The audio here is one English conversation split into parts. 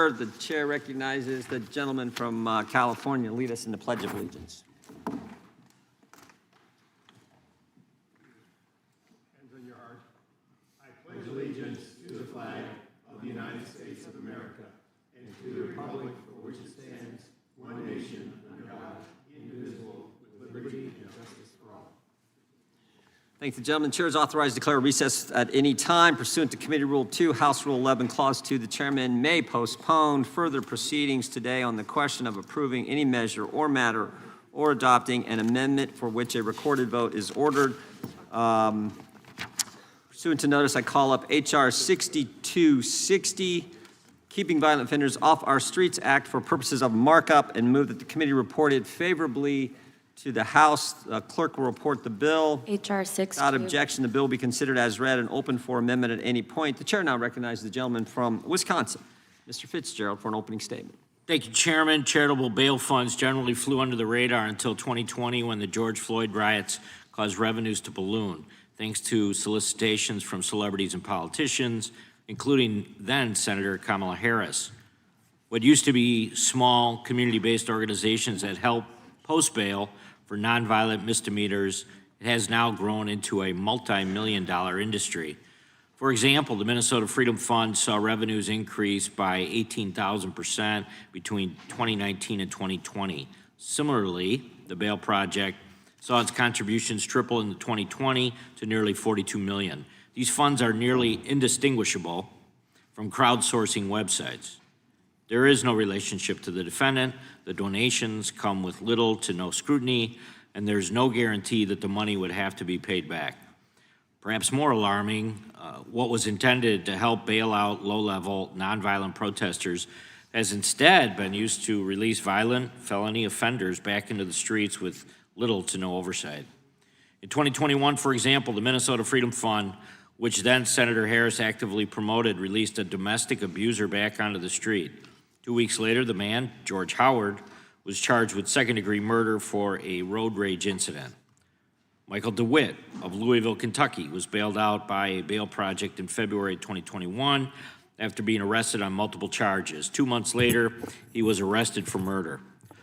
order. The chair recognizes the gentleman from California to lead us in the Pledge of Allegiance. Hands on your heart. I pledge allegiance to the flag of the United States of America and to the republic for which it stands, one nation, under God, indivisible, with liberty and justice for all. Thank you, gentlemen. The chair is authorized to declare recess at any time pursuant to Committee Rule 2, House Rule 11, Clause 2. The chairman may postpone further proceedings today on the question of approving any measure or matter or adopting an amendment for which a recorded vote is ordered. Pursuant to notice, I call up H.R. 6260, Keeping Violent Offenders Off Our Streets Act for purposes of markup, and move that the committee reported favorably to the House. Clerk will report the bill. H.R. 62. Without objection, the bill will be considered as read and open for amendment at any point. The chair now recognizes the gentleman from Wisconsin, Mr. Fitzgerald, for an opening statement. Thank you, Chairman. Charitable bail funds generally flew under the radar until 2020 when the George Floyd riots caused revenues to balloon, thanks to solicitations from celebrities and politicians, including then Senator Kamala Harris. What used to be small community-based organizations that help post-bail for nonviolent misdemeanors, it has now grown into a multi-million-dollar industry. For example, the Minnesota Freedom Fund saw revenues increase by 18,000% between 2019 and 2020. Similarly, the Bail Project saw its contributions triple in 2020 to nearly $42 million. These funds are nearly indistinguishable from crowdsourcing websites. There is no relationship to the defendant. The donations come with little to no scrutiny, and there's no guarantee that the money would have to be paid back. Perhaps more alarming, what was intended to help bail out low-level, nonviolent protesters has instead been used to release violent felony offenders back into the streets with little to no oversight. In 2021, for example, the Minnesota Freedom Fund, which then Senator Harris actively promoted, released a domestic abuser back onto the street. 2 weeks later, the man, George Howard, was charged with second-degree murder for a road rage incident. Michael DeWitt of Louisville, Kentucky, was bailed out by a bail project in February 2021 after being arrested on multiple charges. 2 months later, he was arrested for murder.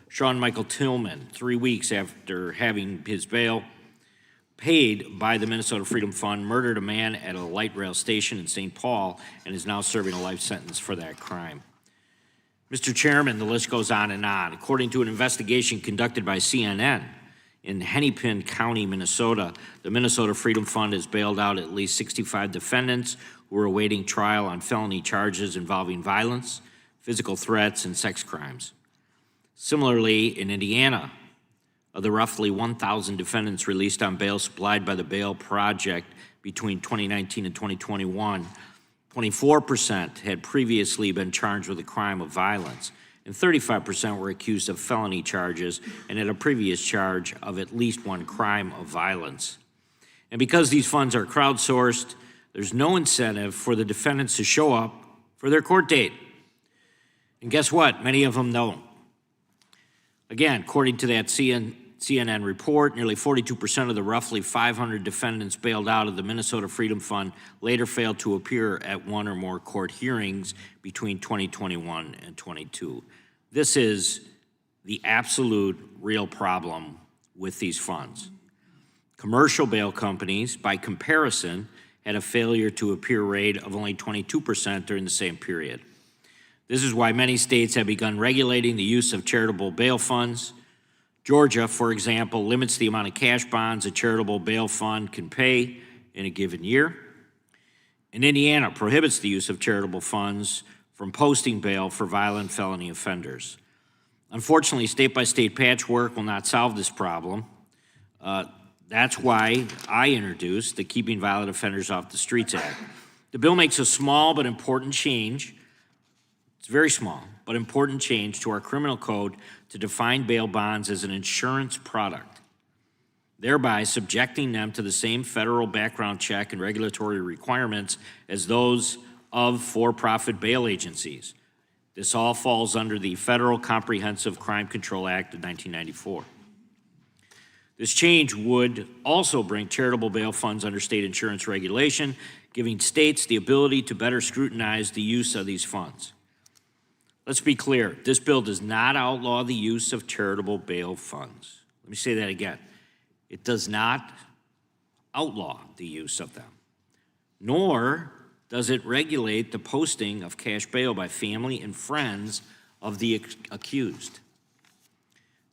Sean Michael Tillman, 3 weeks after having his bail paid by the Minnesota Freedom Fund, murdered a man at a light rail station in St. Paul and is now serving a life sentence for that crime. Mr. Chairman, the list goes on and on. According to an investigation conducted by CNN in Hennepin County, Minnesota, the Minnesota Freedom Fund has bailed out at least 65 defendants who are awaiting trial on felony charges involving violence, physical threats, and sex crimes. Similarly, in Indiana, of the roughly 1,000 defendants released on bail supplied by the Bail Project between 2019 and 2021, 24% had previously been charged with a crime of violence, and 35% were accused of felony charges and had a previous charge of at least one crime of violence. And because these funds are crowdsourced, there's no incentive for the defendants to show up for their court date. And guess what? Many of them don't. Again, according to that CNN report, nearly 42% of the roughly 500 defendants bailed out of the Minnesota Freedom Fund later failed to appear at one or more court hearings between 2021 and 22. This is the absolute real problem with these funds. Commercial bail companies, by comparison, had a failure to appear rate of only 22% during the same period. This is why many states have begun regulating the use of charitable bail funds. Georgia, for example, limits the amount of cash bonds a charitable bail fund can pay in a given year. And Indiana prohibits the use of charitable funds from posting bail for violent felony offenders. Unfortunately, state-by-state patchwork will not solve this problem. That's why I introduced the Keeping Violent Offenders Off the Streets Act. The bill makes a small but important change. It's very small, but important change to our criminal code to define bail bonds as an insurance product, thereby subjecting them to the same federal background check and regulatory requirements as those of for-profit bail agencies. This all falls under the Federal Comprehensive Crime Control Act of 1994. This change would also bring charitable bail funds under state insurance regulation, giving states the ability to better scrutinize the use of these funds. Let's be clear. This bill does not outlaw the use of charitable bail funds. Let me say that again. It does not outlaw the use of them, nor does it regulate the posting of cash bail by family and friends of the accused.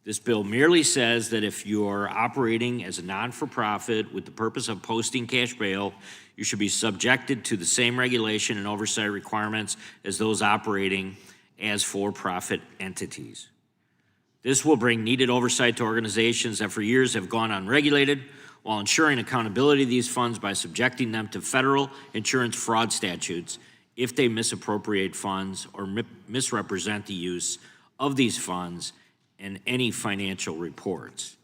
This bill merely says that if you're operating as a non-for-profit with the purpose of posting cash bail, you should be subjected to the same regulation and oversight requirements as those operating as for-profit entities. This will bring needed oversight to organizations that for years have gone unregulated, while ensuring accountability of these funds by subjecting them to federal insurance fraud statutes if they misappropriate funds or misrepresent the use of these funds in any financial reports.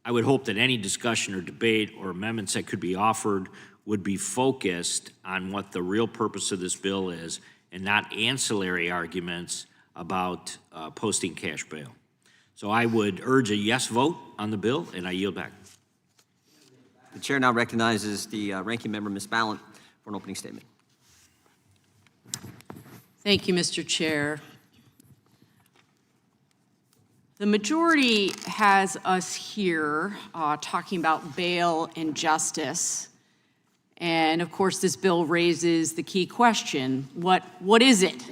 I would hope that any discussion or debate or amendments that could be offered would be focused on what the real purpose of this bill is and not ancillary arguments about posting cash bail. So I would urge a yes vote on the bill, and I yield back. The chair now recognizes the ranking member, Ms. Ballant, for an opening statement. Thank you, Mr. Chair. The majority has us here talking about bail and justice. And of course, this bill raises the key question, what is it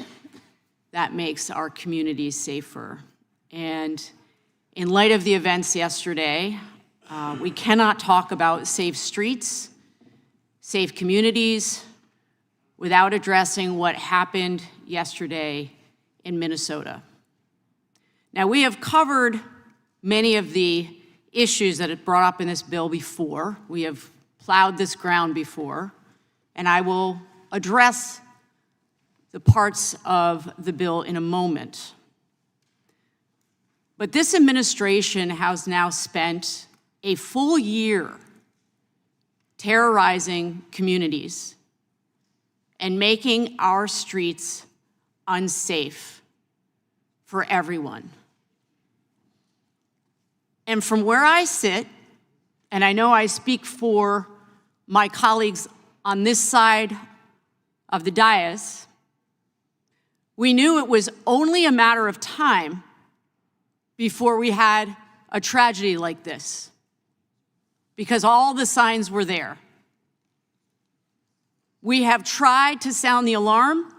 that makes our communities safer? And in light of the events yesterday, we cannot talk about safe streets, safe communities, without addressing what happened yesterday in Minnesota. Now, we have covered many of the issues that are brought up in this bill before. We have plowed this ground before, and I will address the parts of the bill in a moment. But this administration has now spent a full year terrorizing communities and making our streets unsafe for everyone. And from where I sit, and I know I speak for my colleagues on this side of the dais, we knew it was only a matter of time before we had a tragedy like this, because all the signs were there. We have tried to sound the alarm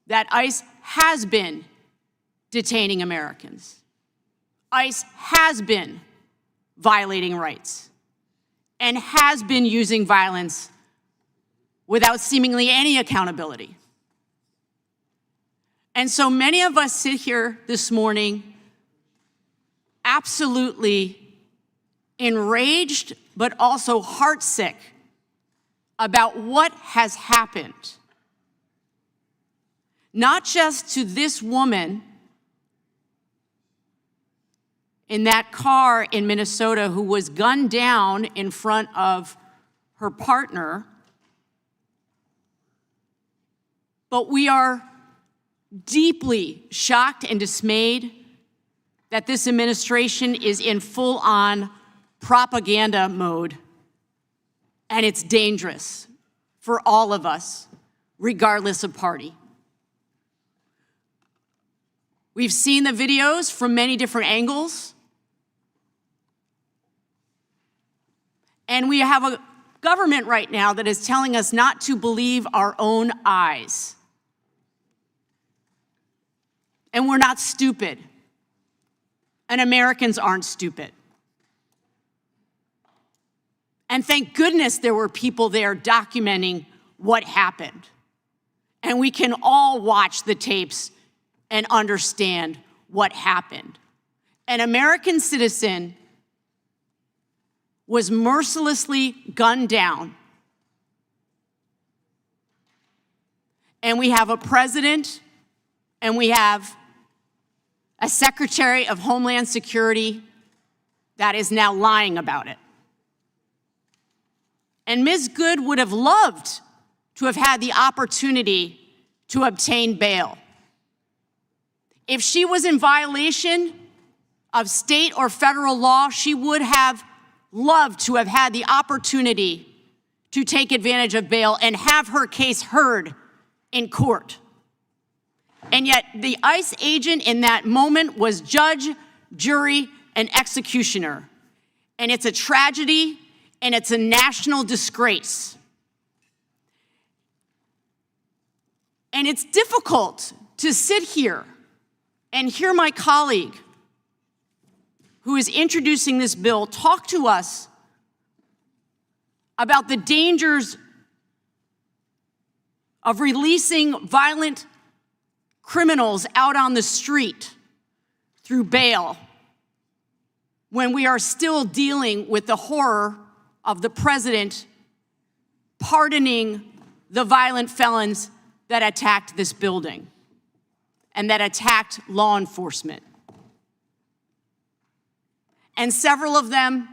that ICE has been detaining Americans. ICE has been violating rights and has been using violence without seemingly any accountability. And so many of us sit here this morning absolutely enraged, but also heartsick about what has happened. Not just to this woman in that car in Minnesota who was gunned down in front of her partner, but we are deeply shocked and dismayed that this administration is in full-on propaganda mode, and it's dangerous for all of us, regardless of party. We've seen the videos from many different angles, and we have a government right now that is telling us not to believe our own eyes. And we're not stupid. And Americans aren't stupid. And thank goodness there were people there documenting what happened. And we can all watch the tapes and understand what happened. An American citizen was mercilessly gunned down. And we have a president and we have a Secretary of Homeland Security that is now lying about it. And Ms. Good would have loved to have had the opportunity to obtain bail. If she was in violation of state or federal law, she would have loved to have had the opportunity to take advantage of bail and have her case heard in court. And yet the ICE agent in that moment was judge, jury, and executioner. And it's a tragedy, and it's a national disgrace. And it's difficult to sit here and hear my colleague, who is introducing this bill, talk to us about the dangers of releasing violent criminals out on the street through bail when we are still dealing with the horror of the president pardoning the violent felons that attacked this building and that attacked law enforcement. And several of them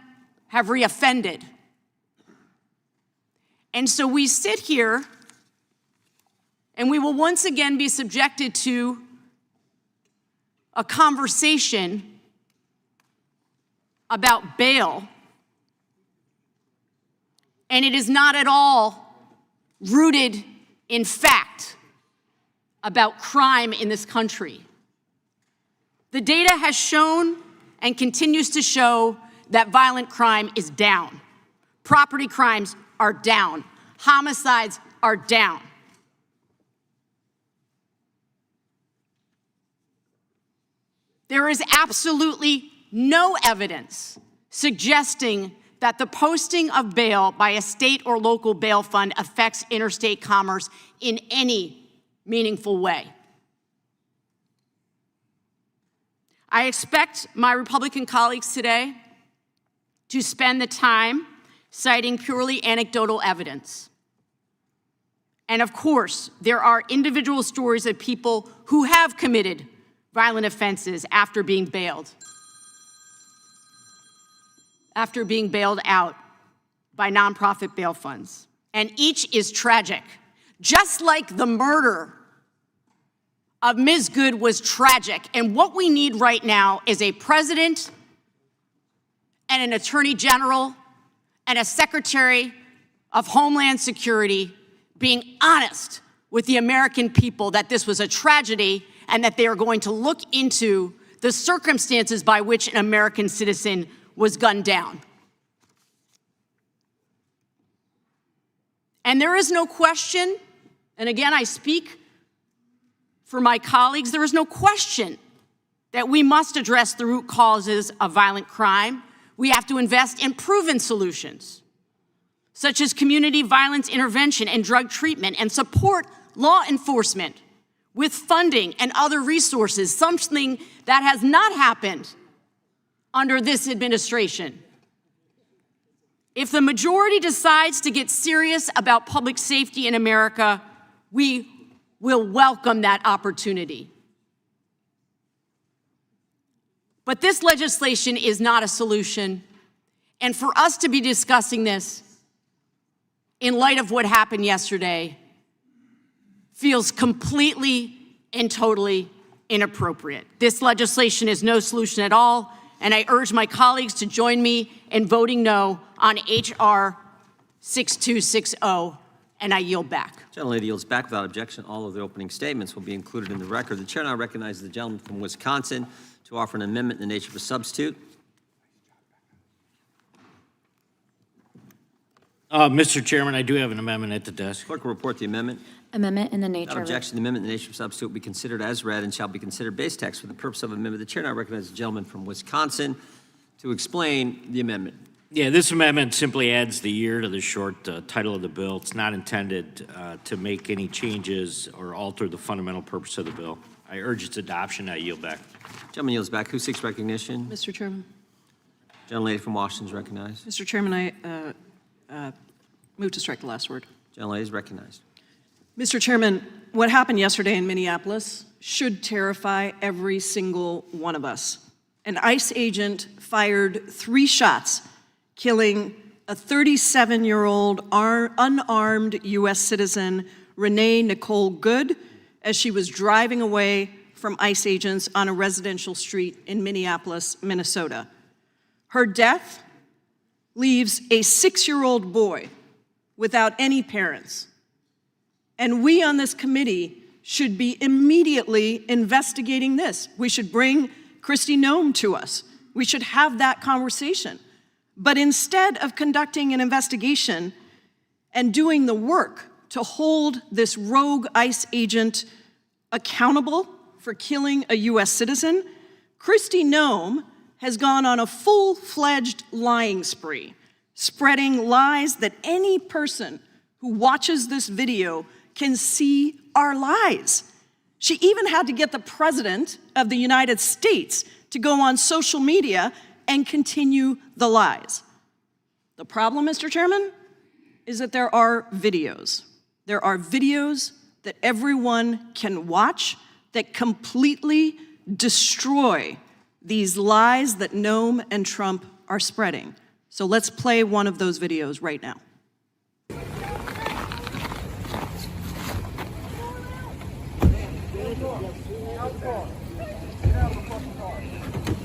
have reoffended. And so we sit here and we will once again be subjected to a conversation about bail. And it is not at all rooted in fact about crime in this country. The data has shown and continues to show that violent crime is down. Property crimes are down. Homicides are down. There is absolutely no evidence suggesting that the posting of bail by a state or local bail fund affects interstate commerce in any meaningful way. I expect my Republican colleagues today to spend the time citing purely anecdotal evidence. And of course, there are individual stories of people who have committed violent offenses after being bailed out by nonprofit bail funds. And each is tragic. Just like the murder of Ms. Good was tragic. And what we need right now is a president and an attorney general and a secretary of Homeland Security being honest with the American people that this was a tragedy and that they are going to look into the circumstances by which an American citizen was gunned down. And there is no question, and again, I speak for my colleagues, there is no question that we must address the root causes of violent crime. We have to invest in proven solutions, such as community violence intervention and drug treatment, and support law enforcement with funding and other resources, something that has not happened under this administration. If the majority decides to get serious about public safety in America, we will welcome that opportunity. But this legislation is not a solution. And for us to be discussing this in light of what happened yesterday feels completely and totally inappropriate. This legislation is no solution at all, and I urge my colleagues to join me in voting no on H.R. 6260, and I yield back. Gentlelady yields back without objection. All of the opening statements will be included in the record. The chair now recognizes the gentleman from Wisconsin to offer an amendment in the nature of a substitute. Mr. Chairman, I do have an amendment at the desk. Clerk will report the amendment. Amendment in the nature Without of objection, the amendment in the nature of substitute will be considered as read and shall be considered base text for the purpose of amendment. The chair now recognizes the gentleman from Wisconsin to explain the amendment. Yeah, this amendment simply adds the year to the short title of the bill. It's not intended to make any changes or alter the fundamental purpose of the bill. I urge its adoption. I yield back. Gentleman yields back. Who seeks recognition? Mr. Chairman. Gentlelady from Washington is recognized. Mr. Chairman, I move to strike the last word. Gentlelady is recognized. Mr. Chairman, what happened yesterday in Minneapolis should terrify every single one of us. An ICE agent fired 3 shots, killing a 37-year-old unarmed U.S. citizen, Renee Nicole Good, as she was driving away from ICE agents on a residential street in Minneapolis, Minnesota. Her death leaves a 6-year-old boy without any parents. And we on this committee should be immediately investigating this. We should bring Kristi Noem to us. We should have that conversation. But instead of conducting an investigation and doing the work to hold this rogue ICE agent accountable for killing a US citizen, Kristi Noem has gone on a full-fledged lying spree, spreading lies that any person who watches this video can see are lies. She even had to get the President of the United States to go on social media and continue the lies. The problem, Mr. Chairman, is that there are videos. There are videos that everyone can watch that completely destroy these lies that Noem and Trump are spreading. So let's play one of those videos right now.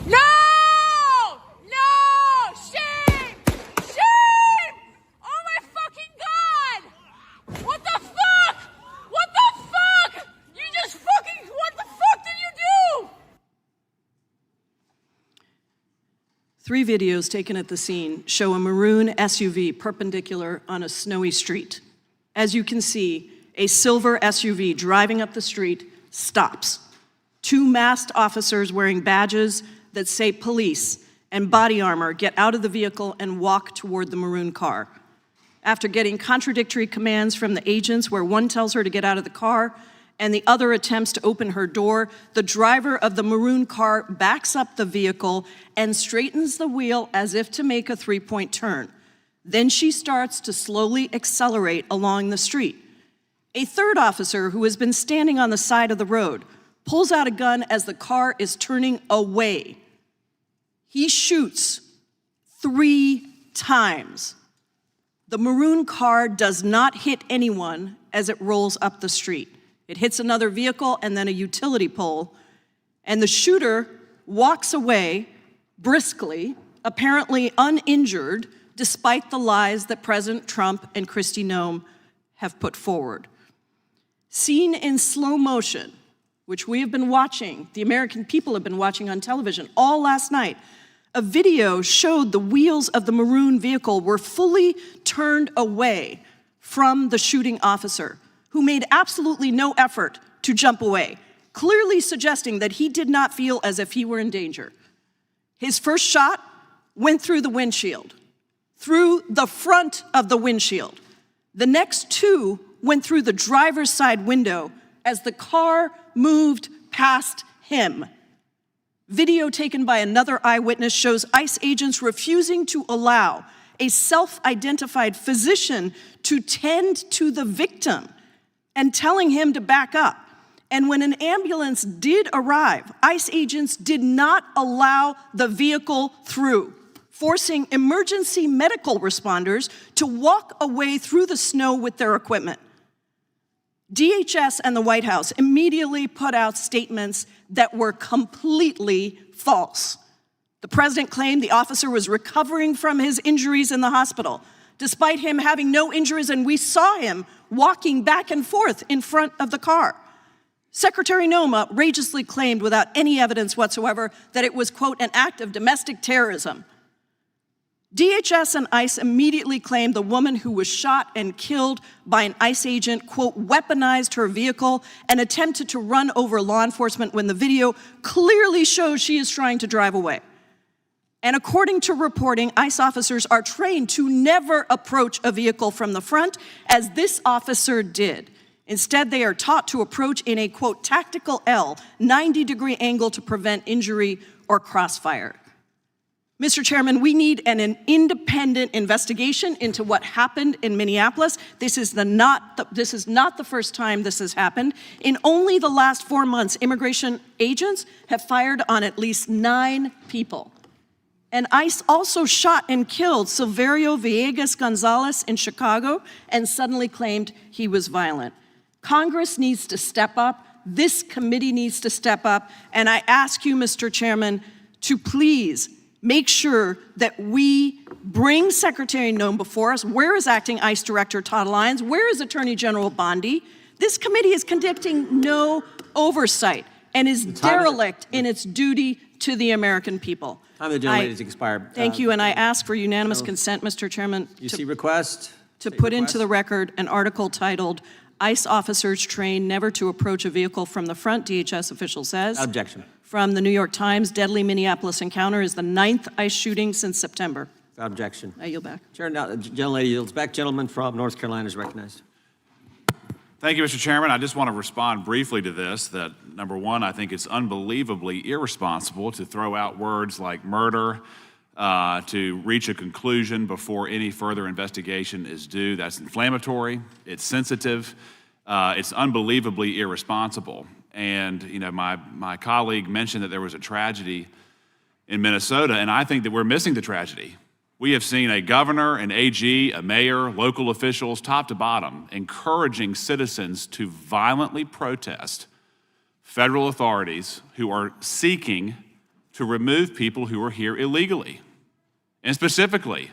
No! No! Shame! Shame! Oh my fucking God! What the fuck? What the fuck? You just fucking, what the fuck did you do? 3 videos taken at the scene show a maroon SUV perpendicular on a snowy street. As you can see, a silver SUV driving up the street stops. 2 masked officers wearing badges that say police and body armor get out of the vehicle and walk toward the maroon car. After getting contradictory commands from the agents, where one tells her to get out of the car and the other attempts to open her door, the driver of the maroon car backs up the vehicle and straightens the wheel as if to make a 3-point turn. Then she starts to slowly accelerate along the street. A 3rd officer, who has been standing on the side of the road, pulls out a gun as the car is turning away. He shoots 3 times. The maroon car does not hit anyone as it rolls up the street. It hits another vehicle and then a utility pole, and the shooter walks away briskly, apparently uninjured, despite the lies that President Trump and Kristi Noem have put forward. Seen in slow motion, which we have been watching, the American people have been watching on television all last night, a video showed the wheels of the maroon vehicle were fully turned away from the shooting officer, who made absolutely no effort to jump away, clearly suggesting that he did not feel as if he were in danger. His first shot went through the windshield, through the front of the windshield. The next 2 went through the driver's side window as the car moved past him. Video taken by another eyewitness shows ICE agents refusing to allow a self-identified physician to tend to the victim and telling him to back up. And when an ambulance did arrive, ICE agents did not allow the vehicle through, forcing emergency medical responders to walk away through the snow with their equipment. DHS and the White House immediately put out statements that were completely false. The president claimed the officer was recovering from his injuries in the hospital, despite him having no injuries, and we saw him walking back and forth in front of the car. Secretary Noem outrageously claimed without any evidence whatsoever that it was, quote, an act of domestic terrorism. DHS and ICE immediately claimed the woman who was shot and killed by an ICE agent, quote, weaponized her vehicle and attempted to run over law enforcement when the video clearly shows she is trying to drive away. And according to reporting, ICE officers are trained to never approach a vehicle from the front, as this officer did. Instead, they are taught to approach in a, quote, tactical L, 90-degree angle to prevent injury or crossfire. Mr. Chairman, we need an independent investigation into what happened in Minneapolis. This is not the first time this has happened. In only the last 4 months, immigration agents have fired on at least 9 people. And ICE also shot and killed Silverio Villegas Gonzalez in Chicago and suddenly claimed he was violent. Congress needs to step up. This committee needs to step up. And I ask you, Mr. Chairman, to please make sure that we bring Secretary Noem before us. Where is Acting ICE Director Todd Lyons? Where is Attorney General Bondi? This committee is conducting no oversight and is derelict in its duty to the American people. Time of the gentlelady has expired. Thank you, and I ask for unanimous consent, Mr. Chairman, You see request? to put into the record an article titled, "ICE officers trained never to approach a vehicle from the front," DHS official says. Objection. From the New York Times, deadly Minneapolis encounter is the 9th ICE shooting since September. Objection. I yield back. Chair, now, the gentlelady yields back. Gentleman from North Carolina is recognized. Thank you, Mr. Chairman. I just want to respond briefly to this, that number one, I think it's unbelievably irresponsible to throw out words like murder to reach a conclusion before any further investigation is due. That's inflammatory, it's sensitive, it's unbelievably irresponsible. And, you know, my colleague mentioned that there was a tragedy in Minnesota, and I think that we're missing the tragedy. We have seen a governor, an AG, a mayor, local officials, top to bottom, encouraging citizens to violently protest federal authorities who are seeking to remove people who are here illegally. And specifically,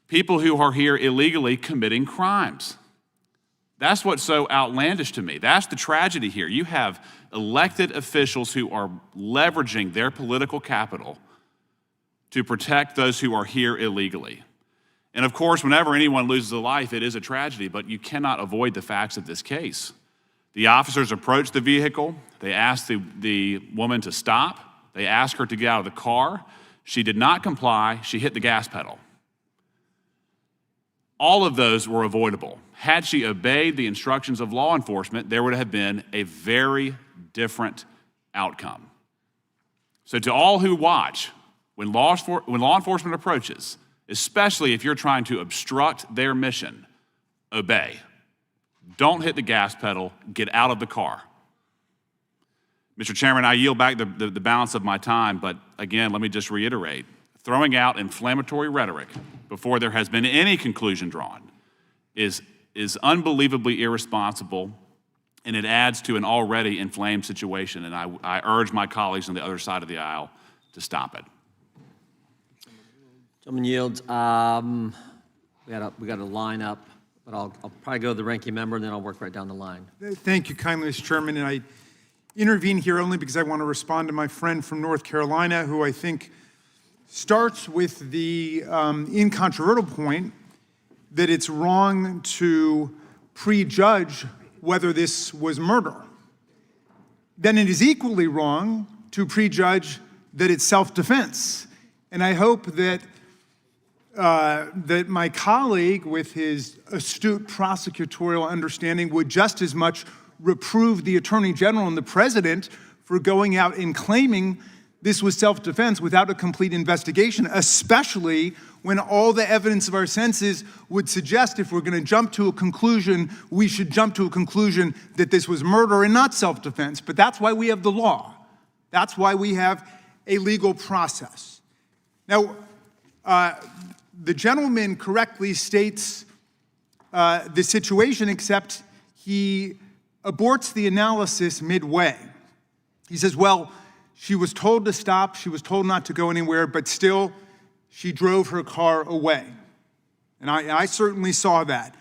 people who are here illegally committing crimes. That's what's so outlandish to me. That's the tragedy here. You have elected officials who are leveraging their political capital to protect those who are here illegally. And of course, whenever anyone loses a life, it is a tragedy, but you cannot avoid the facts of this case. The officers approached the vehicle. They asked the woman to stop. They asked her to get out of the car. She did not comply. She hit the gas pedal. All of those were avoidable. Had she obeyed the instructions of law enforcement, there would have been a very different outcome. So to all who watch, when law enforcement approaches, especially if you're trying to obstruct their mission, obey. Don't hit the gas pedal, get out of the car. Mr. Chairman, I yield back the balance of my time, but again, let me just reiterate, throwing out inflammatory rhetoric before there has been any conclusion drawn is unbelievably irresponsible, and it adds to an already inflamed situation, and I urge my colleagues on the other side of the aisle to stop it. Gentleman yields. We got to line up, but I'll probably go to the ranking member, and then I'll work right down the line. Thank you kindly, Mr. Chairman, and I intervene here only because I want to respond to my friend from North Carolina, who I think starts with the incontrovertible point that it's wrong to prejudge whether this was murder. Then it is equally wrong to prejudge that it's self-defense. And I hope that that my colleague, with his astute prosecutorial understanding, would just as much reprove the Attorney General and the President for going out and claiming this was self-defense without a complete investigation, especially when all the evidence of our senses would suggest if we're going to jump to a conclusion, we should jump to a conclusion that this was murder and not self-defense. But that's why we have the law. That's why we have a legal process. Now, the gentleman correctly states the situation, except he aborts the analysis midway. He says, well, she was told to stop, she was told not to go anywhere, but still she drove her car away. And I certainly saw that.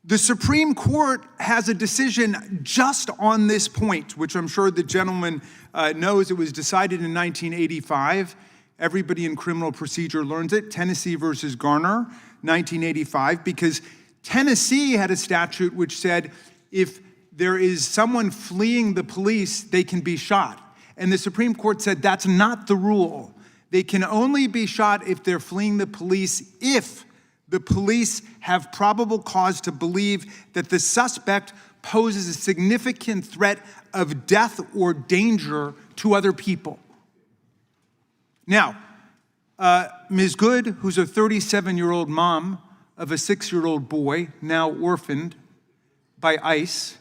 The Supreme Court has a decision just on this point, which I'm sure the gentleman knows. It was decided in 1985. Everybody in criminal procedure learns it. Tennessee versus Garner, 1985, because Tennessee had a statute which said if there is someone fleeing the police, they can be shot. And the Supreme Court said that's not the rule. They can only be shot if they're fleeing the police if the police have probable cause to believe that the suspect poses a significant threat of death or danger to other people. Now, Ms. Good, who's a 37-year-old mom of a 6-year-old boy, now orphaned by ICE,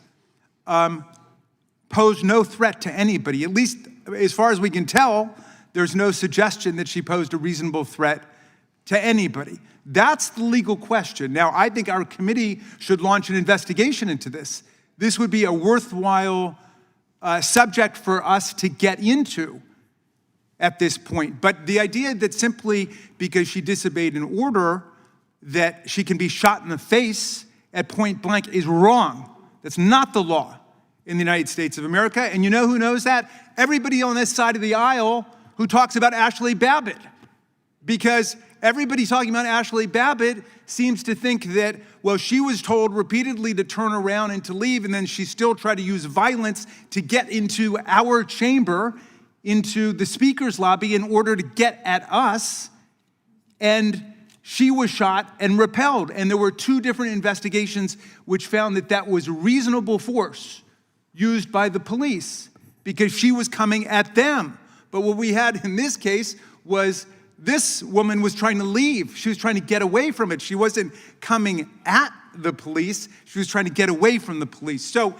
posed no threat to anybody. At least, as far as we can tell, there's no suggestion that she posed a reasonable threat to anybody. That's the legal question. Now, I think our committee should launch an investigation into this. This would be a worthwhile subject for us to get into at this point. But the idea that simply because she disobeyed an order that she can be shot in the face at point blank is wrong. That's not the law in the United States of America. And you know who knows that? Everybody on this side of the aisle who talks about Ashley Babbitt. Because everybody talking about Ashley Babbitt seems to think that, well, she was told repeatedly to turn around and to leave, and then she still tried to use violence to get into our chamber, into the speaker's lobby in order to get at us. And she was shot and repelled. And there were 2 different investigations which found that that was reasonable force used by the police because she was coming at them. But what we had in this case was this woman was trying to leave. She was trying to get away from it. She wasn't coming at the police. She was trying to get away from the police. So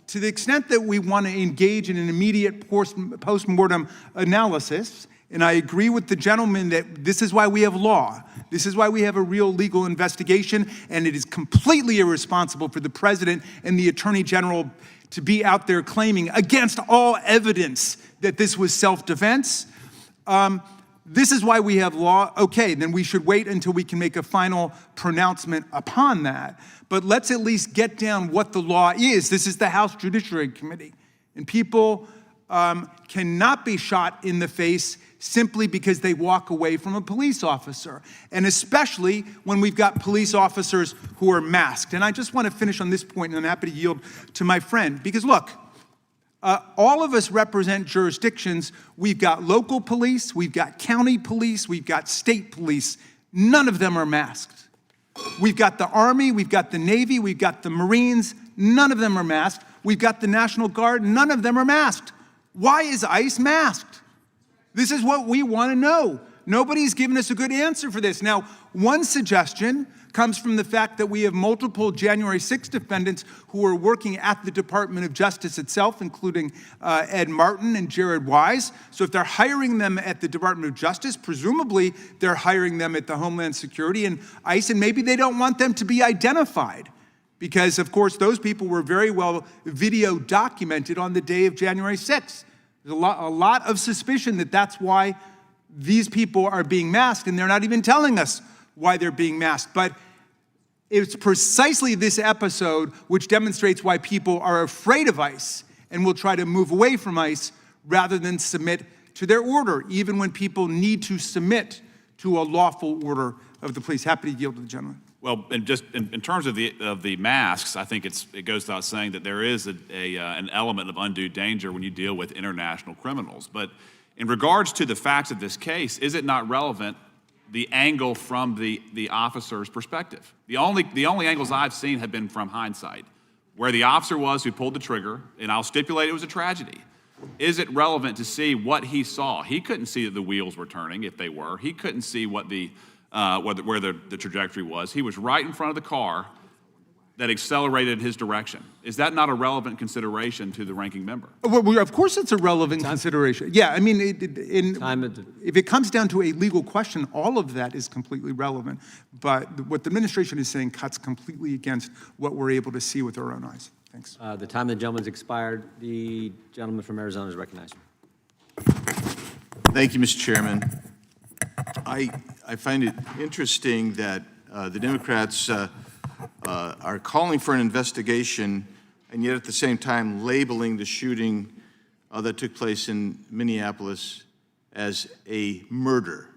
to the extent that we want to engage in an immediate post-mortem analysis, and I agree with the gentleman that this is why we have law. This is why we have a real legal investigation, and it is completely irresponsible for the president and the attorney general to be out there claiming against all evidence that this was self-defense. This is why we have law. Okay, then we should wait until we can make a final pronouncement upon that. But let's at least get down what the law is. This is the House Judiciary Committee. And people cannot be shot in the face simply because they walk away from a police officer. And especially when we've got police officers who are masked. And I just want to finish on this point, and I'm happy to yield to my friend. Because look, all of us represent jurisdictions. We've got local police, we've got county police, we've got state police. None of them are masked. We've got the Army, we've got the Navy, we've got the Marines. None of them are masked. We've got the National Guard. None of them are masked. Why is ICE masked? This is what we want to know. Nobody's given us a good answer for this. Now, one suggestion comes from the fact that we have multiple January 6th defendants who are working at the Department of Justice itself, including Ed Martin and Jared Wise. So if they're hiring them at the Department of Justice, presumably they're hiring them at the Homeland Security and ICE, and maybe they don't want them to be identified because, of course, those people were very well video documented on the day of January 6th. There's a lot of suspicion that that's why these people are being masked, and they're not even telling us why they're being masked. But it's precisely this episode which demonstrates why people are afraid of ICE and will try to move away from ICE rather than submit to their order, even when people need to submit to a lawful order of the police. Happy to yield to the gentleman. Well, and just in terms of the masks, I think it goes without saying that there is an element of undue danger when you deal with international criminals. But in regards to the facts of this case, is it not relevant the angle from the officer's perspective? The only angles I've seen have been from hindsight, where the officer was who pulled the trigger, and I'll stipulate it was a tragedy. Is it relevant to see what he saw? He couldn't see that the wheels were turning, if they were. He couldn't see what where the trajectory was. He was right in front of the car that accelerated his direction. Is that not a relevant consideration to the ranking member? Well, of course it's a relevant consideration. Yeah, I mean, if it comes down to a legal question, all of that is completely relevant. But what the administration is saying cuts completely against what we're able to see with our own eyes. Thanks. The time of the gentleman's expired. The gentleman from Arizona is recognized. Thank you, Mr. Chairman. I find it interesting that the Democrats are calling for an investigation and yet at the same time labeling the shooting that took place in Minneapolis as a murder.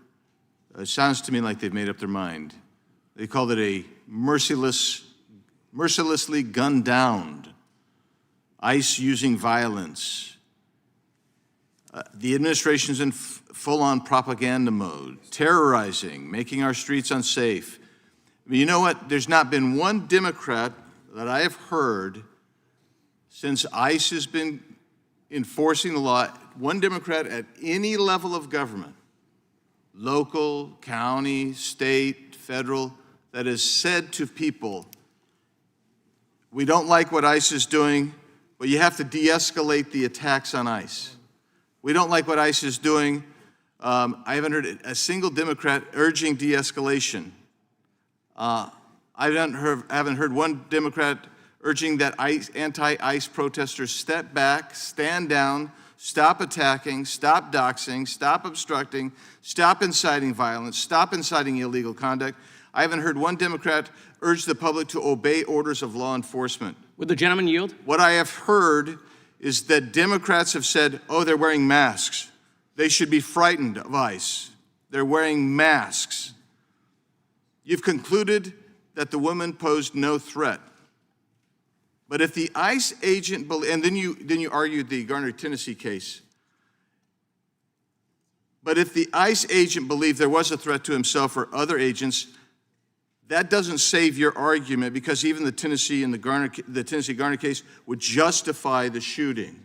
It sounds to me like they've made up their mind. They called it a mercilessly gunned down, ICE using violence. The administration's in full-on propaganda mode, terrorizing, making our streets unsafe. I mean, you know what? There's not been one Democrat that I have heard since ICE has been enforcing the law, one Democrat at any level of government, local, county, state, federal, that has said to people, we don't like what ICE is doing, but you have to de-escalate the attacks on ICE. We don't like what ICE is doing. I haven't heard a single Democrat urging de-escalation. I haven't heard one Democrat urging that anti-ICE protesters step back, stand down, stop attacking, stop doxing, stop obstructing, stop inciting violence, stop inciting illegal conduct. I haven't heard one Democrat urge the public to obey orders of law enforcement. Would the gentleman yield? What I have heard is that Democrats have said, oh, they're wearing masks. They should be frightened of ICE. They're wearing masks. You've concluded that the woman posed no threat. But if the ICE agent, and then you argued the Garner-Tennessee case. But if the ICE agent believed there was a threat to himself or other agents, that doesn't save your argument, because even the Tennessee Garner case would justify the shooting.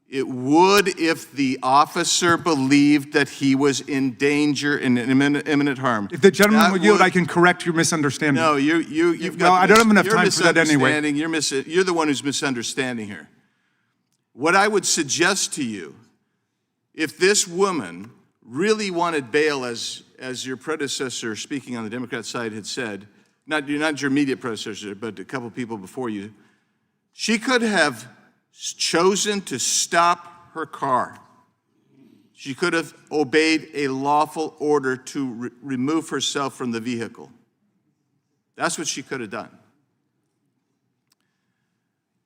It would if the officer believed that he was in danger and in imminent harm. If the gentleman will yield, I can correct your misunderstanding. No, you've got. No, I don't have enough time for that anyway. You're the one who's misunderstanding here. What I would suggest to you, if this woman really wanted bail, as your predecessor speaking on the Democrat side had said, not your immediate predecessor, but a couple people before you, she could have chosen to stop her car. She could have obeyed a lawful order to remove herself from the vehicle. That's what she could have done.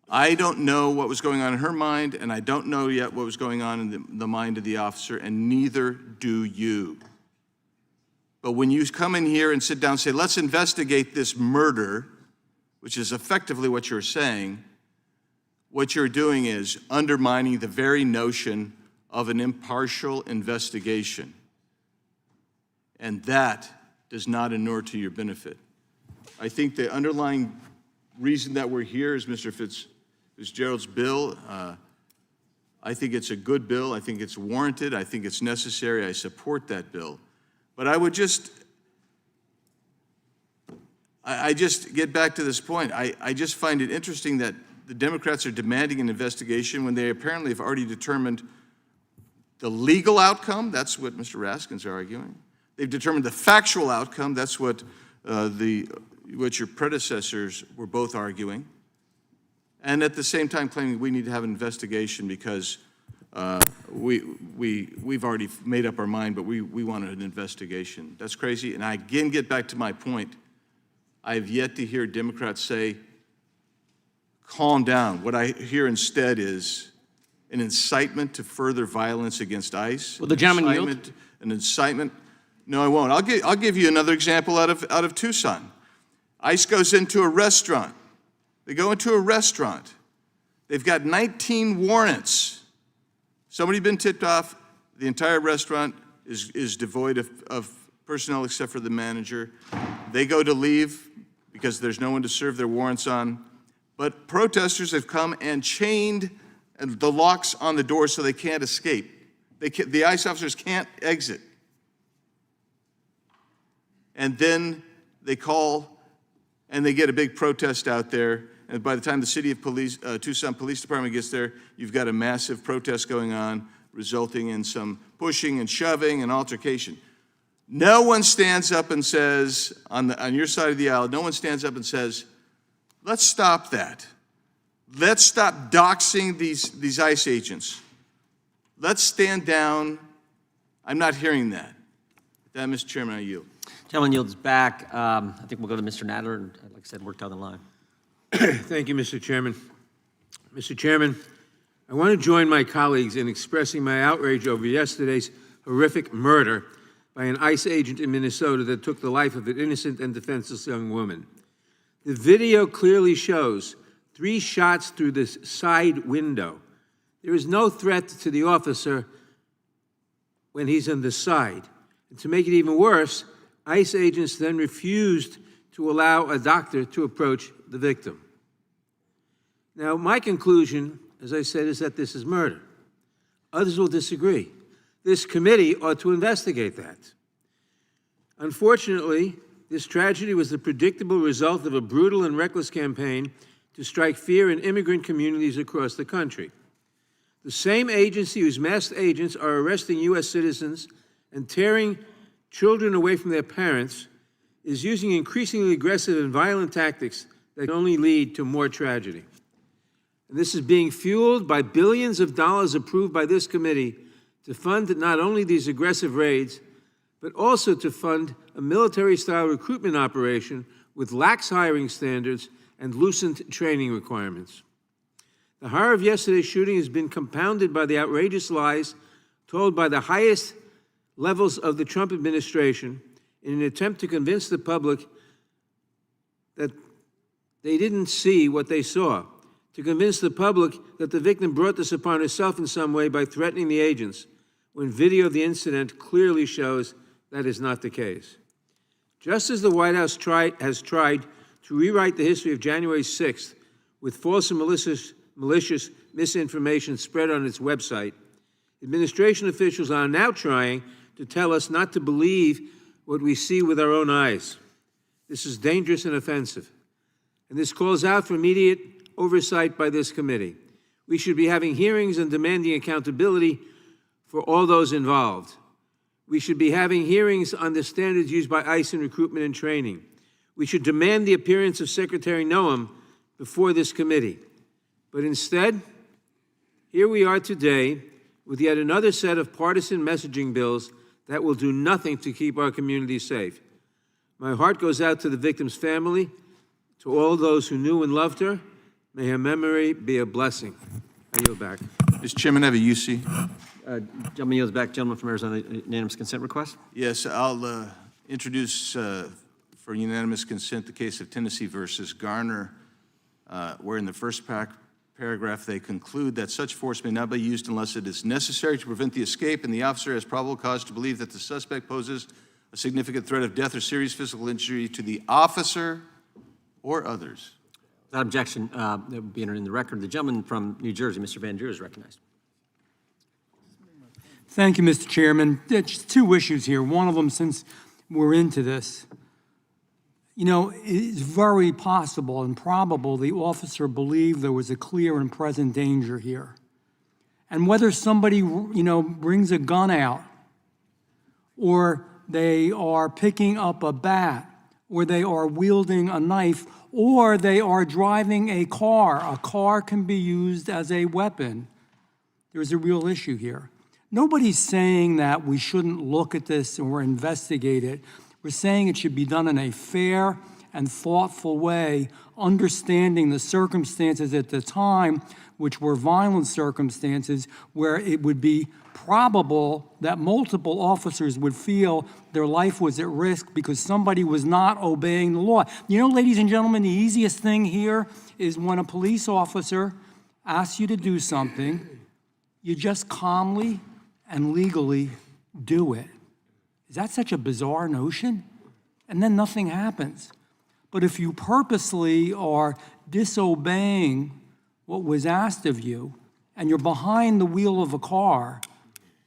I don't know what was going on in her mind, and I don't know yet what was going on in the mind of the officer, and neither do you. But when you come in here and sit down and say, let's investigate this murder, which is effectively what you're saying, what you're doing is undermining the very notion of an impartial investigation. And that does not inure to your benefit. I think the underlying reason that we're here is Mr. Fitzgerald's bill. I think it's a good bill. I think it's warranted. I think it's necessary. I support that bill. But I would just get back to this point. I just find it interesting that the Democrats are demanding an investigation when they apparently have already determined the legal outcome. That's what Mr. Raskin's arguing. They've determined the factual outcome. That's what your predecessors were both arguing. And at the same time claiming we need to have an investigation because we've already made up our mind, but we wanted an investigation. That's crazy. And I again get back to my point. I have yet to hear Democrats say, calm down. What I hear instead is an incitement to further violence against ICE. Will the gentleman yield? An incitement. No, I won't. I'll give you another example out of Tucson. ICE goes into a restaurant. They go into a restaurant. They've got 19 warrants. Somebody been tipped off. The entire restaurant is devoid of personnel except for the manager. They go to leave because there's no one to serve their warrants on. But protesters have come and chained the locks on the door so they can't escape. The ICE officers can't exit. And then they call and they get a big protest out there. And by the time the city of Tucson Police Department gets there, you've got a massive protest going on, resulting in some pushing and shoving and altercation. No one stands up and says, on your side of the aisle, no one stands up and says, let's stop that. Let's stop doxing these ICE agents. Let's stand down. I'm not hearing that. With that, Mr. Chairman, I yield. Gentleman yields back. I think we'll go to Mr. Nadler, and like I said, work down the line. Thank you, Mr. Chairman. Mr. Chairman, I want to join my colleagues in expressing my outrage over yesterday's horrific murder by an ICE agent in Minnesota that took the life of an innocent and defenseless young woman. The video clearly shows 3 shots through this side window. There is no threat to the officer when he's on the side. And to make it even worse, ICE agents then refused to allow a doctor to approach the victim. Now, my conclusion, as I said, is that this is murder. Others will disagree. This committee ought to investigate that. Unfortunately, this tragedy was the predictable result of a brutal and reckless campaign to strike fear in immigrant communities across the country. The same agency whose masked agents are arresting U.S. citizens and tearing children away from their parents is using increasingly aggressive and violent tactics that can only lead to more tragedy. And this is being fueled by billions of dollars approved by this committee to fund not only these aggressive raids, but also to fund a military-style recruitment operation with lax hiring standards and loosened training requirements. The horror of yesterday's shooting has been compounded by the outrageous lies told by the highest levels of the Trump administration in an attempt to convince the public that they didn't see what they saw, to convince the public that the victim brought this upon herself in some way by threatening the agents, when video of the incident clearly shows that is not the case. Just as the White House has tried to rewrite the history of January 6th with false and malicious misinformation spread on its website, administration officials are now trying to tell us not to believe what we see with our own eyes. This is dangerous and offensive, and this calls out for immediate oversight by this committee. We should be having hearings and demanding accountability for all those involved. We should be having hearings on the standards used by ICE in recruitment and training. We should demand the appearance of Secretary Noam before this committee. But instead, here we are today with yet another set of partisan messaging bills that will do nothing to keep our community safe. My heart goes out to the victim's family, to all those who knew and loved her. May her memory be a blessing. I yield back. Mr. Chairman, I have a UC. Gentleman yields back. Gentleman from Arizona, unanimous consent request. Yes, I'll introduce for unanimous consent the case of Tennessee versus Garner, where in the first paragraph they conclude that such force may not be used unless it is necessary to prevent the escape and the officer has probable cause to believe that the suspect poses a significant threat of death or serious physical injury to the officer or others. Without objection, that would be entered in the record. The gentleman from New Jersey, Mr. Van Drew, is recognized. Thank you, Mr. Chairman. Just two issues here. One of them, since we're into this, you know, it's very possible and probable the officer believed there was a clear and present danger here. And whether somebody, you know, brings a gun out, or they are picking up a bat, or they are wielding a knife, or they are driving a car can be used as a weapon. There's a real issue here. Nobody's saying that we shouldn't look at this or investigate it. We're saying it should be done in a fair and thoughtful way, understanding the circumstances at the time, which were violent circumstances, where it would be probable that multiple officers would feel their life was at risk because somebody was not obeying the law. You know, ladies and gentlemen, the easiest thing here is when a police officer asks you to do something, you just calmly and legally do it. Is that such a bizarre notion? And then nothing happens. But if you purposely are disobeying what was asked of you, and you're behind the wheel of a car,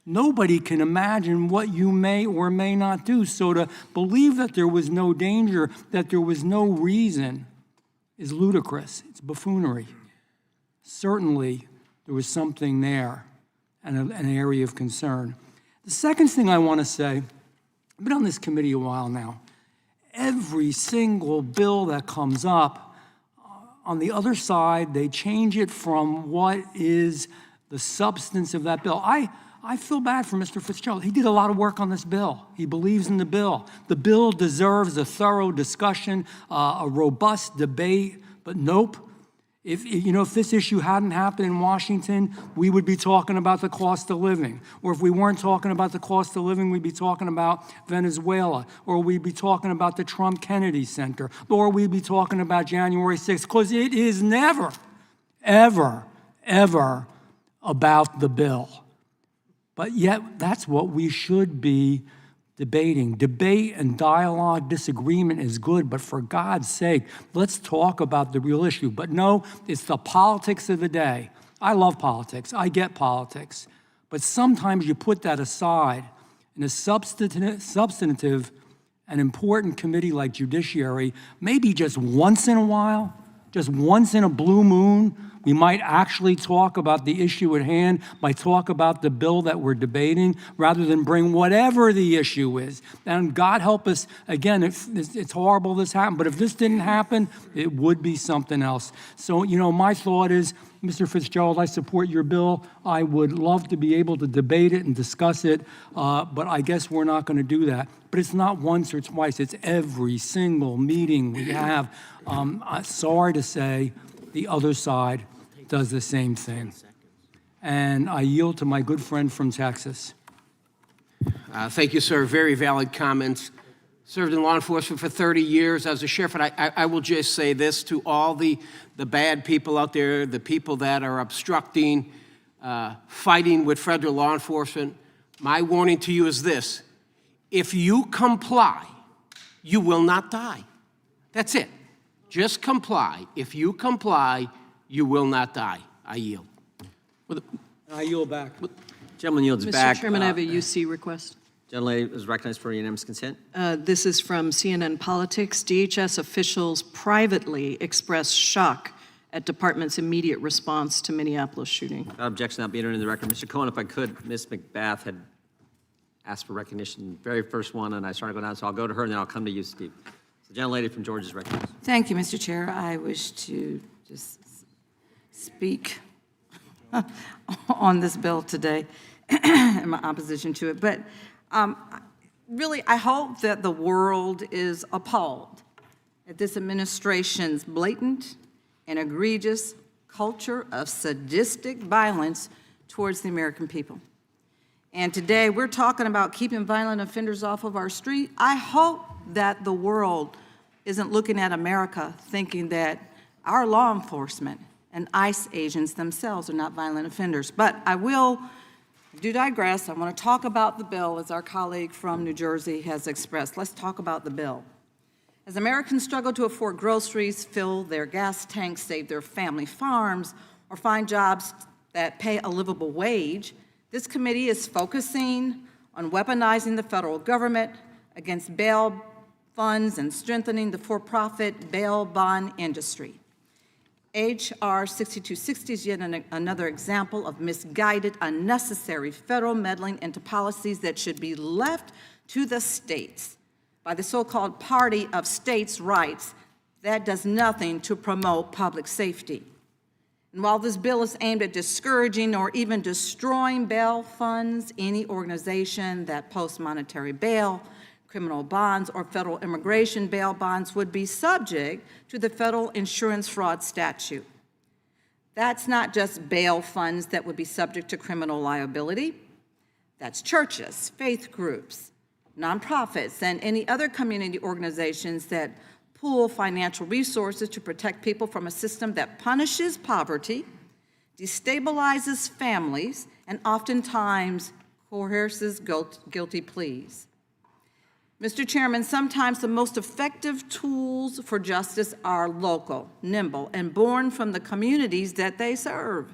nobody can imagine what you may or may not do. So to believe that there was no danger, that there was no reason, is ludicrous. It's buffoonery. Certainly, there was something there and an area of concern. The second thing I want to say, I've been on this committee a while now. Every single bill that comes up, on the other side, they change it from what is the substance of that bill. I feel bad for Mr. Fitzgerald. He did a lot of work on this bill. He believes in the bill. The bill deserves a thorough discussion, a robust debate, but nope. If this issue hadn't happened in Washington, we would be talking about the cost of living. Or if we weren't talking about the cost of living, we'd be talking about Venezuela. Or we'd be talking about the Trump Kennedy Center. Or we'd be talking about January 6th. Because it is never, ever, ever about the bill. But yet, that's what we should be debating. Debate and dialogue, disagreement is good, but for God's sake, let's talk about the real issue. But no, it's the politics of the day. I love politics. I get politics. But sometimes you put that aside in a substantive and important committee like Judiciary, maybe just once in a while, just once in a blue moon, we might actually talk about the issue at hand, might talk about the bill that we're debating, rather than bring whatever the issue is. And God help us, again, it's horrible this happened, but if this didn't happen, it would be something else. So, my thought is, Mr. Fitzgerald, I support your bill. I would love to be able to debate it and discuss it, but I guess we're not going to do that. But it's not once or twice, it's every single meeting we have. Sorry to say, the other side does the same thing. And I yield to my good friend from Texas. Thank you, sir. Very valid comments. Served in law enforcement for 30 years as a sheriff, and I will just say this to all the bad people out there, the people that are obstructing, fighting with federal law enforcement. My warning to you is this: if you comply, you will not die. That's it. Just comply. If you comply, you will not die. I yield. I yield back. Gentleman yields back. Mr. Chairman, I have a UC request. Gentlelady is recognized for unanimous consent. This is from CNN Politics. DHS officials privately expressed shock at department's immediate response to Minneapolis shooting. Without objection, that'll be entered into the record. Mr. Cohen, if I could, Ms. McBath had asked for recognition, very first one, and I started going down, so I'll go to her, and then I'll come to you, Steve. So, gentlelady from Georgia is recognized. Thank you, Mr. Chair. I wish to just speak on this bill today in my opposition to it. But really, I hope that the world is appalled at this administration's blatant and egregious culture of sadistic violence towards the American people. And today, we're talking about keeping violent offenders off of our street. I hope that the world isn't looking at America thinking that our law enforcement and ICE agents themselves are not violent offenders. But I do digress. I want to talk about the bill as our colleague from New Jersey has expressed. Let's talk about the bill. As Americans struggle to afford groceries, fill their gas tanks, save their family farms, or find jobs that pay a livable wage, this committee is focusing on weaponizing the federal government against bail funds and strengthening the for-profit bail bond industry. H.R. 6260 is yet another example of misguided, unnecessary federal meddling into policies that should be left to the states by the so-called party of states' rights that does nothing to promote public safety. And while this bill is aimed at discouraging or even destroying bail funds, any organization that posts monetary bail, criminal bonds, or federal immigration bail bonds would be subject to the federal insurance fraud statute. That's not just bail funds that would be subject to criminal liability. That's churches, faith groups, nonprofits, and any other community organizations that pool financial resources to protect people from a system that punishes poverty, destabilizes families, and oftentimes coerces guilty pleas. Mr. Chairman, sometimes the most effective tools for justice are local, nimble, and born from the communities that they serve.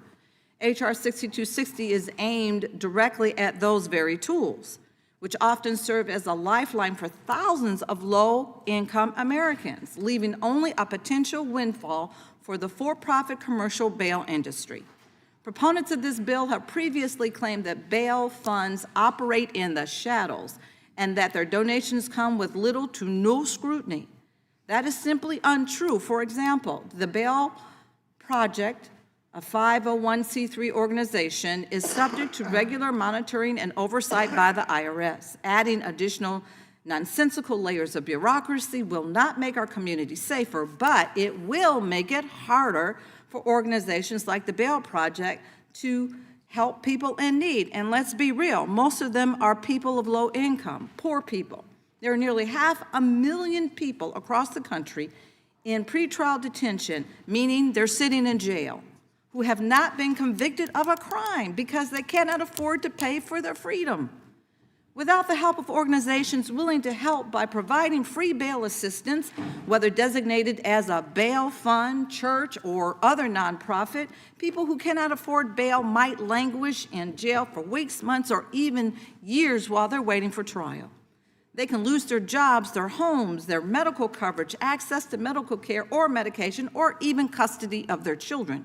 H.R. 6260 is aimed directly at those very tools, which often serve as a lifeline for thousands of low-income Americans, leaving only a potential windfall for the for-profit commercial bail industry. Proponents of this bill have previously claimed that bail funds operate in the shadows and that their donations come with little to no scrutiny. That is simply untrue. For example, the Bail Project, a 501c3 organization, is subject to regular monitoring and oversight by the IRS. Adding additional nonsensical layers of bureaucracy will not make our community safer, but it will make it harder for organizations like the Bail Project to help people in need. And let's be real, most of them are people of low income, poor people. There are nearly 500,000 people across the country in pretrial detention, meaning they're sitting in jail, who have not been convicted of a crime because they cannot afford to pay for their freedom. Without the help of organizations willing to help by providing free bail assistance, whether designated as a bail fund, church, or other nonprofit, people who cannot afford bail might languish in jail for weeks, months, or even years while they're waiting for trial. They can lose their jobs, their homes, their medical coverage, access to medical care or medication, or even custody of their children.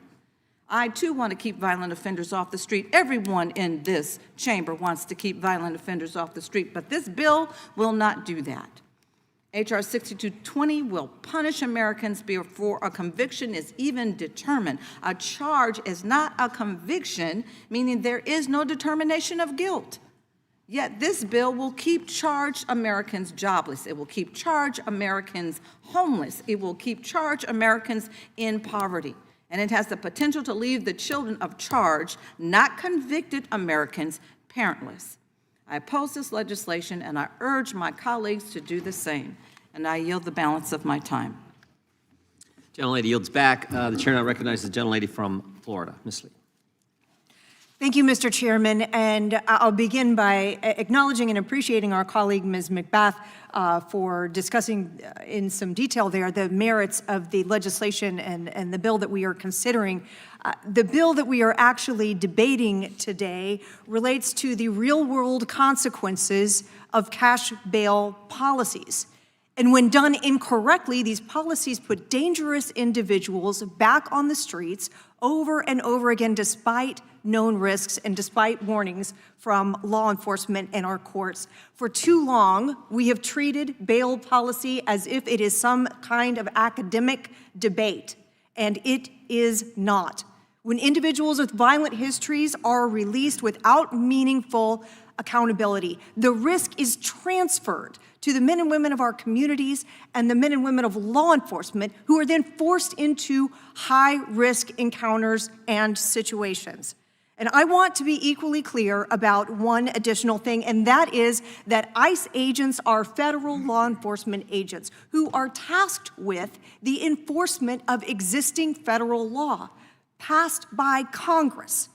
I, too, want to keep violent offenders off the street. Everyone in this chamber wants to keep violent offenders off the street, but this bill will not do that. H.R. 6220 will punish Americans before a conviction is even determined. A charge is not a conviction, meaning there is no determination of guilt. Yet this bill will keep charged Americans jobless. It will keep charged Americans homeless. It will keep charged Americans in poverty. And it has the potential to leave the children of charged, not convicted Americans parentless. I oppose this legislation, and I urge my colleagues to do the same. And I yield the balance of my time. Gentlelady yields back. The chair now recognizes the gentlelady from Florida, Ms. Lee. Thank you, Mr. Chairman, and I'll begin by acknowledging and appreciating our colleague, Ms. McBath, for discussing in some detail there the merits of the legislation and the bill that we are considering. The bill that we are actually debating today relates to the real-world consequences of cash bail policies. And when done incorrectly, these policies put dangerous individuals back on the streets over and over again, despite known risks and despite warnings from law enforcement and our courts. For too long, we have treated bail policy as if it is some kind of academic debate, and it is not. When individuals with violent histories are released without meaningful accountability, the risk is transferred to the men and women of our communities and the men and women of law enforcement, who are then forced into high-risk encounters and situations. And I want to be equally clear about one additional thing, and that is that ICE agents are federal law enforcement agents who are tasked with the enforcement of existing federal law passed by Congress.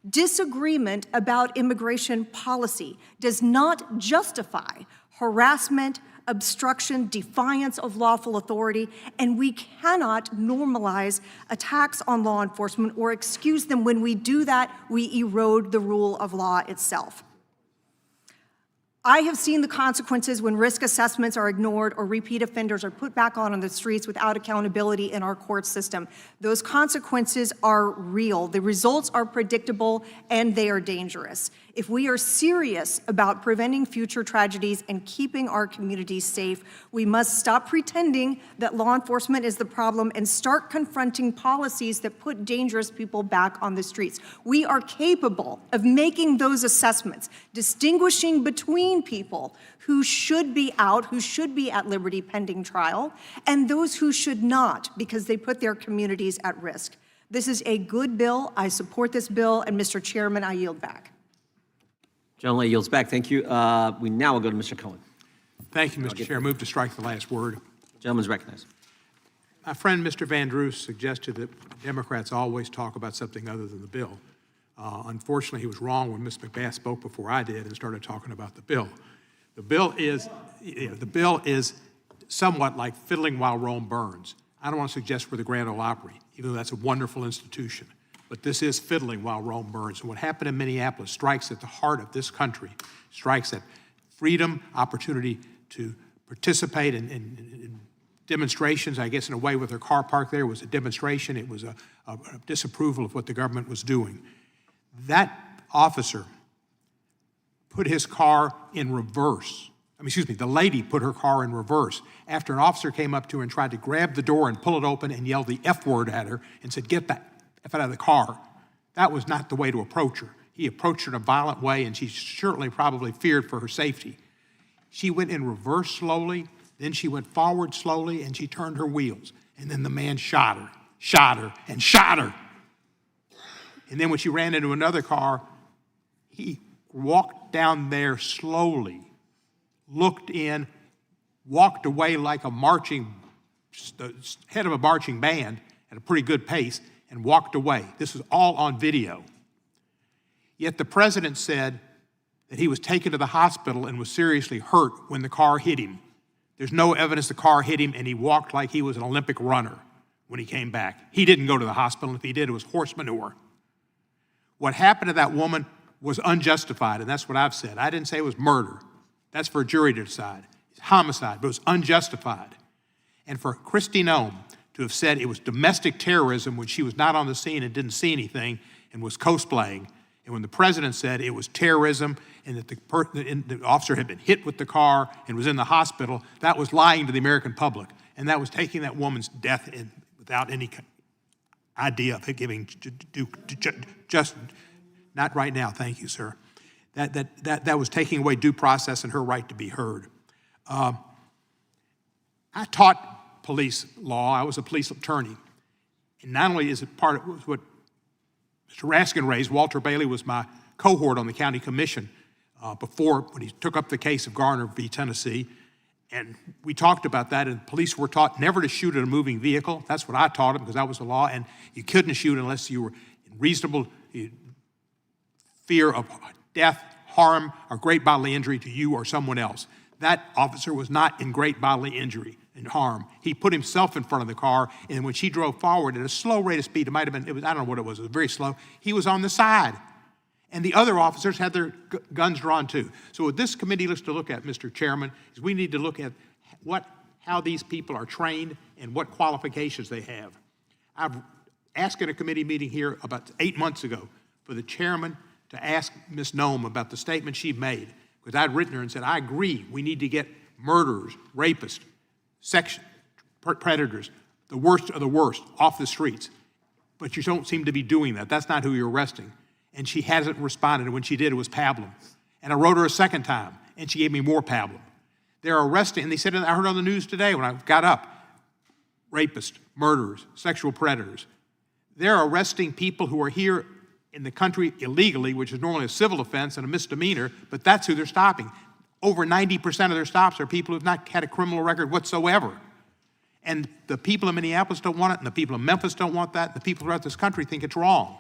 Disagreement about immigration policy does not justify harassment, obstruction, defiance of lawful authority, and we cannot normalize attacks on law enforcement or excuse them. When we do that, we erode the rule of law itself. I have seen the consequences when risk assessments are ignored or repeat offenders are put back on the streets without accountability in our court system. Those consequences are real. The results are predictable, and they are dangerous. If we are serious about preventing future tragedies and keeping our communities safe, we must stop pretending that law enforcement is the problem and start confronting policies that put dangerous people back on the streets. We are capable of making those assessments, distinguishing between people who should be out, who should be at liberty pending trial, and those who should not because they put their communities at risk. This is a good bill. I support this bill, and Mr. Chairman, I yield back. Gentlelady yields back. Thank you. We now will go to Mr. Cohen. Thank you, Mr. Chair. Move to strike the last word. Gentleman's recognized. My friend, Mr. Van Drews, suggested that Democrats always talk about something other than the bill. Unfortunately, he was wrong when Ms. McBath spoke before I did and started talking about the bill. The bill is somewhat like fiddling while Rome burns. I don't want to suggest we're the Grand Ole Opry, even though that's a wonderful institution. But this is fiddling while Rome burns. And what happened in Minneapolis strikes at the heart of this country, strikes at freedom, opportunity to participate in demonstrations. I guess in a way with their car parked there was a demonstration. It was a disapproval of what the government was doing. That officer put his car in reverse. The lady put her car in reverse after an officer came up to her and tried to grab the door and pull it open and yelled the F word at her and said, "Get that F out of the car." That was not the way to approach her. He approached her in a violent way, and she certainly probably feared for her safety. She went in reverse slowly, then she went forward slowly, and she turned her wheels. And then the man shot her, and shot her. And then when she ran into another car, he walked down there slowly, looked in, walked away like the head of a marching band at a pretty good pace, and walked away. This was all on video. Yet the president said that he was taken to the hospital and was seriously hurt when the car hit him. There's no evidence the car hit him, and he walked like he was an Olympic runner when he came back. He didn't go to the hospital. If he did, it was horse manure. What happened to that woman was unjustified, and that's what I've said. I didn't say it was murder. That's for a jury to decide. It's homicide, but it was unjustified. And for Kristi Noem to have said it was domestic terrorism when she was not on the scene and didn't see anything and was cosplaying And when the president said it was terrorism and that the officer had been hit with the car and was in the hospital, that was lying to the American public. And that was taking that woman's death without any idea of it giving just, not right now, thank you, sir. That was taking away due process and her right to be heard. I taught police law. I was a police attorney. And not only is it part of what Mr. Raskin raised, Walter Bailey was my cohort on the county commission when he took up the case of Garner v. Tennessee. And we talked about that, and police were taught never to shoot at a moving vehicle. That's what I taught them, because that was the law. And you couldn't shoot unless you were in reasonable fear of death, harm, or great bodily injury to you or someone else. That officer was not in great bodily injury and harm. He put himself in front of the car, and when she drove forward at a slow rate of speed, I don't know what it was very slow, he was on the side. And the other officers had their guns drawn too. So what this committee looks to look at, Mr. Chairman, is we need to look at how these people are trained and what qualifications they have. I've asked at a committee meeting here about 8 months ago for the chairman to ask Ms. Noem about the statement she made, because I'd written her and said, I agree, we need to get murderers, rapists, predators, the worst of the worst, off the streets. But you don't seem to be doing that. That's not who you're arresting. And she hasn't responded, and when she did, it was pablum. And I wrote her a second time, and she gave me more pablum. They're arresting, and they said, I heard on the news today when I got up, rapists, murderers, sexual predators. They're arresting people who are here in the country illegally, which is normally a civil offense and a misdemeanor, but that's who they're stopping. Over 90% of their stops are people who have not had a criminal record whatsoever. And the people in Minneapolis don't want it, and the people in Memphis don't want that, and the people throughout this country think it's wrong.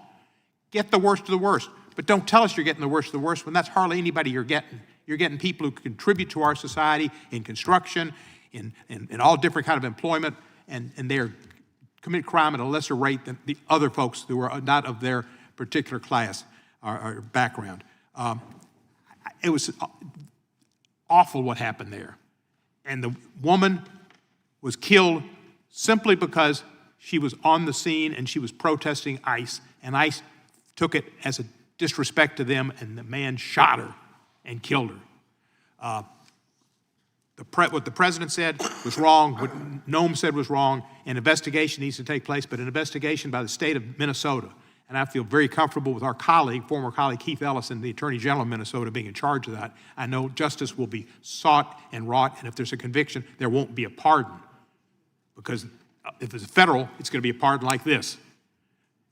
Get the worst of the worst, but don't tell us you're getting the worst of the worst when that's hardly anybody you're getting. You're getting people who contribute to our society in construction, in all different kind of employment, and they commit crime at a lesser rate than the other folks who are not of their particular class or background. It was awful what happened there. And the woman was killed simply because she was on the scene and she was protesting ICE, and ICE took it as a disrespect to them, and the man shot her and killed her. What the president said was wrong, what Noem said was wrong. An investigation needs to take place, but an investigation by the state of Minnesota. And I feel very comfortable with our colleague, former colleague Keith Ellison, the Attorney General of Minnesota, being in charge of that. I know justice will be sought and wrought, and if there's a conviction, there won't be a pardon. Because if it's federal, it's going to be a pardon like this.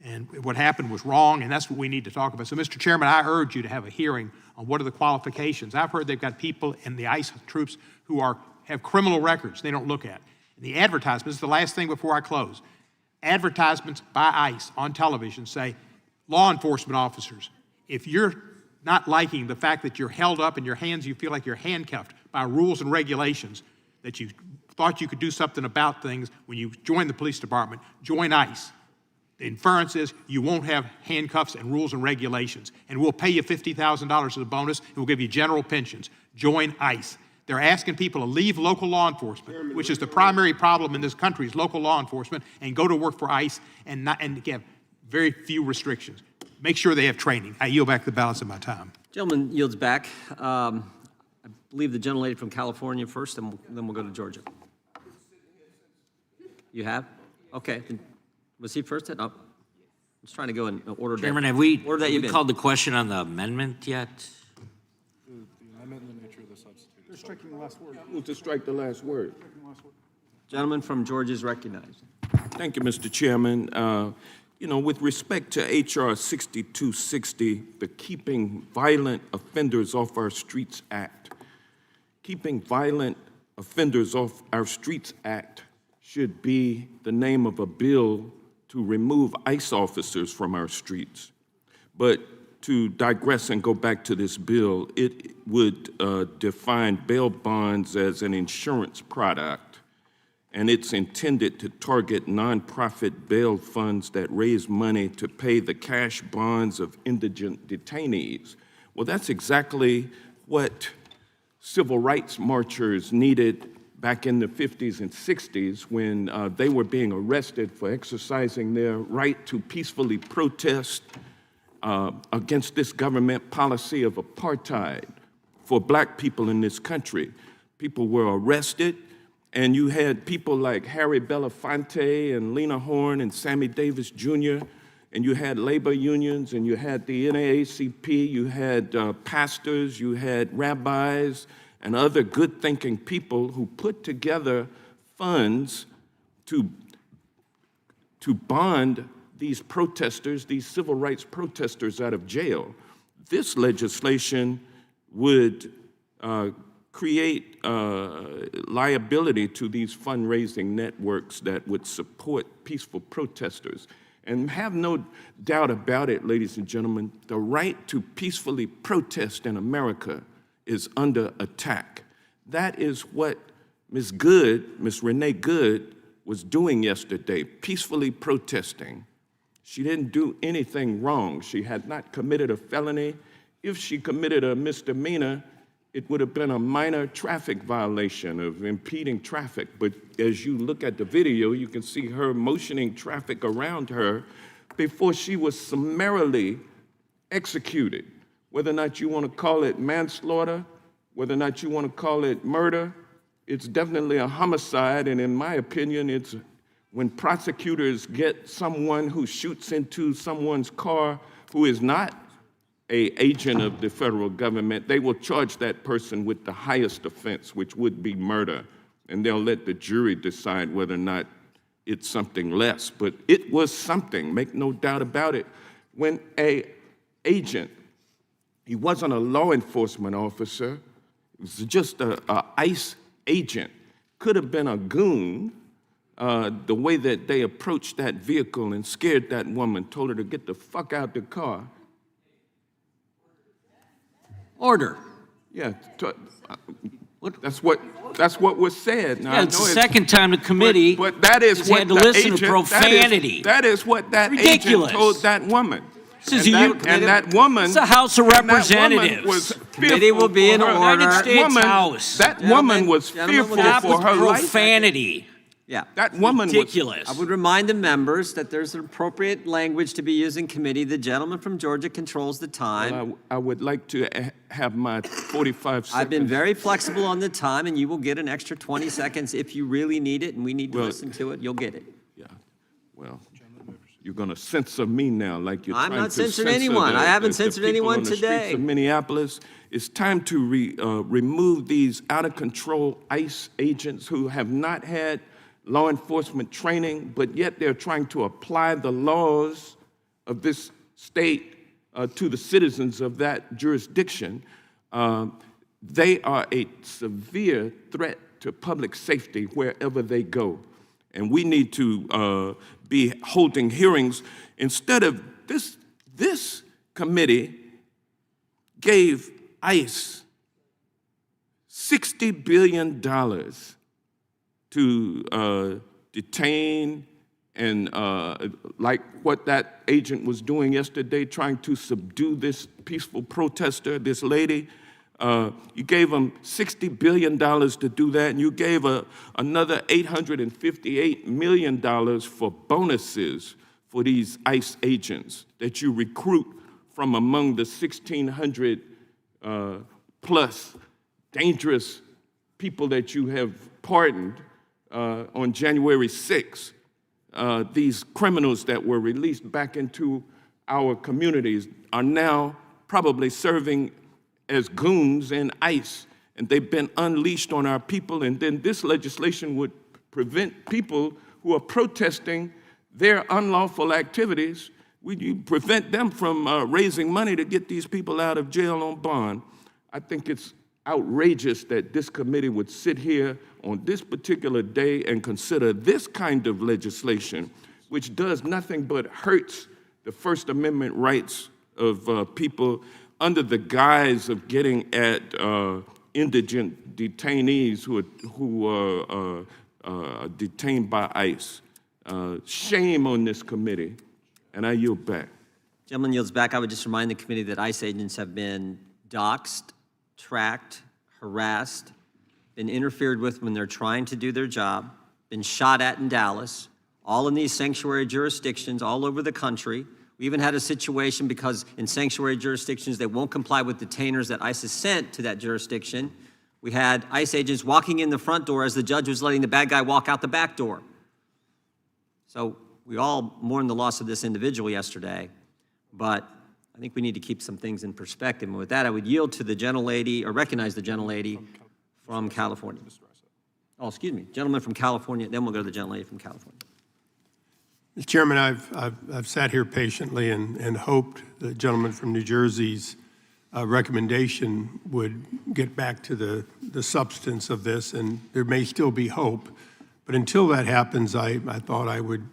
And what happened was wrong, and that's what we need to talk about. So, Mr. Chairman, I urge you to have a hearing on what are the qualifications. I've heard they've got people in the ICE troops who have criminal records they don't look at. And the advertisements, the last thing before I close, advertisements by ICE on television say, law enforcement officers, if you're not liking the fact that you're held up in your hands, you feel like you're handcuffed by rules and regulations, that you thought you could do something about things when you join the police department, join ICE. The inference is you won't have handcuffs and rules and regulations, and we'll pay you $50,000 as a bonus, and we'll give you general pensions. Join ICE. They're asking people to leave local law enforcement, which is the primary problem in this country, is local law enforcement, and go to work for ICE and have very few restrictions. Make sure they have training. I yield back the balance of my time. Gentleman yields back. I believe the gentlelady from California first, and then we'll go to Georgia. You have? Okay. Was he first? No. I'm just trying to go in order. Chairman, have we called the question on the amendment yet? The amendment in the nature of the substitute. They're striking the last word. Move to strike the last word. Gentleman from Georgia is recognized. Thank you, Mr. Chairman. With respect to H.R. 6260, the Keeping Violent Offenders Off Our Streets Act. Keeping Violent Offenders Off Our Streets Act should be the name of a bill to remove ICE officers from our streets. But to digress and go back to this bill, it would define bail bonds as an insurance product, and it's intended to target nonprofit bail funds that raise money to pay the cash bonds of indigent detainees. Well, that's exactly what civil rights marchers needed back in the 50s and 60s when they were being arrested for exercising their right to peacefully protest against this government policy of apartheid for black people in this country. People were arrested, and you had people like Harry Belafonte and Lena Horne and Sammy Davis Jr., and you had labor unions, and you had the NAACP, you had pastors, you had rabbis, and other good-thinking people who put together funds to bond these protesters, these civil rights protesters out of jail. This legislation would create liability to these fundraising networks that would support peaceful protesters. And have no doubt about it, ladies and gentlemen, the right to peacefully protest in America is under attack. That is what Ms. Good, Ms. Renee Good, was doing yesterday, peacefully protesting. She didn't do anything wrong. She had not committed a felony. If she committed a misdemeanor, it would have been a minor traffic violation of impeding traffic. But as you look at the video, you can see her motioning traffic around her before she was summarily executed. Whether or not you want to call it manslaughter, whether or not you want to call it murder, it's definitely a homicide, and in my opinion, it's when prosecutors get someone who shoots into someone's car who is not an agent of the federal government, they will charge that person with the highest offense, which would be murder, and they'll let the jury decide whether or not it's something less. But it was something, make no doubt about it. When an agent, he wasn't a law enforcement officer, it was just a ICE agent, could have been a goon, the way that they approached that vehicle and scared that woman, told her to get the fuck out the car. Order. Yeah, that's what was said. Now, Yeah, it's the second time the committee but that is has what had to the listen agent, to profanity. That is what that Ridiculous. agent told that woman. This is And that woman. It's the House of Representatives. Was Committee will be in for her- order. United States woman, House. That woman was Gentlemen, fearful that for her life. Profanity. Yeah. That woman Ridiculous. I would remind the members that there's appropriate language to be used in committee. The gentleman from Georgia controls the time. Well, I would like to have my 45 seconds. I've been very flexible on the time, and you will get an extra 20 seconds if you really need it, and we need to listen to it. You'll get it. Yeah, well, you're going to censor me now like you're I'm trying not to censoring censor anyone. I haven't the censored people anyone on the today. streets of Minneapolis. It's time to remove these out-of-control ICE agents who have not had law enforcement training, but yet they're trying to apply the laws of this state to the citizens of that jurisdiction. They are a severe threat to public safety wherever they go. And we need to be holding hearings. Instead of this committee gave ICE $60 billion to detain and like what that agent was doing yesterday, trying to subdue this peaceful protester, this lady. You gave them $60 billion to do that, and you gave another $858 million for bonuses for these ICE agents that you recruit from among the 1,600 plus dangerous people that you have pardoned on January 6th. These criminals that were released back into our communities are now probably serving as goons in ICE, and they've been unleashed on our people, and then this legislation would prevent people who are protesting their unlawful activities. You prevent them from raising money to get these people out of jail on bond. I think it's outrageous that this committee would sit here on this particular day and consider this kind of legislation, which does nothing but hurts the First Amendment rights of people under the guise of getting at indigent detainees who are detained by ICE. Shame on this committee, and I yield back. Gentleman yields back. I would just remind the committee that ICE agents have been doxxed, tracked, harassed, been interfered with when they're trying to do their job, been shot at in Dallas, all in these sanctuary jurisdictions all over the country. We even had a situation because in sanctuary jurisdictions, they won't comply with detainers that ICE has sent to that jurisdiction. We had ICE agents walking in the front door as the judge was letting the bad guy walk out the back door. So we all mourned the loss of this individual yesterday, but I think we need to keep some things in perspective. And with that, I would yield to the gentlelady, or recognize the gentlelady from California. Oh, excuse me, gentleman from California, then we'll go to the gentlelady from California. Mr. Chairman, I've sat here patiently and hoped the gentleman from New Jersey's recommendation would get back to the substance of this, and there may still be hope. But until that happens, I thought I would,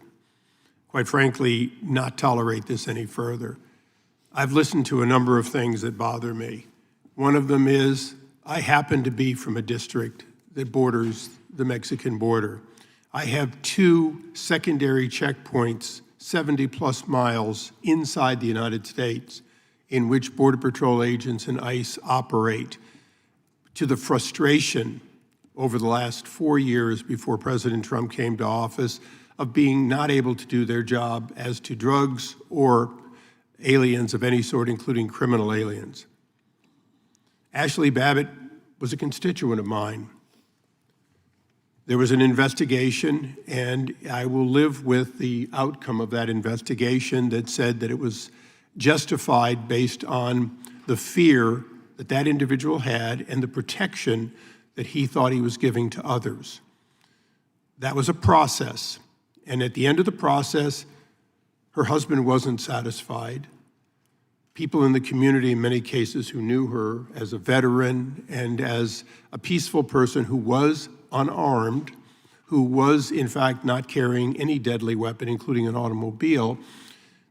quite frankly, not tolerate this any further. I've listened to a number of things that bother me. One of them is I happen to be from a district that borders the Mexican border. I have 2 secondary checkpoints, 70-plus miles inside the United States, in which Border Patrol agents and ICE operate, to the frustration over the last 4 years before President Trump came to office of being not able to do their job as to drugs or aliens of any sort, including criminal aliens. Ashley Babbitt was a constituent of mine. There was an investigation, and I will live with the outcome of that investigation that said that it was justified based on the fear that that individual had and the protection that he thought he was giving to others. That was a process, and at the end of the process, her husband wasn't satisfied. People in the community, in many cases, who knew her as a veteran and as a peaceful person who was unarmed, who was, in fact, not carrying any deadly weapon, including an automobile,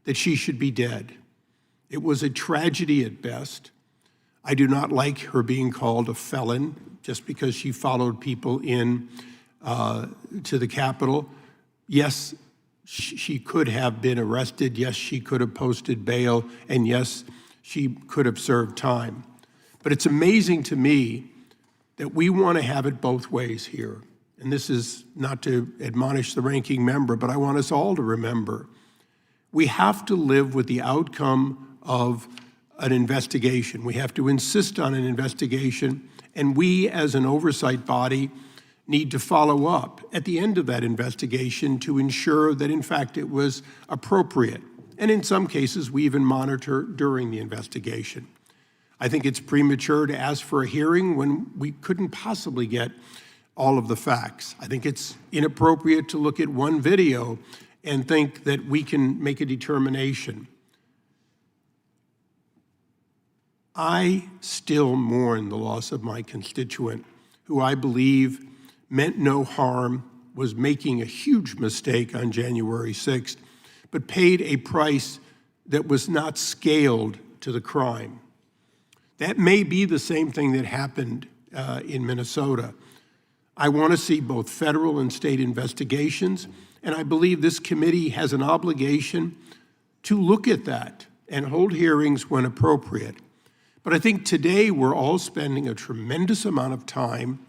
that she should be dead. It was a tragedy at best. I do not like her being called a felon just because she followed people in to the Capitol. Yes, she could have been arrested. Yes, she could have posted bail. And yes, she could have served time. But it's amazing to me that we want to have it both ways here. And this is not to admonish the ranking member, but I want us all to remember, we have to live with the outcome of an investigation. We have to insist on an investigation, and we as an oversight body need to follow up at the end of that investigation to ensure that, in fact, it was appropriate. And in some cases, we even monitor during the investigation. I think it's premature to ask for a hearing when we couldn't possibly get all of the facts. I think it's inappropriate to look at one video and think that we can make a determination. I still mourn the loss of my constituent, who I believe meant no harm, was making a huge mistake on January 6th, but paid a price that was not scaled to the crime. That may be the same thing that happened in Minnesota. I want to see both federal and state investigations, and I believe this committee has an obligation to look at that and hold hearings when appropriate. But I think today we're all spending a tremendous amount of time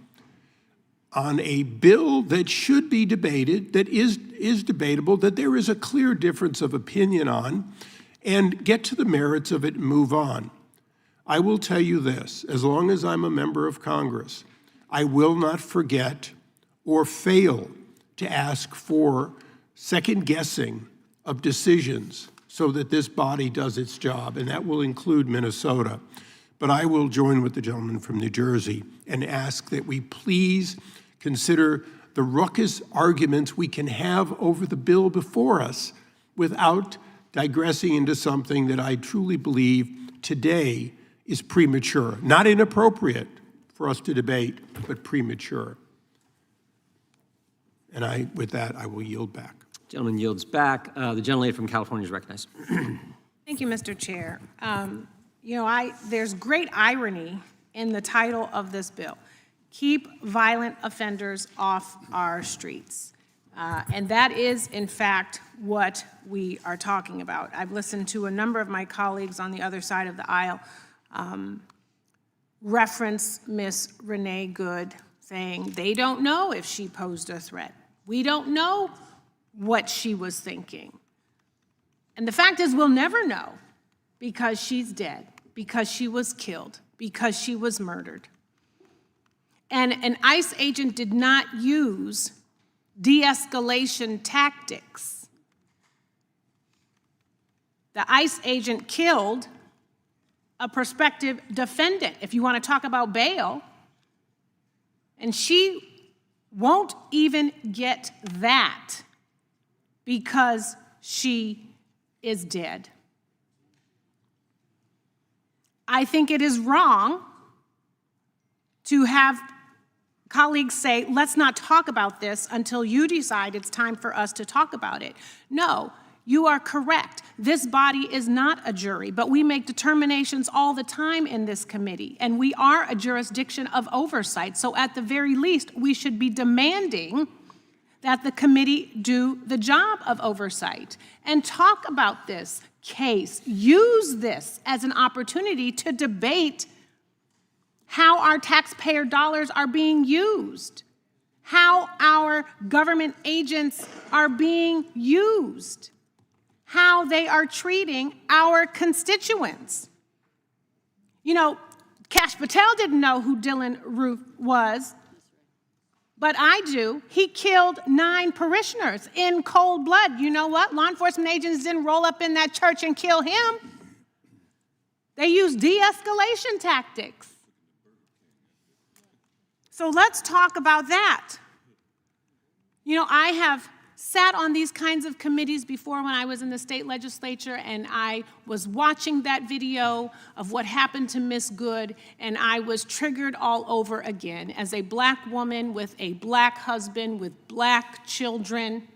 on a bill that should be debated, that is debatable, that there is a clear difference of opinion on, and get to the merits of it and move on. I will tell you this, as long as I'm a member of Congress, I will not forget or fail to ask for second guessing of decisions so that this body does its job, and that will include Minnesota. But I will join with the gentleman from New Jersey and ask that we please consider the ruckus arguments we can have over the bill before us without digressing into something that I truly believe today is premature, not inappropriate for us to debate, but premature. And with that, I will yield back. Gentleman yields back. The gentlelady from California is recognized. Thank you, Mr. Chair. There's great irony in the title of this bill. Keep violent offenders off our streets. And that is, in fact, what we are talking about. I've listened to a number of my colleagues on the other side of the aisle reference Miss Renee Good, saying they don't know if she posed a threat. We don't know what she was thinking. And the fact is, we'll never know because she's dead, because she was killed, because she was murdered. And an ICE agent did not use de-escalation tactics. The ICE agent killed a prospective defendant, if you want to talk about bail, and she won't even get that because she is dead. I think it is wrong to have colleagues say, let's not talk about this until you decide it's time for us to talk about it. No, you are correct. This body is not a jury, but we make determinations all the time in this committee, and we are a jurisdiction of oversight. So at the very least, we should be demanding that the committee do the job of oversight and talk about this case. Use this as an opportunity to debate how our taxpayer dollars are being used, how our government agents are being used, how they are treating our constituents. You know, Kash Patel didn't know who Dylan Roof was, but I do. He killed 9 parishioners in cold blood. You know what? Law enforcement agents didn't roll up in that church and kill him. They used de-escalation tactics. So let's talk about that. You know, I have sat on these kinds of committees before when I was in the state legislature, and I was watching that video of what happened to Miss Good, and I was triggered all over again. As a black woman with a black husband, with black children,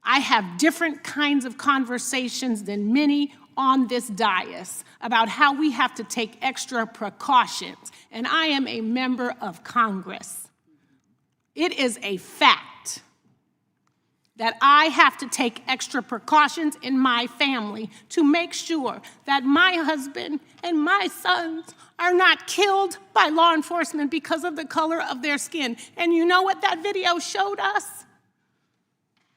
I have different kinds of conversations than many on this dais about how we have to take extra precautions. And I am a member of Congress. It is a fact that I have to take extra precautions in my family to make sure that my husband and my sons are not killed by law enforcement because of the color of their skin. And you know what that video showed us?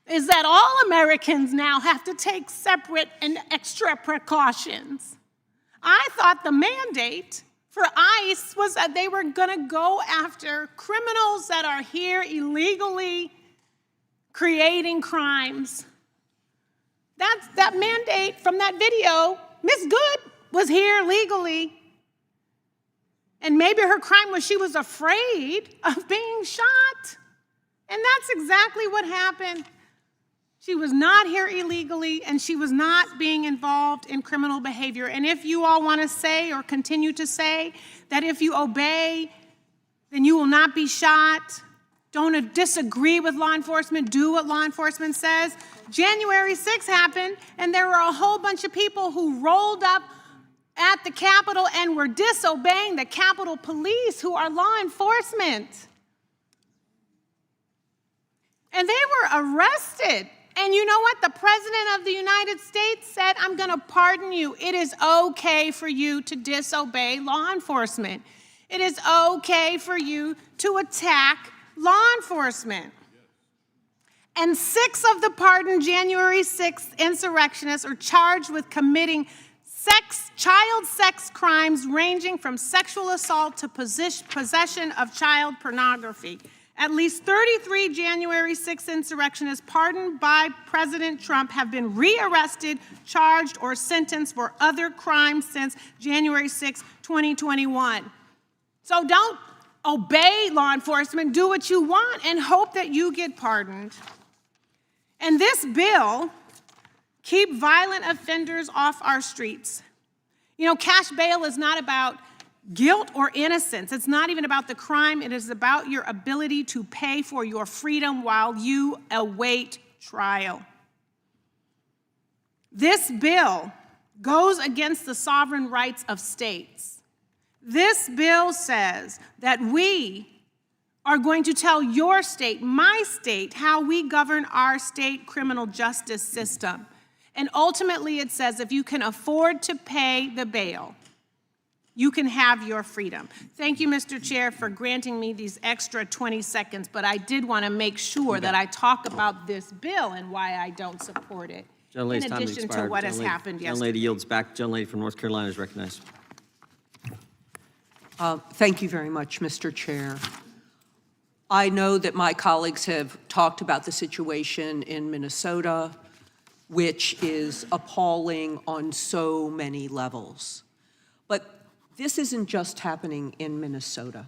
Is that all Americans now have to take separate and extra precautions. I thought the mandate for ICE was that they were gonna go after criminals that are here illegally creating crimes. That mandate from that video, Miss Good was here legally. And maybe her crime was she was afraid of being shot. And that's exactly what happened. She was not here illegally, and she was not being involved in criminal behavior. And if you all want to say or continue to say that if you obey, then you will not be shot, don't disagree with law enforcement, do what law enforcement says. January 6th happened, and there were a whole bunch of people who rolled up at the Capitol and were disobeying the Capitol Police, who are law enforcement. And they were arrested. And you know what? The President of the United States said, I'm going to pardon you. It is okay for you to disobey law enforcement. It is okay for you to attack law enforcement. And 6 of the pardoned January 6th insurrectionists are charged with committing child sex crimes ranging from sexual assault to possession of child pornography. At least 33 January 6th insurrectionists pardoned by President Trump have been rearrested, charged, or sentenced for other crimes since January 6, 2021. So don't obey law enforcement, do what you want, and hope that you get pardoned. And this bill, keep violent offenders off our streets. You know, cash bail is not about guilt or innocence. It's not even about the crime. It is about your ability to pay for your freedom while you await trial. This bill goes against the sovereign rights of states. This bill says that we are going to tell your state, my state, how we govern our state criminal justice system. And ultimately it says if you can afford to pay the bail, you can have your freedom. Thank you, Mr. Chair, for granting me these extra 20 seconds, but I did want to make sure that I talk about this bill and why I don't support it. Gentlelady's in time has addition to expired. what has Gentlelady- happened yesterday. Gentlelady yields back. Gentlelady from North Carolina is recognized. Thank you very much, Mr. Chair. I know that my colleagues have talked about the situation in Minnesota, which is appalling on so many levels. But this isn't just happening in Minnesota.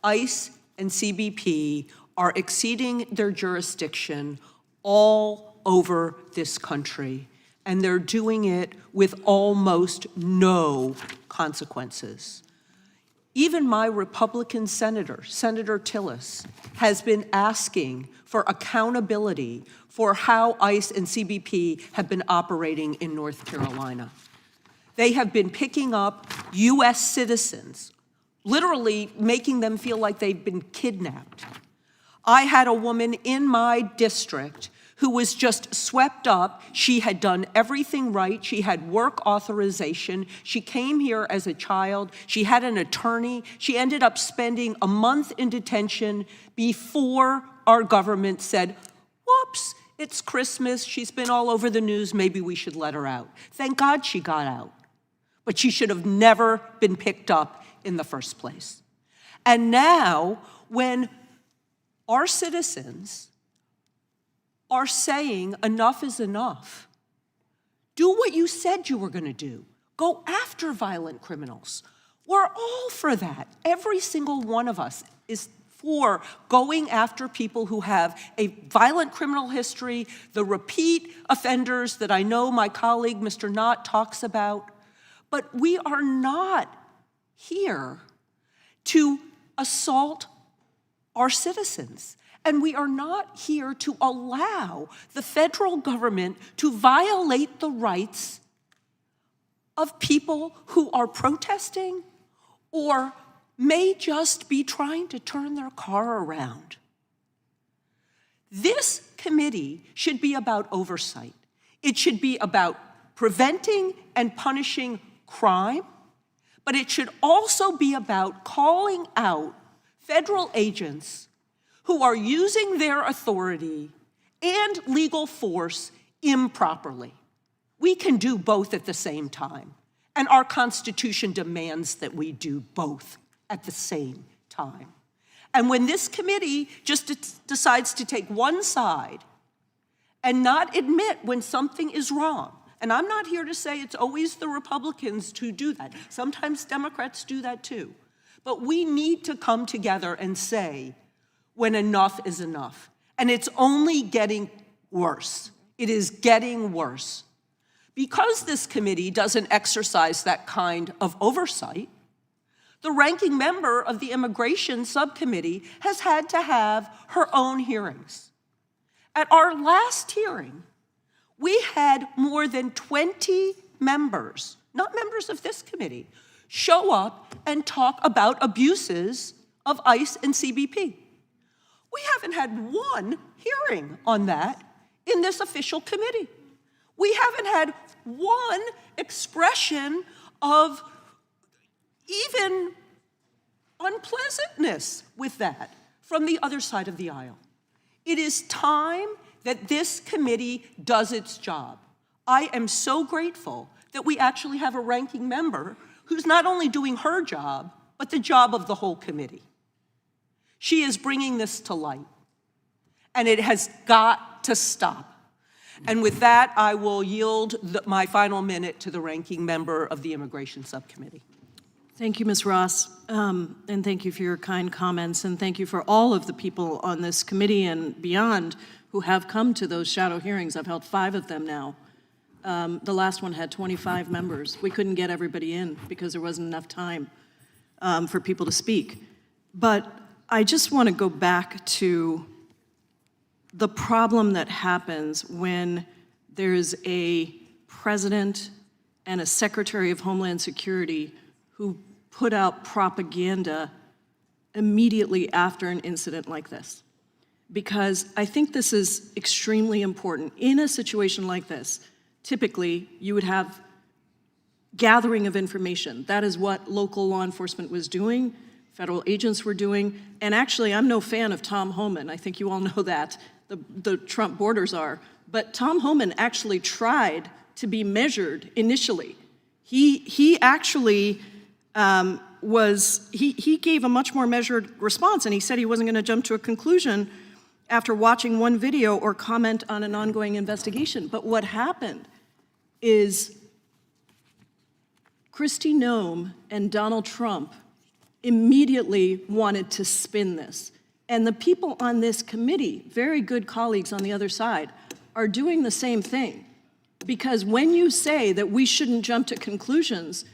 ICE and CBP are exceeding their jurisdiction all over this country, and they're doing it with almost no consequences. Even my Republican senator, Senator Tillis, has been asking for accountability for how ICE and CBP have been operating in North Carolina. They have been picking up U.S. citizens, literally making them feel like they've been kidnapped. I had a woman in my district who was just swept up. She had done everything right. She had work authorization. She came here as a child. She had an attorney. She ended up spending a month in detention before our government said, whoops, it's Christmas. She's been all over the news. Maybe we should let her out. Thank God she got out. But she should have never been picked up in the first place. And now, when our citizens are saying enough is enough, do what you said you were going to do. Go after violent criminals. We're all for that. Every single one of us is for going after people who have a violent criminal history, the repeat offenders that I know my colleague, Mr. Knott, talks about. But we are not here to assault our citizens. And we are not here to allow the federal government to violate the rights of people who are protesting or may just be trying to turn their car around. This committee should be about oversight. It should be about preventing and punishing crime, but it should also be about calling out federal agents who are using their authority and legal force improperly. We can do both at the same time, and our Constitution demands that we do both at the same time. And when this committee just decides to take one side and not admit when something is wrong, and I'm not here to say it's always the Republicans who do that. Sometimes Democrats do that too. But we need to come together and say when enough is enough. And it's only getting worse. It is getting worse. Because this committee doesn't exercise that kind of oversight, the ranking member of the Immigration Subcommittee has had to have her own hearings. At our last hearing, we had more than 20 members, not members of this committee, show up and talk about abuses of ICE and CBP. We haven't had one hearing on that in this official committee. We haven't had one expression of even unpleasantness with that from the other side of the aisle. It is time that this committee does its job. I am so grateful that we actually have a ranking member who's not only doing her job, but the job of the whole committee. She is bringing this to light, and it has got to stop. And with that, I will yield my final minute to the ranking member of the Immigration Subcommittee. Thank you, Ms. Ross, and thank you for your kind comments, and thank you for all of the people on this committee and beyond who have come to those shadow hearings. I've held 5 of them now. The last one had 25 members. We couldn't get everybody in because there wasn't enough time for people to speak. But I just want to go back to the problem that happens when there's a president and a secretary of Homeland Security who put out propaganda immediately after an incident like this. Because I think this is extremely important. In a situation like this, typically you would have gathering of information. That is what local law enforcement was doing, federal agents were doing, and actually I'm no fan of Tom Homan. I think you all know that. The Trump borders are. but Tom Homan actually tried to be measured initially. He actually he gave a much more measured response, and he said he wasn't going to jump to a conclusion after watching one video or comment on an ongoing investigation. But what happened is Kristi Noem and Donald Trump immediately wanted to spin this. And the people on this committee, very good colleagues on the other side, are doing the same thing. Because when you say that we shouldn't jump to conclusions,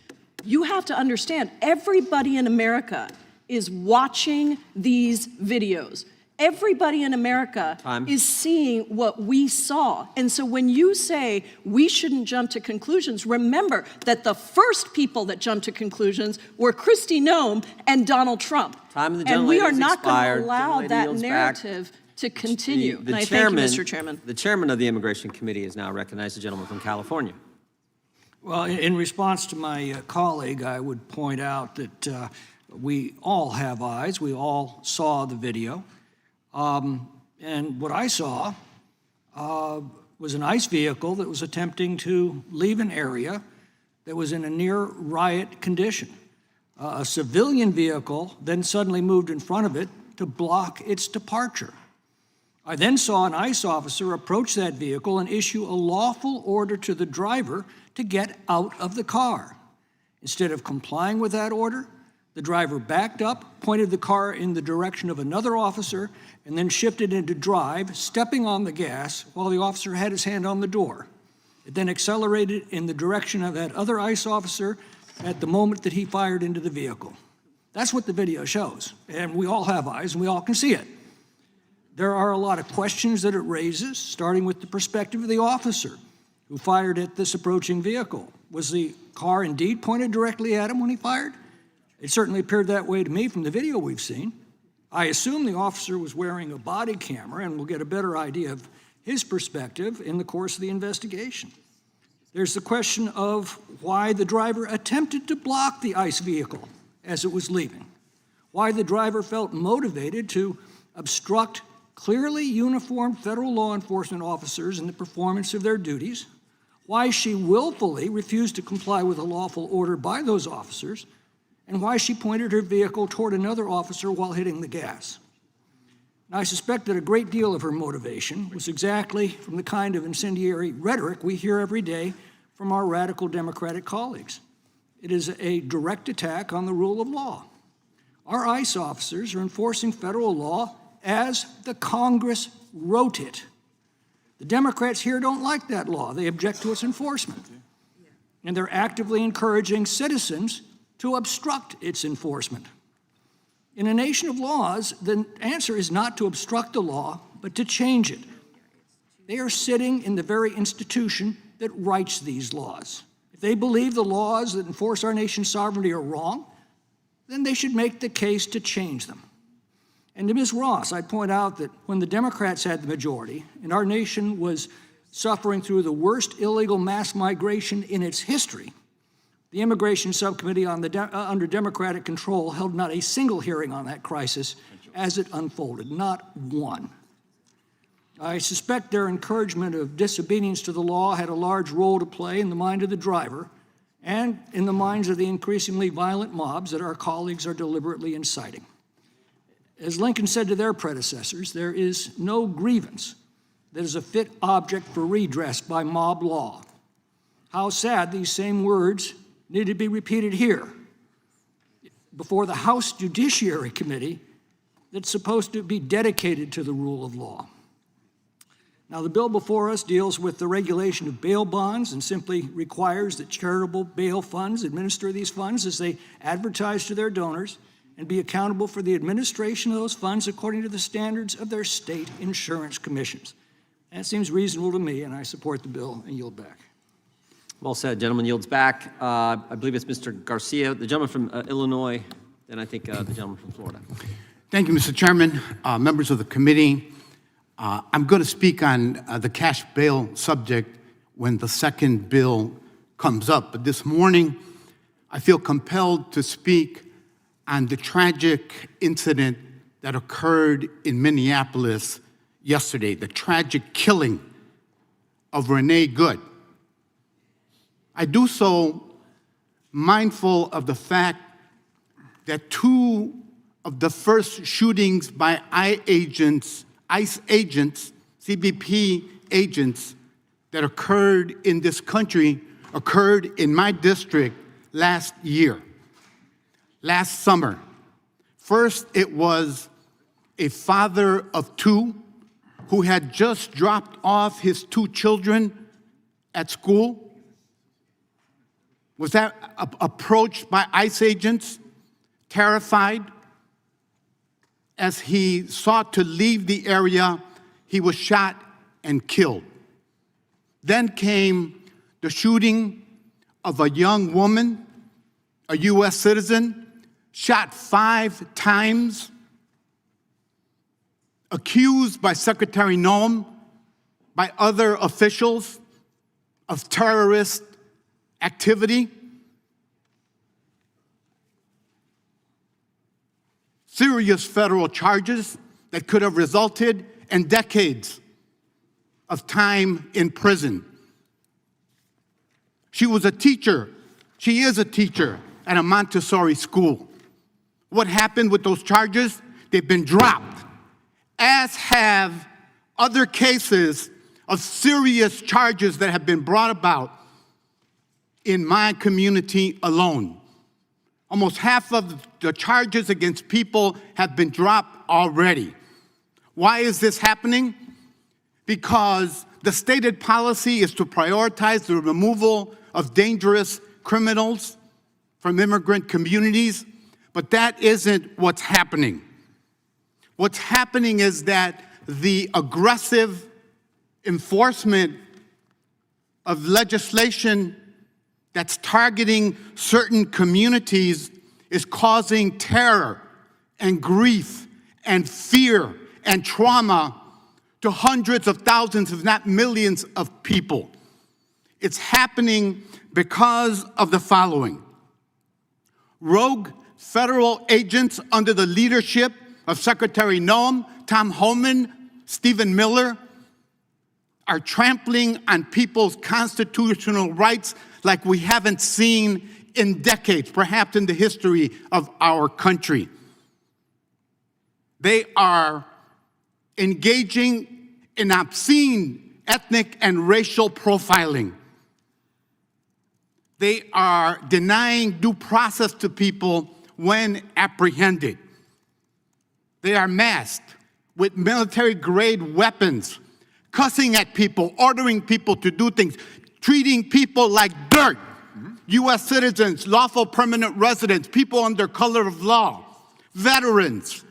you have to understand everybody in America is watching these videos. Everybody in America is seeing what we saw. And so when you say we shouldn't jump to conclusions, remember that the first people that jumped to conclusions were Kristi Noem and Donald Trump. And we are not going to allow that narrative to continue. And I thank you, Mr. Chairman. The chairman of the Immigration Committee is now recognized, the gentleman from California. Well, in response to my colleague, I would point out that we all have eyes. We all saw the video. And what I saw was an ICE vehicle that was attempting to leave an area that was in a near riot condition. A civilian vehicle then suddenly moved in front of it to block its departure. I then saw an ICE officer approach that vehicle and issue a lawful order to the driver to get out of the car. Instead of complying with that order, the driver backed up, pointed the car in the direction of another officer, and then shifted into drive, stepping on the gas while the officer had his hand on the door. It then accelerated in the direction of that other ICE officer at the moment that he fired into the vehicle. That's what the video shows, and we all have eyes and we all can see it. There are a lot of questions that it raises, starting with the perspective of the officer who fired at this approaching vehicle. Was the car indeed pointed directly at him when he fired? It certainly appeared that way to me from the video we've seen. I assume the officer was wearing a body camera, and we'll get a better idea of his perspective in the course of the investigation. There's the question of why the driver attempted to block the ICE vehicle as it was leaving, why the driver felt motivated to obstruct clearly uniformed federal law enforcement officers in the performance of their duties, why she willfully refused to comply with a lawful order by those officers, and why she pointed her vehicle toward another officer while hitting the gas. Now, I suspect that a great deal of her motivation was exactly from the kind of incendiary rhetoric we hear every day from our radical Democratic colleagues. It is a direct attack on the rule of law. Our ICE officers are enforcing federal law as the Congress wrote it. The Democrats here don't like that law. They object to its enforcement. And they're actively encouraging citizens to obstruct its enforcement. In a nation of laws, the answer is not to obstruct the law, but to change it. They are sitting in the very institution that writes these laws. If they believe the laws that enforce our nation's sovereignty are wrong, then they should make the case to change them. And to Ms. Ross, I'd point out that when the Democrats had the majority and our nation was suffering through the worst illegal mass migration in its history, the Immigration Subcommittee under Democratic control held not a single hearing on that crisis as it unfolded, not one. I suspect their encouragement of disobedience to the law had a large role to play in the mind of the driver and in the minds of the increasingly violent mobs that our colleagues are deliberately inciting. As Lincoln said to their predecessors, there is no grievance that is a fit object for redress by mob law. How sad these same words need to be repeated here before the House Judiciary Committee that's supposed to be dedicated to the rule of law. Now, the bill before us deals with the regulation of bail bonds and simply requires that charitable bail funds administer these funds as they advertise to their donors and be accountable for the administration of those funds according to the standards of their state insurance commissions. That seems reasonable to me, and I support the bill and yield back. Well said. Gentleman yields back. I believe it's Mr. Garcia, the gentleman from Illinois, then I think the gentleman from Florida. Thank you, Mr. Chairman, members of the committee. I'm going to speak on the cash bail subject when the second bill comes up. But this morning, I feel compelled to speak on the tragic incident that occurred in Minneapolis yesterday, the tragic killing of Renee Good. I do so mindful of the fact that 2 of the first shootings by ICE agents, CBP agents, that occurred in this country occurred in my district last year, last summer. First, it was a father of 2 who had just dropped off his 2 children at school, was approached by ICE agents, terrified. As he sought to leave the area, he was shot and killed. Then came the shooting of a young woman, a U.S. citizen, shot 5 times, accused by Secretary Noem, by other officials, of terrorist activity. Serious federal charges that could have resulted in decades of time in prison. She was a teacher. She is a teacher at a Montessori school. What happened with those charges? They've been dropped, as have other cases of serious charges that have been brought about in my community alone. Almost half of the charges against people have been dropped already. Why is this happening? Because the stated policy is to prioritize the removal of dangerous criminals from immigrant communities, but that isn't what's happening. What's happening is that the aggressive enforcement of legislation that's targeting certain communities is causing terror and grief and fear and trauma to hundreds of thousands, if not millions of people. It's happening because of the following. Rogue federal agents under the leadership of Secretary Noem, Tom Homan, Stephen Miller, are trampling on people's constitutional rights like we haven't seen in decades, perhaps in the history of our country. They are engaging in obscene ethnic and racial profiling. They are denying due process to people when apprehended. They are masked with military-grade weapons, cussing at people, ordering people to do things, treating people like dirt. U.S. citizens, lawful permanent residents, people under color of law, veterans.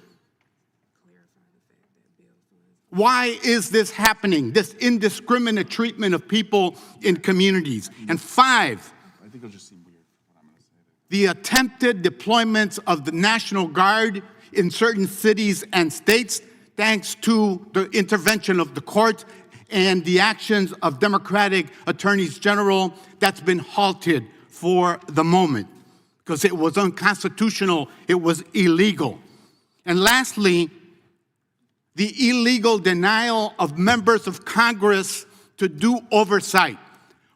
Why is this happening, this indiscriminate treatment of people in communities? And 5, I think it'll just seem weird what I'm going to say. the attempted deployments of the National Guard in certain cities and states, thanks to the intervention of the courts and the actions of Democratic attorneys general, that's been halted for the moment because it was unconstitutional, it was illegal. And lastly, the illegal denial of members of Congress to do oversight.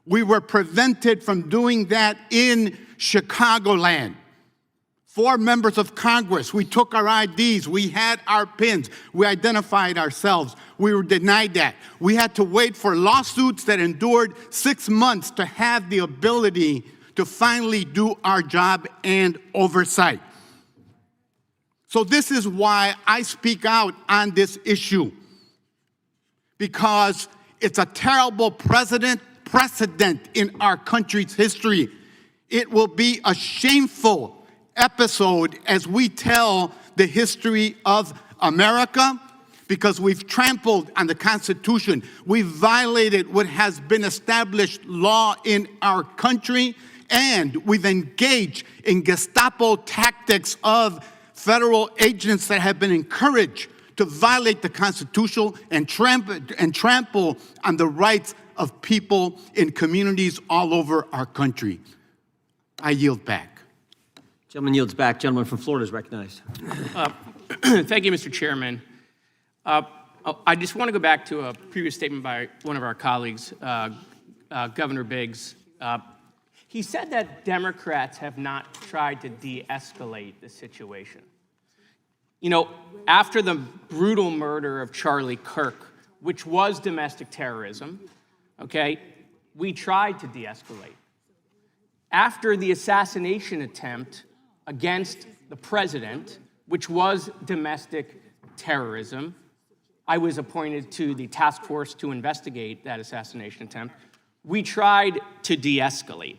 We were prevented from doing that in Chicagoland. 4 members of Congress, we took our IDs, we had our pins, we identified ourselves. We were denied that. We had to wait for lawsuits that endured 6 months to have the ability to finally do our job and oversight. So this is why I speak out on this issue, because it's a terrible precedent in our country's history. It will be a shameful episode as we tell the history of America, because we've trampled on the Constitution. We've violated what has been established law in our country, and we've engaged in Gestapo tactics of federal agents that have been encouraged to violate the Constitution and trample on the rights of people in communities all over our country. I yield back. Gentleman yields back. Gentleman from Florida is recognized. Thank you, Mr. Chairman. I just want to go back to a previous statement by one of our colleagues, Governor Biggs. He said that Democrats have not tried to de-escalate the situation. You know, after the brutal murder of Charlie Kirk, which was domestic terrorism, okay, we tried to de-escalate. After the assassination attempt against the president, which was domestic terrorism, I was appointed to the task force to investigate that assassination attempt. We tried to de-escalate.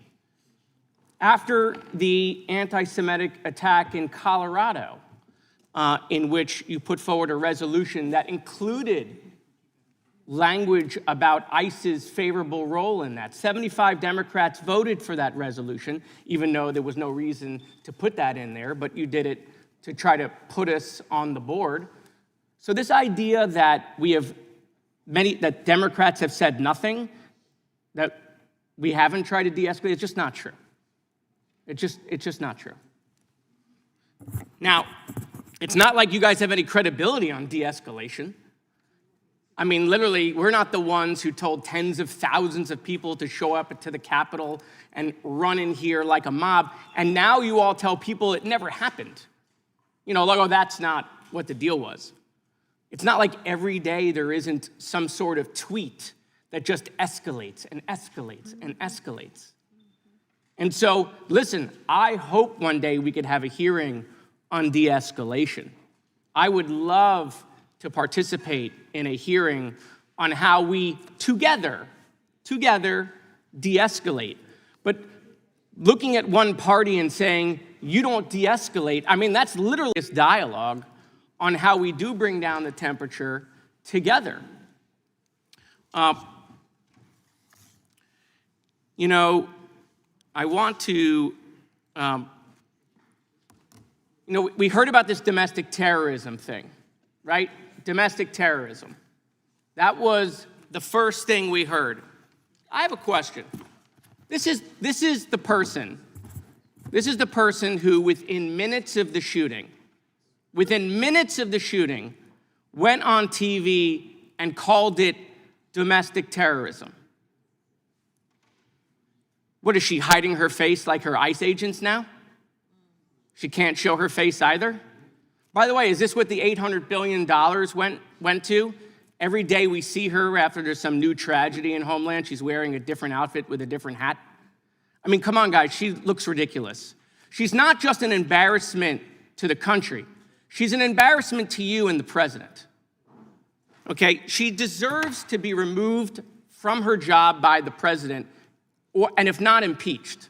After the anti-Semitic attack in Colorado, in which you put forward a resolution that included language about ICE's favorable role in that. 75 Democrats voted for that resolution, even though there was no reason to put that in there, but you did it to try to put us on the board. So this idea that that Democrats have said nothing, that we haven't tried to de-escalate, it's just not true. It's just not true. Now, it's not like you guys have any credibility on de-escalation. I mean, literally, we're not the ones who told tens of thousands of people to show up to the Capitol and run in here like a mob, and now you all tell people it never happened. You know, like, oh, that's not what the deal was. It's not like every day there isn't some sort of tweet that just escalates and escalates and escalates. And so, listen, I hope one day we could have a hearing on de-escalation. I would love to participate in a hearing on how we together de-escalate. But looking at one party and saying, you don't de-escalate, I mean, that's literally this dialogue on how we do bring down the temperature together. You know, I want to, we heard about this domestic terrorism thing, right? Domestic terrorism. That was the first thing we heard. I have a question. This is the person who within minutes of the shooting, went on TV and called it domestic terrorism. What, is she hiding her face like her ICE agents now? She can't show her face either? By the way, is this what the $800 billion went to? Every day we see her after there's some new tragedy in Homeland, she's wearing a different outfit with a different hat. I mean, come on, guys, she looks ridiculous. She's not just an embarrassment to the country. She's an embarrassment to you and the president. Okay, she deserves to be removed from her job by the president, and if not impeached,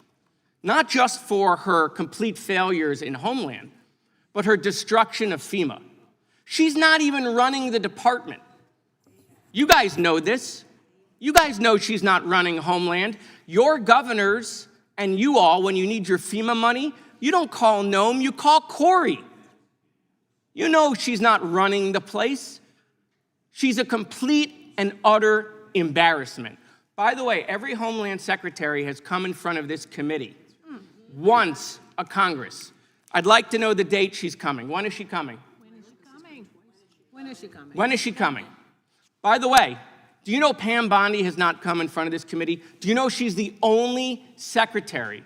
not just for her complete failures in Homeland, but her destruction of FEMA. She's not even running the department. You guys know this. You guys know she's not running Homeland. Your governors and you all, when you need your FEMA money, you don't call Noam, you call Corey. You know she's not running the place. She's a complete and utter embarrassment. By the way, every Homeland Secretary has come in front of this committee once a Congress. I'd like to know the date she's coming. When is she coming? When is she coming? When is she coming? By the way, do you know Pam Bondi has not come in front of this committee? Do you know she's the only secretary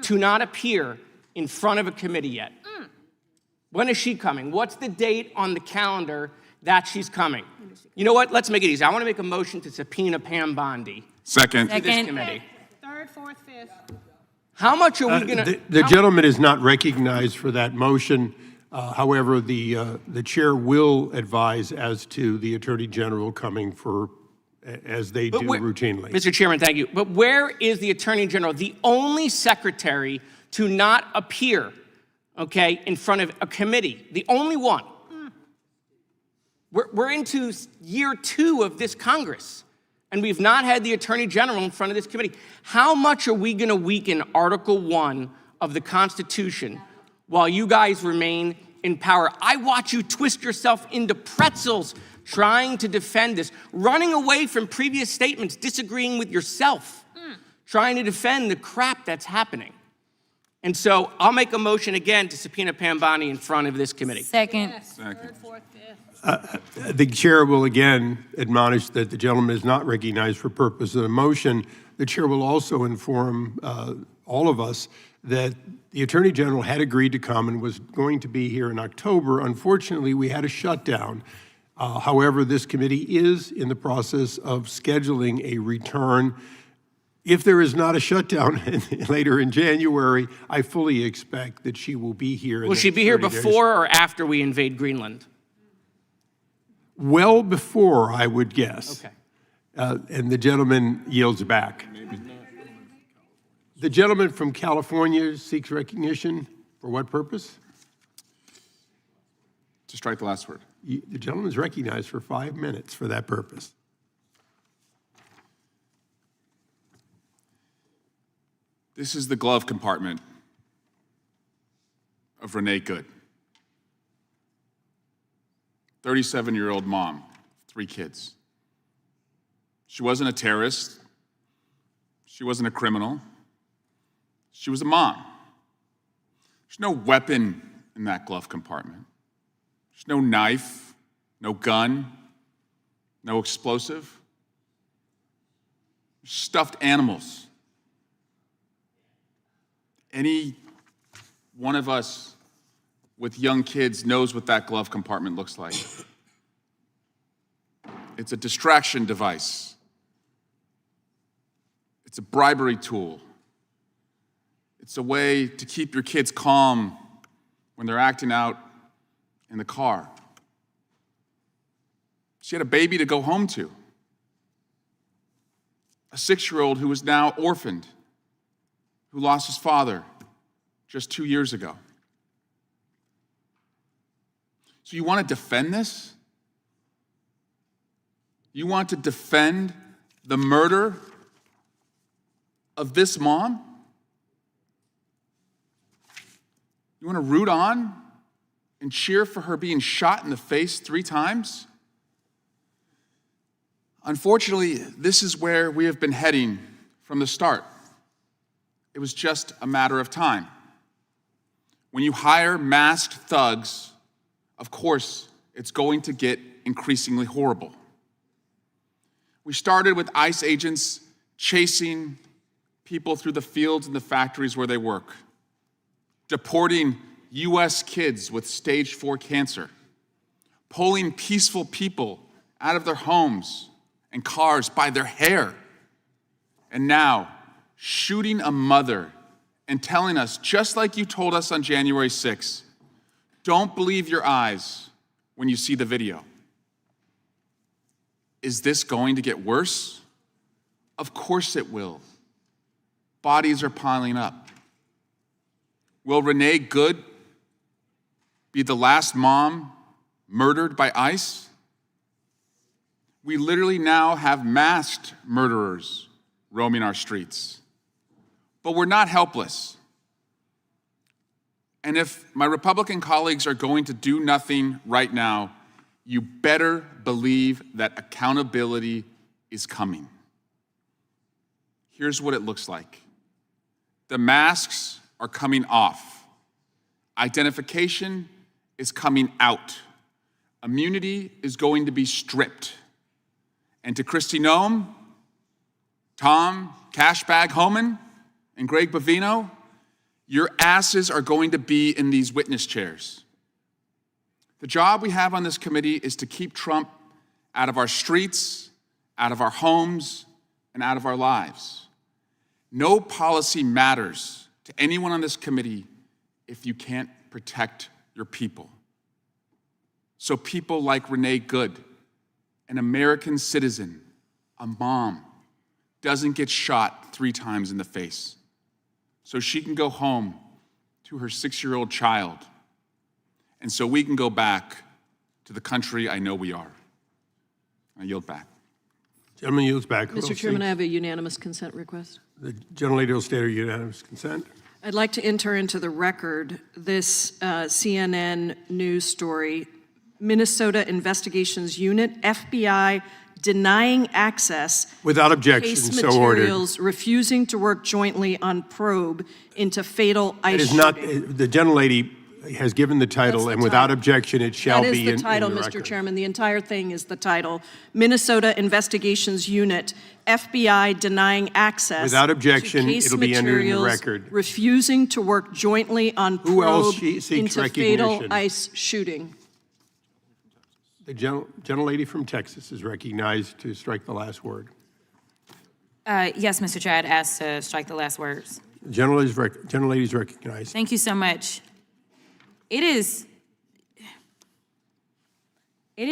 to not appear in front of a committee yet? When is she coming? What's the date on the calendar that she's coming? You know what? Let's make it easy. I want to make a motion to subpoena Pam Bondi. Second. To this committee. Third, fourth, fifth. How much are we going to... The gentleman is not recognized for that motion. However, the chair will advise as to the Attorney General coming for, as they do routinely. Mr. Chairman, thank you. But where is the Attorney General, the only secretary to not appear, okay, in front of a committee? The only one. We're into year 2 of this Congress, and we've not had the Attorney General in front of this committee. How much are we going to weaken Article 1 of the Constitution while you guys remain in power? I watch you twist yourself into pretzels trying to defend this, running away from previous statements, disagreeing with yourself, trying to defend the crap that's happening. And so I'll make a motion again to subpoena Pam Bondi in front of this committee. Second. The chair will again admonish that the gentleman is not recognized for purpose of the motion. The chair will also inform all of us that the Attorney General had agreed to come and was going to be here in October. Unfortunately, we had a shutdown. However, this committee is in the process of scheduling a return. If there is not a shutdown later in January, I fully expect that she will be here. Will she be here before or after we invade Greenland? Well before, I would guess. Okay. And the gentleman yields back. The gentleman from California seeks recognition. For what purpose? To strike the last word. The gentleman is recognized for 5 minutes for that purpose. This is the glove compartment of Renee Good. 37-year-old mom, 3 kids. She wasn't a terrorist. She wasn't a criminal. She was a mom. There's no weapon in that glove compartment. There's no knife, no gun, no explosive. There's stuffed animals. Any one of us with young kids knows what that glove compartment looks like. It's a distraction device. It's a bribery tool. It's a way to keep your kids calm when they're acting out in the car. She had a baby to go home to. A 6-year-old who is now orphaned, who lost his father just 2 years ago. So you want to defend this? You want to defend the murder of this mom? You want to root on and cheer for her being shot in the face 3 times? Unfortunately, this is where we have been heading from the start. It was just a matter of time. When you hire masked thugs, of course, it's going to get increasingly horrible. We started with ICE agents chasing people through the fields and the factories where they work, deporting U.S. kids with stage 4 cancer, pulling peaceful people out of their homes and cars by their hair, and now shooting a mother and telling us, just like you told us on January 6th, don't believe your eyes when you see the video. Is this going to get worse? Of course it will. Bodies are piling up. Will Renee Good be the last mom murdered by ICE? We literally now have masked murderers roaming our streets. But we're not helpless. And if my Republican colleagues are going to do nothing right now, you better believe that accountability is coming. Here's what it looks like. The masks are coming off. Identification is coming out. Immunity is going to be stripped. And to Kristi Noem, Tom Cashbag Homan, and Greg Bovino, your asses are going to be in these witness chairs. The job we have on this committee is to keep Trump out of our streets, out of our homes, and out of our lives. No policy matters to anyone on this committee if you can't protect your people. So people like Renee Good, an American citizen, a mom, doesn't get shot 3 times in the face, so she can go home to her 6-year-old child, and so we can go back to the country I know we are. I yield back. Gentleman yields back. Mr. Chairman, I have a unanimous consent request. The gentlelady will state her unanimous consent. I'd like to enter into the record this CNN news story. Minnesota Investigations Unit, FBI denying access. Without objection, Case so ordered. materials, refusing to work jointly on probe into fatal It ICE is not, shooting. the gentlelady has given the title, That's the and without title. objection, it shall That be is in the title, the Mr. record. Chairman. The entire thing is the title. Minnesota Investigations Unit, FBI denying access. Without objection, to case it'll be entered in the materials, record. refusing to work jointly on Who else probe seeks into fatal recognition? ICE shooting. The gentlelady from Texas is recognized to strike the last word. Yes, Mr. Chair, I'd ask to strike the last words. The gentlelady is recognized. Thank you so much. It is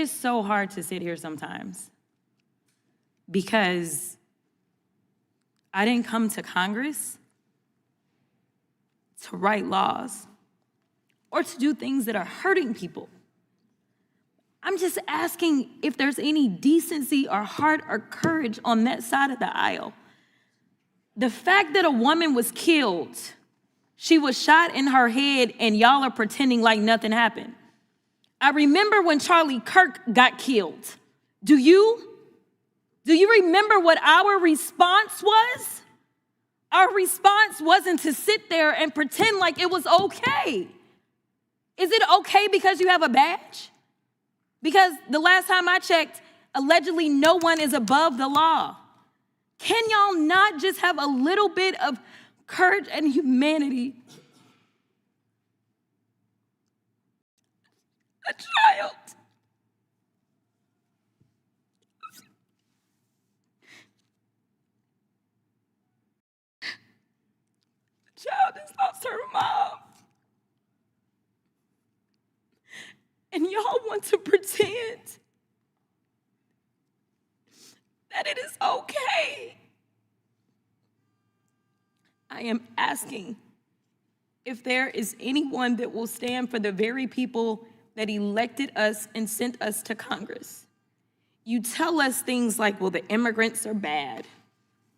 so hard to sit here sometimes because I didn't come to Congress to write laws or to do things that are hurting people. I'm just asking if there's any decency or heart or courage on that side of the aisle. The fact that a woman was killed, she was shot in her head, and y'all are pretending like nothing happened. I remember when Charlie Kirk got killed. Do you? Do you remember what our response was? Our response wasn't to sit there and pretend like it was okay. Is it okay because you have a badge? Because the last time I checked, allegedly no one is above the law. Can y'all not just have a little bit of courage and humanity? A child. A child has lost her mom. And y'all want to pretend that it is okay. I am asking if there is anyone that will stand for the very people that elected us and sent us to Congress. You tell us things like, well, the immigrants are bad.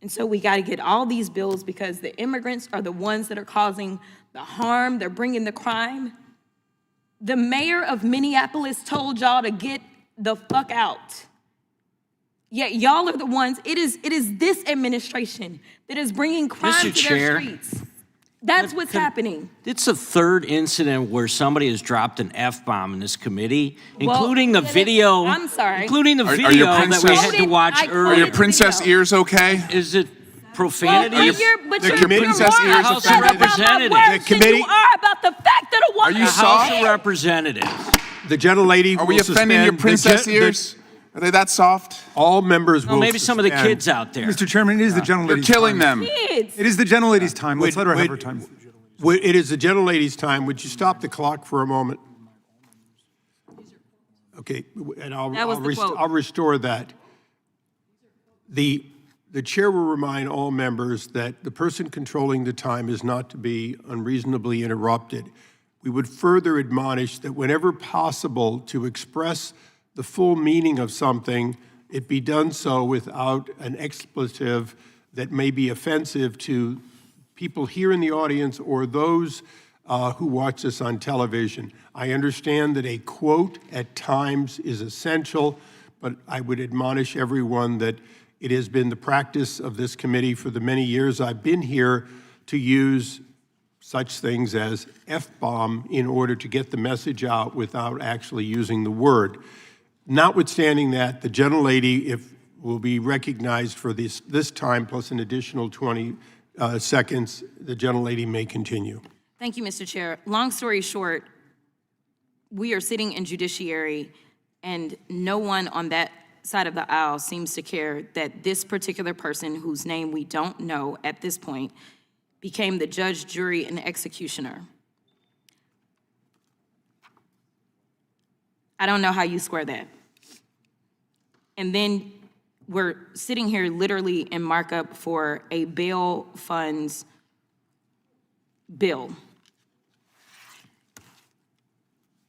And so we got to get all these bills because the immigrants are the ones that are causing the harm, they're bringing the crime. The mayor of Minneapolis told y'all to get the fuck out. Yet y'all are the ones, it is this administration that is bringing crime Mr. to Chair, their streets. That's what's happening. It's the third incident where somebody has dropped an F-bomb in this committee, Well, including the video. I'm sorry. Including the Are video your that we had to watch I earlier. Are your princess ears okay? Is it profanity? Well, but the you're princess more ears House upset of about my Representatives. words The than committee- you are about the fact that a woman Are you is The House dead. of Representatives. The gentlelady Are we will offending your suspend- princess ears? Are they that soft? All members will Well, maybe some of the suspend. kids out there. Mr. Chairman, it is the You're gentlelady's killing time. them. Kids. It is the gentlelady's time. Let's let her have Wait, her time. It is the gentlelady's time. Would you stop the clock for a moment? Okay, and That was the quote. I'll restore that. The chair will remind all members that the person controlling the time is not to be unreasonably interrupted. We would further admonish that whenever possible to express the full meaning of something, it be done so without an expletive that may be offensive to people here in the audience or those who watch this on television. I understand that a quote at times is essential, but I would admonish everyone that it has been the practice of this committee for the many years I've been here to use such things as F-bomb in order to get the message out without actually using the word. Notwithstanding that, the gentlelady will be recognized for this time plus an additional 20 seconds. The gentlelady may continue. Thank you, Mr. Chair. Long story short, we are sitting in judiciary and no one on that side of the aisle seems to care that this particular person, whose name we don't know at this point, became the judge, jury, and executioner. I don't know how you square that. And then we're sitting here literally in markup for a bail funds bill.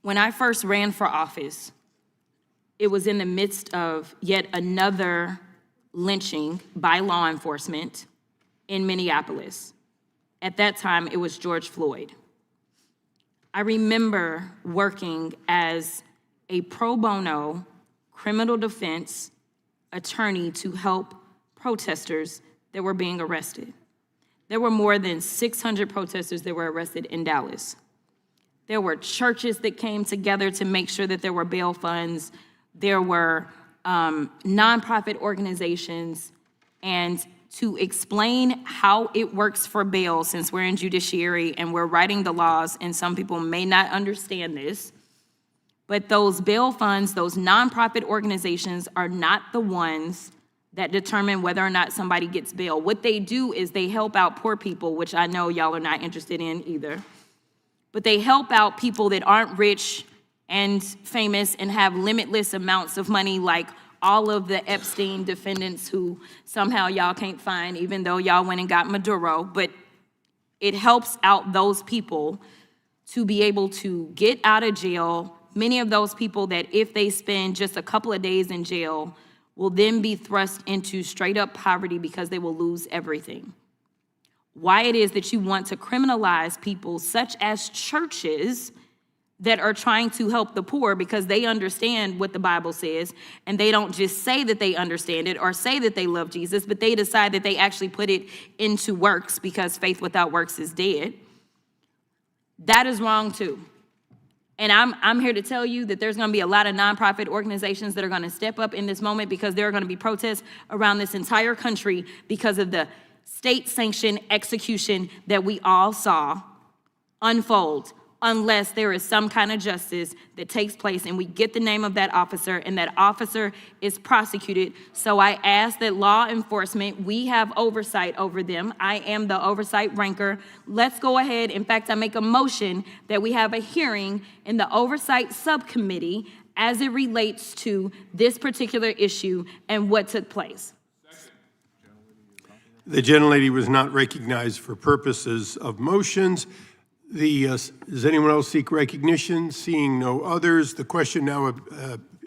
When I first ran for office, it was in the midst of yet another lynching by law enforcement in Minneapolis. At that time, it was George Floyd. I remember working as a pro bono criminal defense attorney to help protesters that were being arrested. There were more than 600 protesters that were arrested in Dallas. There were churches that came together to make sure that there were bail funds. There were nonprofit organizations. And to explain how it works for bail, since we're in judiciary and we're writing the laws, and some people may not understand this, but those bail funds, those nonprofit organizations are not the ones that determine whether or not somebody gets bail. What they do is they help out poor people, which I know y'all are not interested in either. But they help out people that aren't rich and famous and have limitless amounts of money, like all of the Epstein defendants who somehow y'all can't find, even though y'all went and got Maduro. But it helps out those people to be able to get out of jail. Many of those people that if they spend just a couple of days in jail will then be thrust into straight up poverty because they will lose everything. Why it is that you want to criminalize people such as churches that are trying to help the poor because they understand what the Bible says, and they don't just say that they understand it or say that they love Jesus, but they decide that they actually put it into works because faith without works is dead. That is wrong too. And I'm here to tell you that there's gonna be a lot of nonprofit organizations that are gonna step up in this moment because there are gonna be protests around this entire country because of the state-sanctioned execution that we all saw unfold, unless there is some kind of justice that takes place and we get the name of that officer and that officer is prosecuted. So I ask that law enforcement, we have oversight over them. I am the oversight ranker. Let's go ahead. In fact, I make a motion that we have a hearing in the oversight subcommittee as it relates to this particular issue and what took place. The gentlelady was not recognized for purposes of motions. Does anyone else seek recognition? Seeing no others, the question now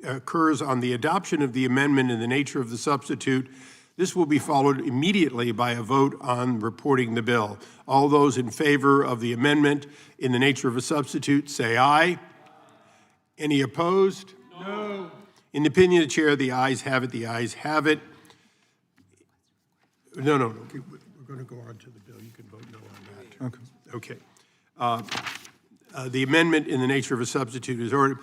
occurs on the adoption of the amendment in the nature of the substitute. This will be followed immediately by a vote on reporting the bill. All those in favor of the amendment in the nature of a substitute, say aye. Any opposed? No. In the opinion of the chair, the ayes have it. The ayes have it. No. We're going to go on to the bill. You can vote no on that. Okay. The amendment in the nature of a substitute is ordered.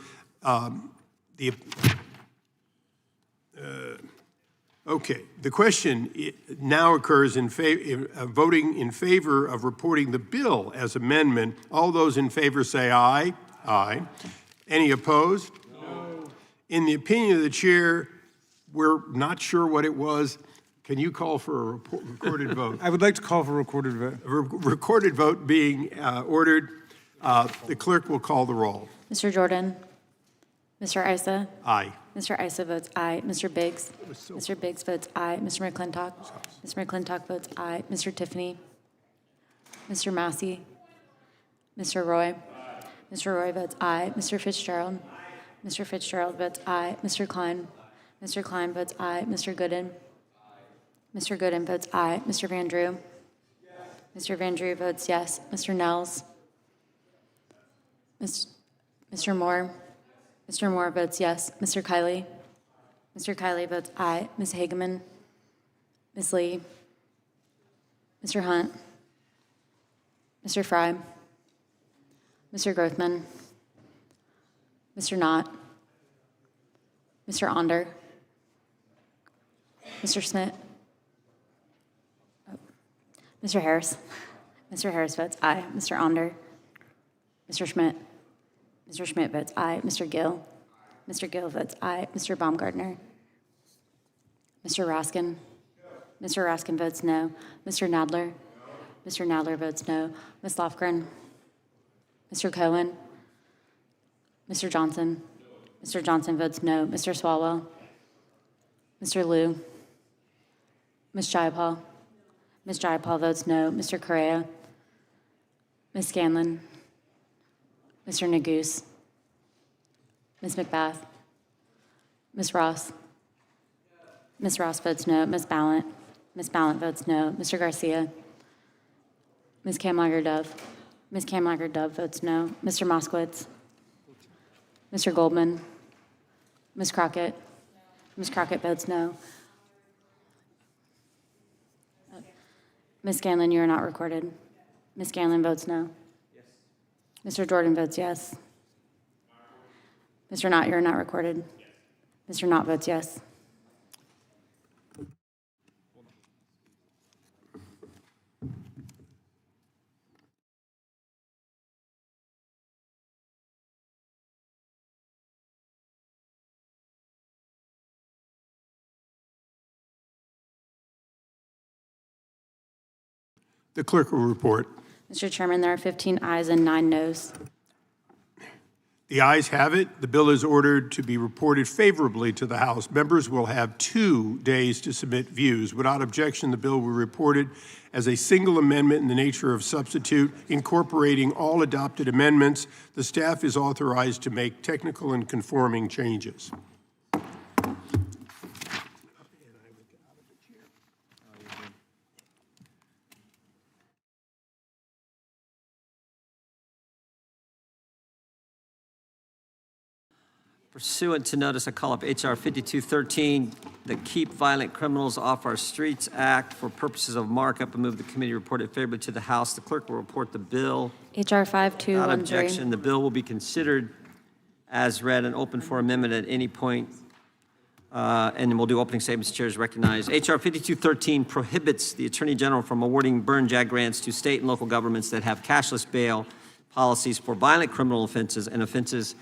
Okay. The question now occurs in voting in favor of reporting the bill as amendment. All those in favor say aye. Aye. Any opposed? No. In the opinion of the chair, we're not sure what it was. Can you call for a recorded vote? I would like to call for a recorded vote. A recorded vote being ordered. The clerk will call the roll. Mr. Jordan? Mr. Issa? Aye. Mr. Issa votes aye. Mr. Biggs? Mr. Biggs votes aye. Mr. McClintock? Mr. McClintock votes aye. Mr. Tiffany? Mr. Massey? Mr. Roy? Mr. Roy votes aye. Mr. Fitzgerald? Mr. Fitzgerald votes aye. Mr. Klein? Mr. Klein votes aye. Mr. Gooden? Mr. Gooden votes aye. Mr. Van Drew? Mr. Van Drew votes yes. Mr. Nels? Mr. Moore? Mr. Moore votes yes. Mr. Kiley? Mr. Kiley votes aye. Ms. Hageman? Ms. Lee? Mr. Hunt? Mr. Fry? Mr. Grothman? Mr. Knott? Mr. Onder? Mr. Smith? Mr. Harris? Mr. Harris votes aye. Mr. Onder? Mr. Schmidt? Mr. Schmidt votes aye. Mr. Gill? Mr. Gill votes aye. Mr. Baumgartner? Mr. Raskin? Mr. Raskin votes no. Mr. Nadler? Mr. Nadler votes no. Ms. Lofgren? Mr. Cohen? Mr. Johnson? Mr. Johnson votes no. Mr. Swalwell? Mr. Liu? Ms. Jayapal? Ms. Jayapal votes no. Mr. Correa? Ms. Scanlon? Mr. Neguse? Ms. McBath? Ms. Ross? Ms. Ross votes no. Ms. Ballant? Ms. Ballant votes no. Mr. Garcia? Ms. Kamlager-Dove? Ms. Kamlager-Dove votes no. Mr. Moskowitz? Mr. Goldman? Ms. Crockett? Ms. Crockett votes no. Ms. Scanlon, you are not recorded. Ms. Scanlon votes no. Mr. Jordan votes yes. Mr. Knott, you're not recorded. Mr. Knott votes yes. The clerk will report. Mr. Chairman, there are 15 ayes and 9 noes. The ayes have it. The bill is ordered to be reported favorably to the House. Members will have 2 days to submit views. Without objection, the bill will be reported as a single amendment in the nature of substitute, incorporating all adopted amendments. The staff is authorized to make technical and conforming changes. Pursuant to notice, I call up H.R. 5213, the Keep Violent Criminals Off Our Streets Act. For purposes of markup, I move the committee report it favorably to the House. The clerk will report the bill. H.R. 5213. Without objection, the bill will be considered as read and open for amendment at any point. And we'll do opening statements. Chair is recognized. H.R. 5213 prohibits the Attorney General from awarding burn jag grants to state and local governments that have cashless bail policies for violent criminal offenses and offenses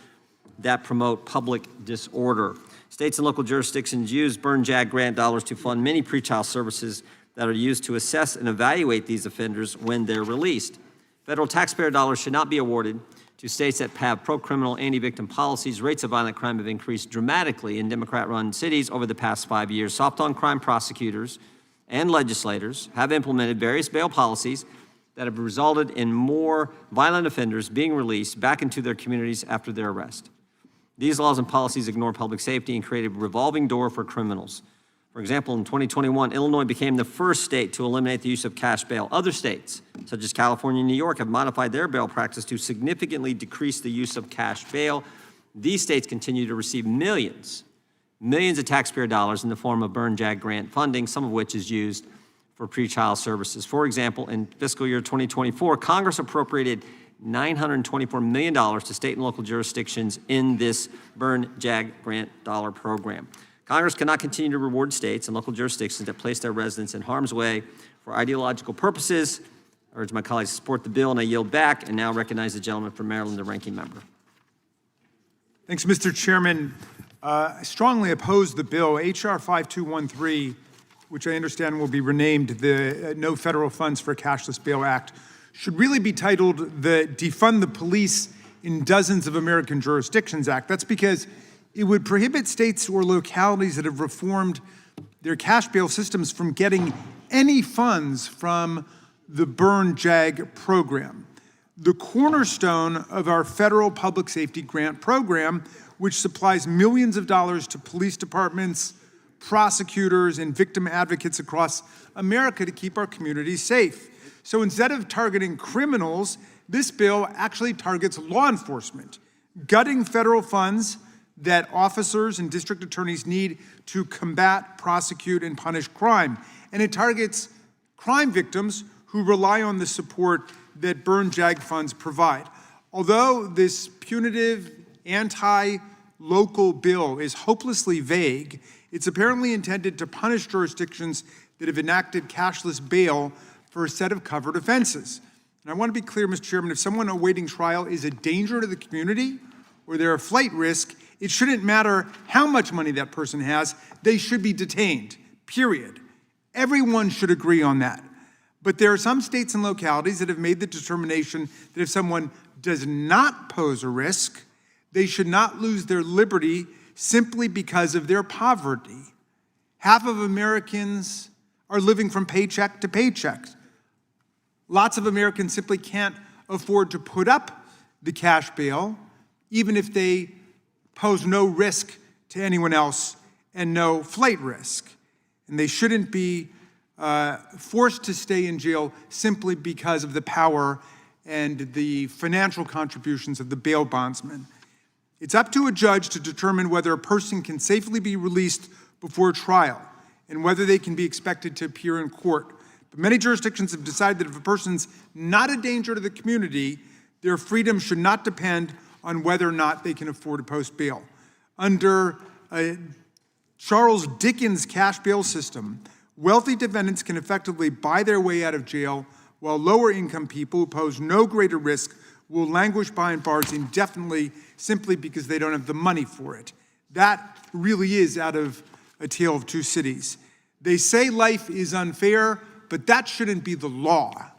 that promote public disorder. States and local jurisdictions use burn jag grant dollars to fund many pretrial services that are used to assess and evaluate these offenders when they're released. Federal taxpayer dollars should not be awarded to states that have pro-criminal, anti-victim policies. Rates of violent crime have increased dramatically in Democrat-run cities over the past 5 years. Soft-on-crime prosecutors and legislators have implemented various bail policies that have resulted in more violent offenders being released back into their communities after their arrest. These laws and policies ignore public safety and create a revolving door for criminals. For example, in 2021, Illinois became the first state to eliminate the use of cash bail. Other states, such as California and New York, have modified their bail practice to significantly decrease the use of cash bail. These states continue to receive millions of taxpayer dollars in the form of burn jag grant funding, some of which is used for pretrial services. For example, in fiscal year 2024, Congress appropriated $924 million to state and local jurisdictions in this burn jag grant dollar program. Congress cannot continue to reward states and local jurisdictions that place their residents in harm's way for ideological purposes. I urge my colleagues to support the bill, and I yield back and now recognize the gentleman from Maryland, the ranking member. Thanks, Mr. Chairman. I strongly oppose the bill. H.R. 5213, which I understand will be renamed the No Federal Funds for Cashless Bail Act, should really be titled the Defund the Police in Dozens of American Jurisdictions Act. That's because it would prohibit states or localities that have reformed their cash bail systems from getting any funds from the burn jag program, the cornerstone of our federal public safety grant program, which supplies millions of dollars to police departments, prosecutors, and victim advocates across America to keep our communities safe. So instead of targeting criminals, this bill actually targets law enforcement, gutting federal funds that officers and district attorneys need to combat, prosecute, and punish crime. And it targets crime victims who rely on the support that burn jag funds provide. Although this punitive, anti-local bill is hopelessly vague, it's apparently intended to punish jurisdictions that have enacted cashless bail for a set of covered offenses. And I want to be clear, Mr. Chairman, if someone awaiting trial is a danger to the community or they're a flight risk, it shouldn't matter how much money that person has, they should be detained, period. Everyone should agree on that. But there are some states and localities that have made the determination that if someone does not pose a risk, they should not lose their liberty simply because of their poverty. Half of Americans are living from paycheck to paycheck. Lots of Americans simply can't afford to put up the cash bail, even if they pose no risk to anyone else and no flight risk. And they shouldn't be forced to stay in jail simply because of the power and the financial contributions of the bail bondsman. It's up to a judge to determine whether a person can safely be released before trial and whether they can be expected to appear in court. But many jurisdictions have decided that if a person's not a danger to the community, their freedom should not depend on whether or not they can afford to post bail. Under Charles Dickens' cash bail system, wealthy defendants can effectively buy their way out of jail, while lower income people who pose no greater risk will languish behind bars indefinitely simply because they don't have the money for it. That really is out of A Tale of Two Cities. They say life is unfair, but that shouldn't be the law.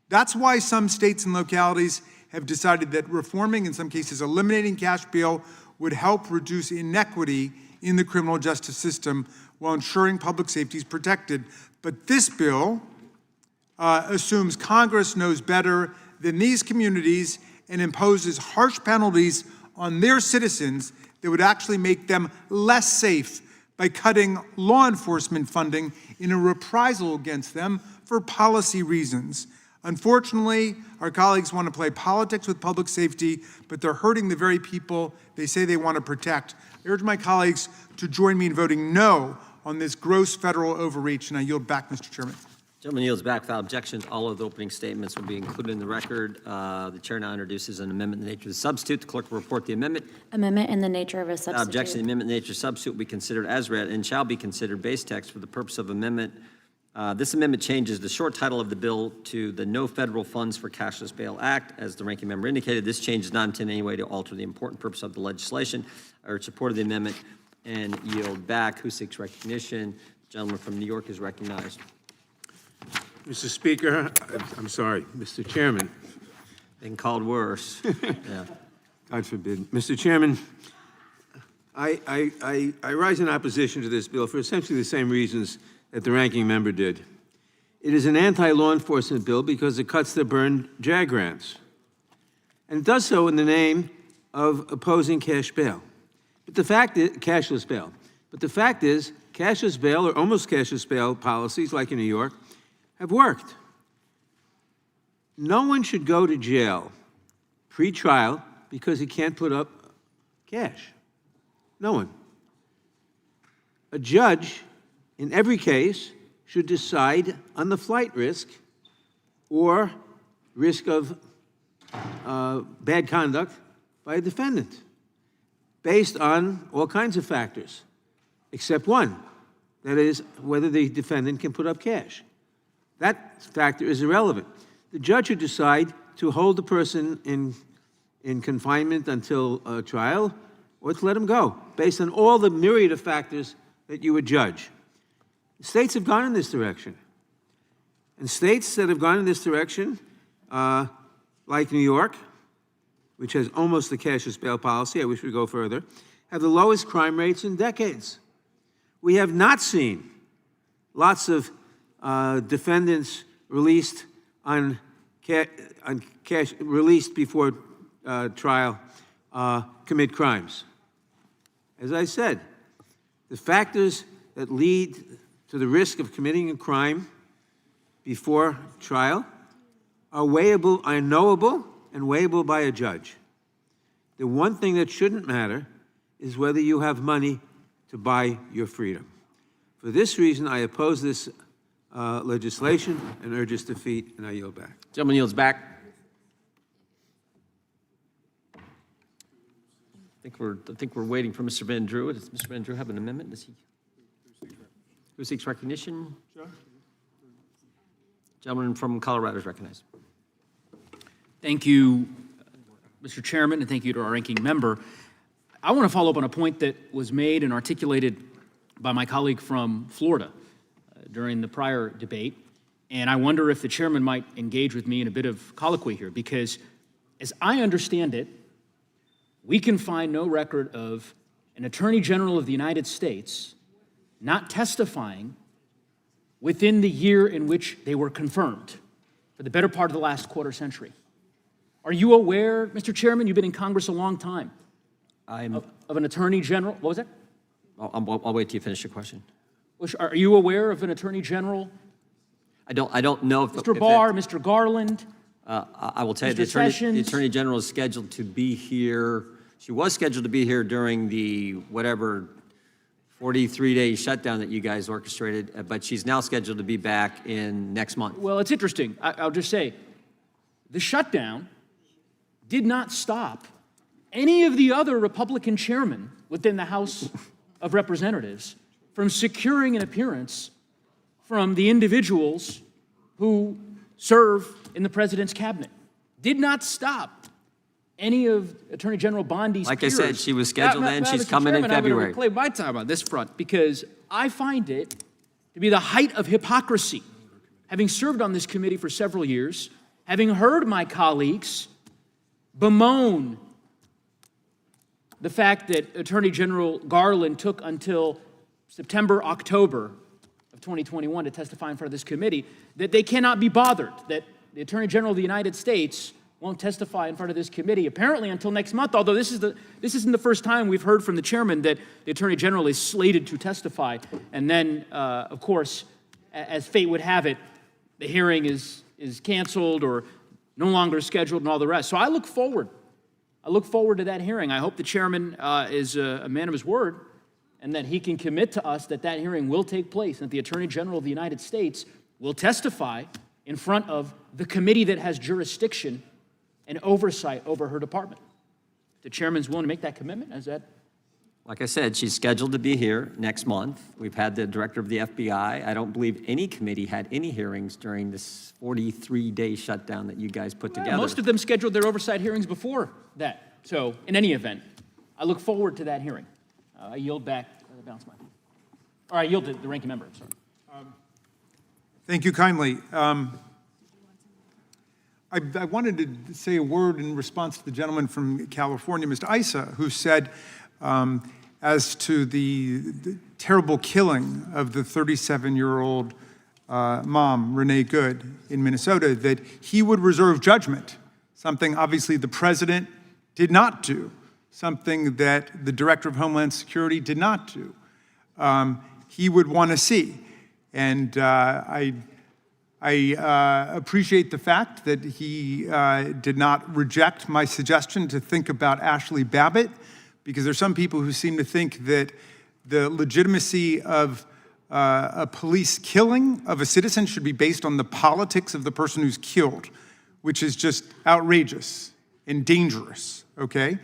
That's why some states and localities have decided that reforming, in some cases eliminating cash bail, would help reduce inequity in the criminal justice system while ensuring public safety is protected. But this bill assumes Congress knows better than these communities and imposes harsh penalties on their citizens that would actually make them less safe by cutting law enforcement funding in a reprisal against them for policy reasons. Unfortunately, our colleagues want to play politics with public safety, but they're hurting the very people they say they want to protect. I urge my colleagues to join me in voting no on this gross federal overreach, and I yield back, Mr. Chairman. Gentleman yields back without objection. All of the opening statements will be included in the record. The chair now introduces an amendment in the nature of the substitute. The clerk will report the amendment. Amendment in the nature of a substitute. Without objection, the amendment in the nature of substitute will be considered as read and shall be considered base text for the purpose of amendment. This amendment changes the short title of the bill to the No Federal Funds for Cashless Bail Act. As the ranking member indicated, this change is not intended in any way to alter the important purpose of the legislation. I urge support of the amendment and yield back. Who seeks recognition? The gentleman from New York is recognized. Mr. Speaker, I'm sorry, Mr. Chairman. Been called worse. Yeah. God forbid. Mr. Chairman, I rise in opposition to this bill for essentially the same reasons that the ranking member did. It is an anti-law enforcement bill because it cuts the burned JAG grants. And it does so in the name of opposing cash bail. But the fact is, cashless bail. But the fact is, cashless bail or almost cashless bail policies, like in New York, have worked. No one should go to jail pre-trial because he can't put up cash. No one. A judge, in every case, should decide on the flight risk or risk of bad conduct by a defendant based on all kinds of factors, except one, that is, whether the defendant can put up cash. That factor is irrelevant. The judge should decide to hold the person in confinement until trial or to let him go, based on all the myriad of factors that you would judge. States have gone in this direction. And states that have gone in this direction, like New York, which has almost the cashless bail policy, I wish we'd go further, have the lowest crime rates in decades. We have not seen lots of defendants released on cash, released before trial, commit crimes. As I said, the factors that lead to the risk of committing a crime before trial are weighable, are knowable and weighable by a judge. The one thing that shouldn't matter is whether you have money to buy your freedom. For this reason, I oppose this legislation and urge its defeat, and I yield back. Gentleman yields back. I think we're waiting for Mr. Van Drew. Does Mr. Van Drew have an amendment? Does he? Who seeks recognition? Gentleman from Colorado is recognized. Thank you, Mr. Chairman, and thank you to our ranking member. I want to follow up on a point that was made and articulated by my colleague from Florida during the prior debate, and I wonder if the chairman might engage with me in a bit of colloquy here, because as I understand it, we can find no record of an Attorney General of the United States not testifying within the year in which they were confirmed for the better part of the last quarter century. Are you aware, Mr. Chairman, you've been in Congress a long time, of an Attorney General? What was that? I'll wait till you finish your question. Are you aware of an Attorney General? I don't know if Mr. Barr, Mr. Garland? I will tell you, Mr. the Attorney General is scheduled to be here. She was scheduled to be here during the whatever 43-day shutdown that you guys orchestrated, but she's now scheduled to be back in next month. Well, it's interesting. I'll just say, the shutdown did not stop any of the other Republican chairmen within the House of Representatives from securing an appearance from the individuals who serve in the president's cabinet. Did not stop any of Attorney General Bondi's Like peers. I said, she was scheduled in, she's Mr. coming in Chairman, I'm February. going to reclaim my time on this front because I find it to be the height of hypocrisy, having served on this committee for several years, having heard my colleagues bemoan the fact that Attorney General Garland took until September, October of 2021 to testify in front of this committee, that they cannot be bothered, that the Attorney General of the United States won't testify in front of this committee, apparently until next month, although this isn't the first time we've heard from the chairman that the Attorney General is slated to testify. And then, of course, as fate would have it, the hearing is canceled or no longer scheduled and all the rest. So I look forward to that hearing. I hope the chairman is a man of his word and that he can commit to us that that hearing will take place and that the Attorney General of the United States will testify in front of the committee that has jurisdiction and oversight over her department. If the chairman's willing to make that commitment, is that? Like I said, she's scheduled to be here next month. We've had the director of the FBI. I don't believe any committee had any hearings during this 43-day shutdown that you guys put together. Most of them scheduled their oversight hearings before that. So in any event, I look forward to that hearing. I yield back the balance of my time. Or I yield to the ranking member, I'm sorry. Thank you kindly. I wanted to say a word in response to the gentleman from California, Mr. Issa, who said, as to the terrible killing of the 37-year-old mom, Renee Good, in Minnesota, that he would reserve judgment, something obviously the president did not do, something that the director of Homeland Security did not do. He would want to see. And I appreciate the fact that he did not reject my suggestion to think about Ashley Babbitt, because there's some people who seem to think that the legitimacy of a police killing of a citizen should be based on the politics of the person who's killed, which is just outrageous and dangerous, okay?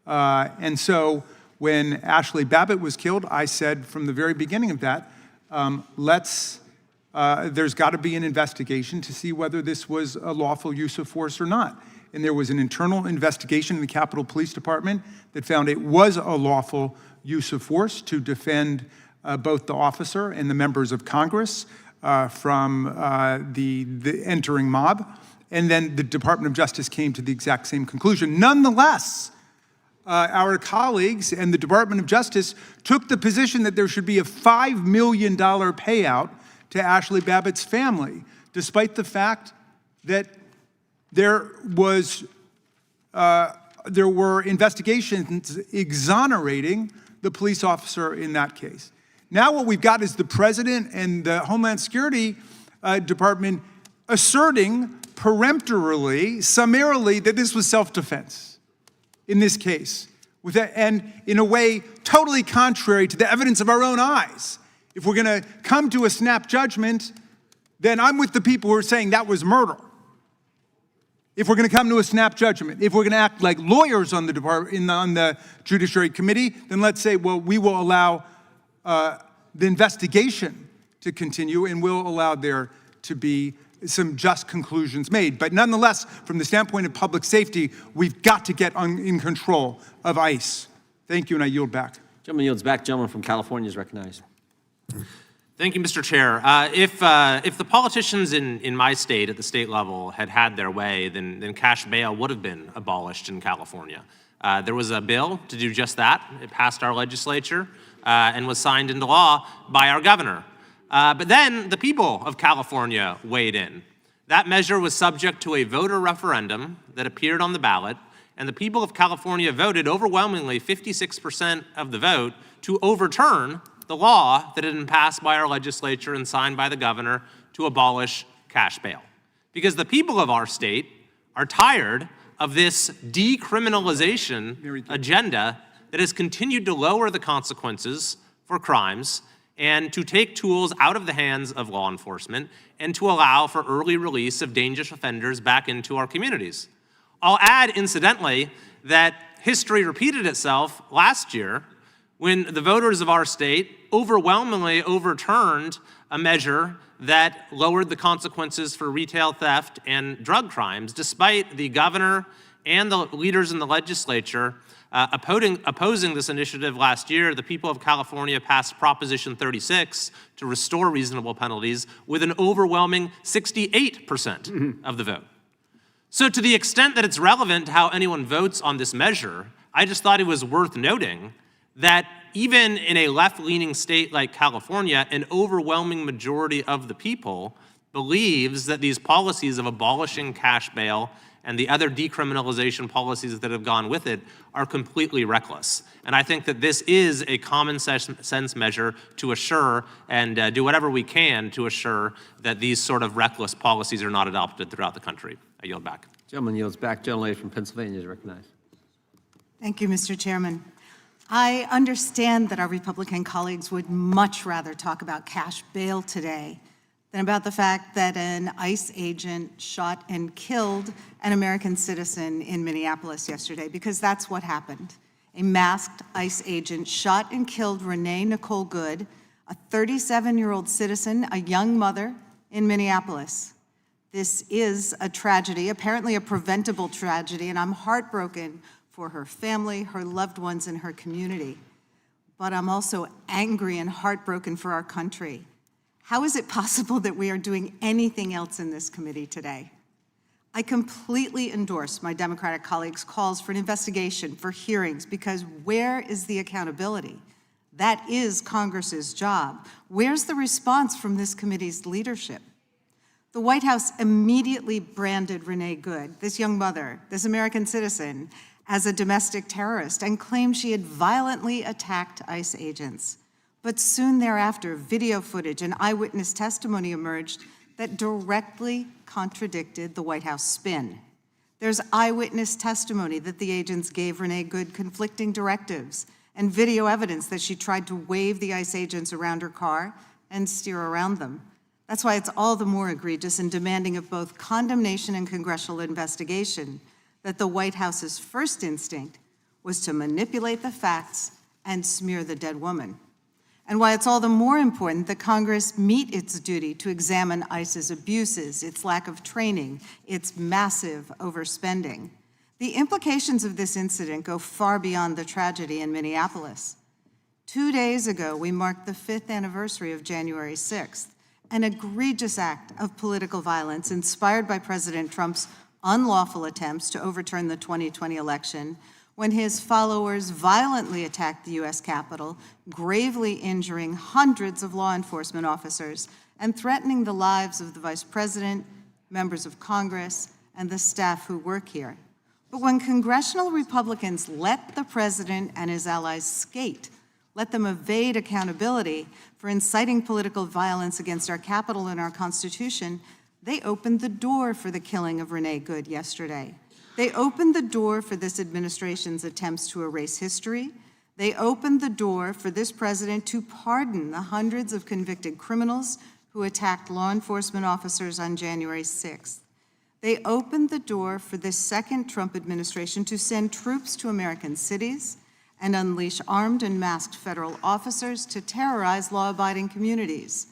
And so when Ashley Babbitt was killed, I said from the very beginning of that, there's got to be an investigation to see whether this was a lawful use of force or not. And there was an internal investigation in the Capitol Police Department that found it was a lawful use of force to defend both the officer and the members of Congress from the entering mob. And then the Department of Justice came to the exact same conclusion. Nonetheless, our colleagues and the Department of Justice took the position that there should be a $5 million payout to Ashley Babbitt's family, despite the fact that there were investigations exonerating the police officer in that case. Now what we've got is the president and the Homeland Security Department asserting peremptorily, summarily, that this was self-defense in this case, and in a way totally contrary to the evidence of our own eyes. If we're going to come to a snap judgment, then I'm with the people who are saying that was murder. If we're going to come to a snap judgment, if we're going to act like lawyers on the Judiciary Committee, then let's say, well, we will allow the investigation to continue and we'll allow there to be some just conclusions made. But nonetheless, from the standpoint of public safety, we've got to get in control of ICE. Thank you, and I yield back. Gentleman yields back. Gentleman from California is recognized. Thank you, Mr. Chair. If the politicians in my state at the state level had their way, then cash bail would have been abolished in California. There was a bill to do just that. It passed our legislature and was signed into law by our governor. But then the people of California weighed in. That measure was subject to a voter referendum that appeared on the ballot, and the people of California voted overwhelmingly, 56% of the vote, to overturn the law that had been passed by our legislature and signed by the governor to abolish cash bail. Because the people of our state are tired of this decriminalization agenda that has continued to lower the consequences for crimes and to take tools out of the hands of law enforcement and to allow for early release of dangerous offenders back into our communities. I'll add, incidentally, that history repeated itself last year when the voters of our state overwhelmingly overturned a measure that lowered the consequences for retail theft and drug crimes, despite the governor and the leaders in the legislature opposing this initiative last year. The people of California passed Proposition 36 to restore reasonable penalties with an overwhelming 68% of the vote. So to the extent that it's relevant to how anyone votes on this measure, I just thought it was worth noting that even in a left-leaning state like California, an overwhelming majority of the people believes that these policies of abolishing cash bail and the other decriminalization policies that have gone with it are completely reckless. And I think that this is a common sense measure to assure and do whatever we can to assure that these sort of reckless policies are not adopted throughout the country. I yield back. Gentleman yields back. Gentlelady from Pennsylvania is recognized. Thank you, Mr. Chairman. I understand that our Republican colleagues would much rather talk about cash bail today than about the fact that an ICE agent shot and killed an American citizen in Minneapolis yesterday, because that's what happened. A masked ICE agent shot and killed Renee Nicole Good, a 37-year-old citizen, a young mother in Minneapolis. This is a tragedy, apparently a preventable tragedy, and I'm heartbroken for her family, her loved ones, and her community. But I'm also angry and heartbroken for our country. How is it possible that we are doing anything else in this committee today? I completely endorse my Democratic colleagues' calls for an investigation, for hearings, because where is the accountability? That is Congress's job. Where's the response from this committee's leadership? The White House immediately branded Renee Good, this young mother, this American citizen, as a domestic terrorist and claimed she had violently attacked ICE agents. But soon thereafter, video footage and eyewitness testimony emerged that directly contradicted the White House spin. There's eyewitness testimony that the agents gave Renee Good conflicting directives and video evidence that she tried to wave the ICE agents around her car and steer around them. That's why it's all the more egregious and demanding of both condemnation and congressional investigation that the White House's first instinct was to manipulate the facts and smear the dead woman. And why it's all the more important that Congress meet its duty to examine ICE's abuses, its lack of training, its massive overspending. The implications of this incident go far beyond the tragedy in Minneapolis. 2 days ago, we marked the 5th anniversary of January 6th, an egregious act of political violence inspired by President Trump's unlawful attempts to overturn the 2020 election, when his followers violently attacked the U.S. Capitol, gravely injuring hundreds of law enforcement officers and threatening the lives of the Vice President, members of Congress, and the staff who work here. But when congressional Republicans let the President and his allies skate, let them evade accountability for inciting political violence against our Capitol and our Constitution, they opened the door for the killing of Renee Good yesterday. They opened the door for this administration's attempts to erase history. They opened the door for this president to pardon the hundreds of convicted criminals who attacked law enforcement officers on January 6th. They opened the door for this second Trump administration to send troops to American cities and unleash armed and masked federal officers to terrorize law-abiding communities.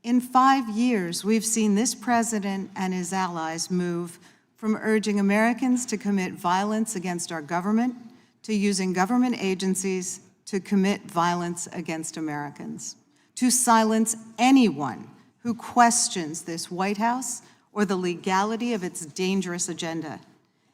In 5 years, we've seen this president and his allies move from urging Americans to commit violence against our government to using government agencies to commit violence against Americans, to silence anyone who questions this White House or the legality of its dangerous agenda.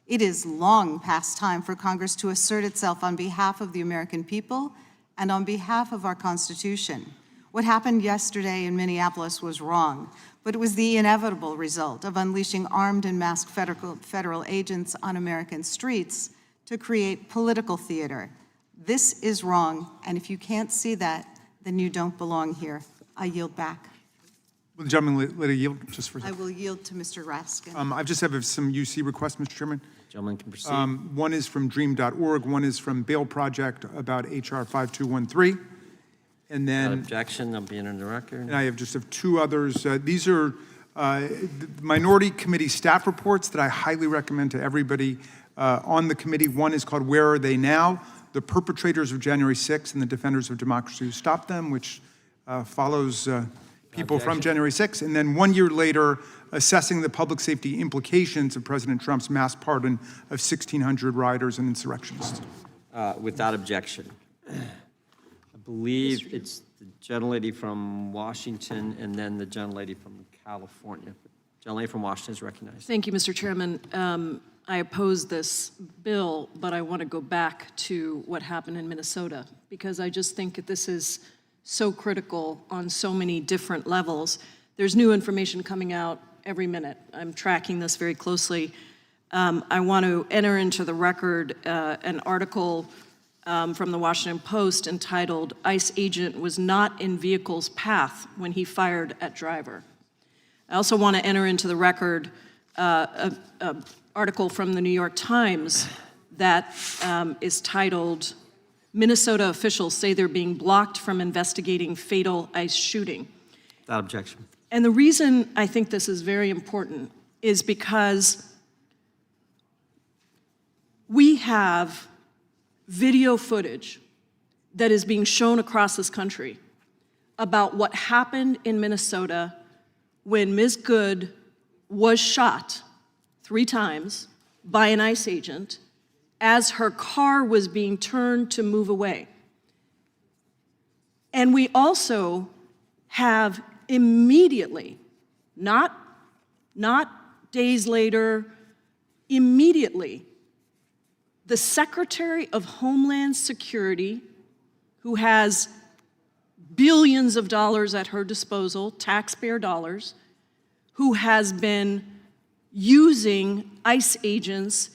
It is long past time for Congress to assert itself on behalf of the American people and on behalf of our Constitution. What happened yesterday in Minneapolis was wrong, but it was the inevitable result of unleashing armed and masked federal agents on American streets to create political theater. This is wrong, and if you can't see that, then you don't belong here. I yield back. Will the gentleman let a yield just for a I second? will yield to Mr. Raskin. I just have some UC requests, Mr. Chairman. Gentleman can proceed. One is from dream.org, one is from Bail Project about HR 5213. And Without then, objection, they'll be entered in the record. and I have just have two others. These are the Minority Committee staff reports that I highly recommend to everybody on the committee. One is called Where Are They Now? The Perpetrators of January 6th and the Defenders of Democracy Who Stopped Them, which follows people from January 6th. And then 1 year later, Assessing the Public Safety Implications of President Trump's mass pardon of 1,600 rioters and insurrectionists. Without objection. I believe it's the gentlelady from Washington and then the gentlelady from California. Gentlelady from Washington is recognized. Thank you, Mr. Chairman. I oppose this bill, but I want to go back to what happened in Minnesota because I just think that this is so critical on so many different levels. There's new information coming out every minute. I'm tracking this very closely. I want to enter into the record an article from the Washington Post entitled, "ICE Agent Was Not in Vehicle's Path When He Fired at Driver." I also want to enter into the record an article from the New York Times that is titled, "Minnesota Officials Say They're Being Blocked from Investigating Fatal ICE Shooting." Without objection. And the reason I think this is very important is because we have video footage that is being shown across this country about what happened in Minnesota when Ms. Good was shot 3 times by an ICE agent as her car was being turned to move away. And we also have immediately, not days later, immediately, the Secretary of Homeland Security, who has billions of dollars at her disposal, taxpayer dollars, who has been using ICE agents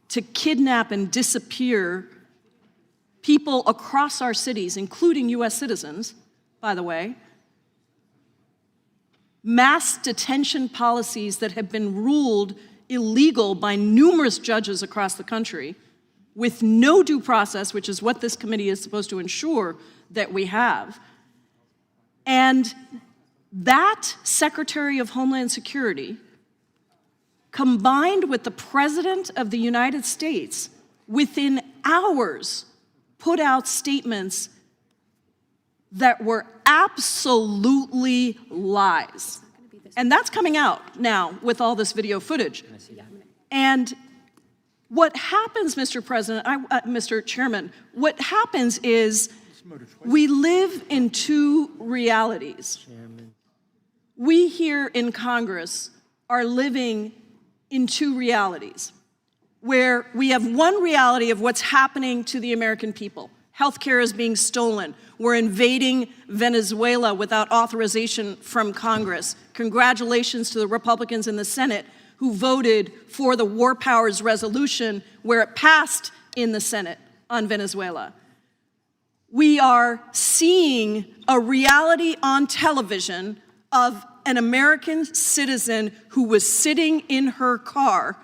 to kidnap and disappear people across our cities, including US citizens, by the way, mass detention policies that have been ruled illegal by numerous judges across the country with no due process, which is what this committee is supposed to ensure that we have. And that Secretary of Homeland Security, combined with the President of the United States, within hours, put out statements that were absolutely lies. And that's coming out now with all this video footage. And what happens, Mr. President, Mr. Chairman, what happens is we live in 2 realities. We here in Congress are living in 2 realities, where we have one reality of what's happening to the American people. Healthcare is being stolen. We're invading Venezuela without authorization from Congress. Congratulations to the Republicans in the Senate who voted for the War Powers resolution where it passed in the Senate on Venezuela. We are seeing a reality on television of an American citizen who was sitting in her car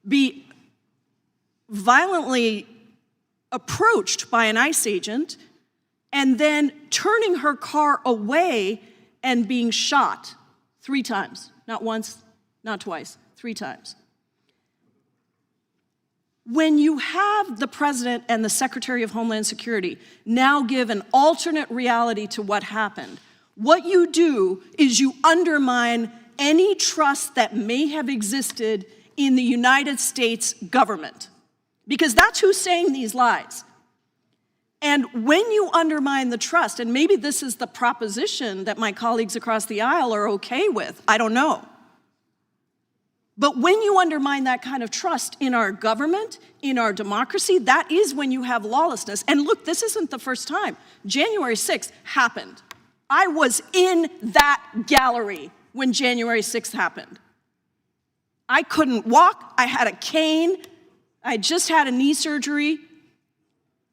be violently approached by an ICE agent and then turning her car away and being shot 3 times. Not once, not twice, 3 times. When you have the President and the Secretary of Homeland Security now give an alternate reality to what happened, what you do is you undermine any trust that may have existed in the United States government, because that's who's saying these lies. And when you undermine the trust, and maybe this is the proposition that my colleagues across the aisle are okay with, I don't know. But when you undermine that kind of trust in our government, in our democracy, that is when you have lawlessness. And look, this isn't the first time. January 6th happened. I was in that gallery when January 6th happened. I couldn't walk, I had a cane, I just had a knee surgery,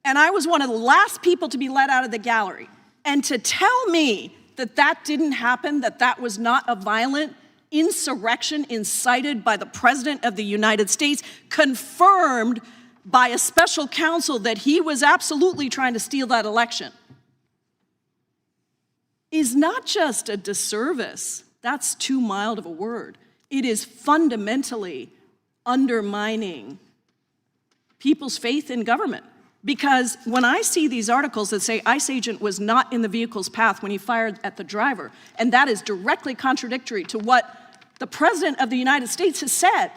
and I was one of the last people to be let out of the gallery. And to tell me that that didn't happen, that that was not a violent insurrection incited by the President of the United States, confirmed by a special counsel that he was absolutely trying to steal that election. is not just a disservice. That's too mild of a word. It is fundamentally undermining people's faith in government. Because when I see these articles that say ICE agent was not in the vehicle's path when he fired at the driver, and that is directly contradictory to what the President of the United States has said,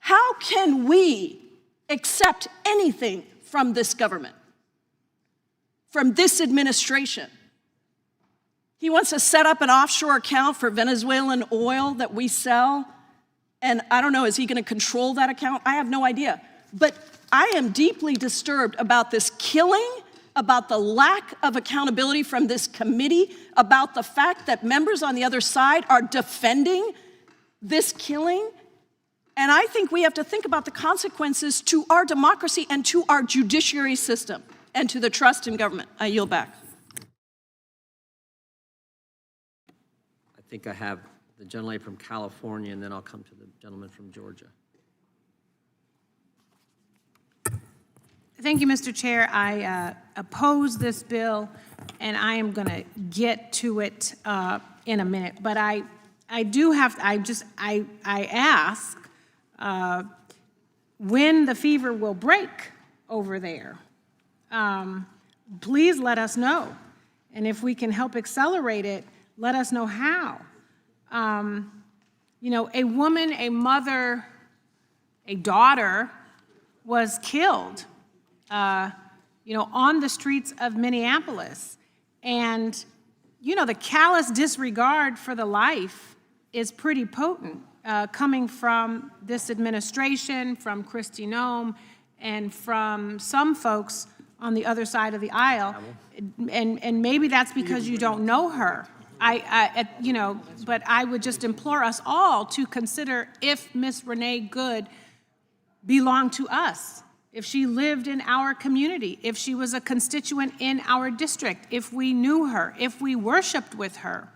how can we accept anything from this government, from this administration? He wants to set up an offshore account for Venezuelan oil that we sell, and I don't know, is he going to control that account? I have no idea. But I am deeply disturbed about this killing, about the lack of accountability from this committee, about the fact that members on the other side are defending this killing. And I think we have to think about the consequences to our democracy and to our judiciary system and to the trust in government. I yield back. I think I have the gentleman from California, and then I'll come to the gentleman from Georgia. Thank you, Mr. Chair. I oppose this bill, and I am going to get to it in a minute. But I ask when the fever will break over there. Please let us know. And if we can help accelerate it, let us know how. You know, a woman, a mother, a daughter was killed on the streets of Minneapolis. And, you know, the callous disregard for the life is pretty potent, coming from this administration, from Kristi Noem, and from some folks on the other side of the aisle. And maybe that's because you don't know her. But I would just implore us all to consider if Miss Renee Good belonged to us, if she lived in our community, if she was a constituent in our district, if we knew her, if we worshiped with her.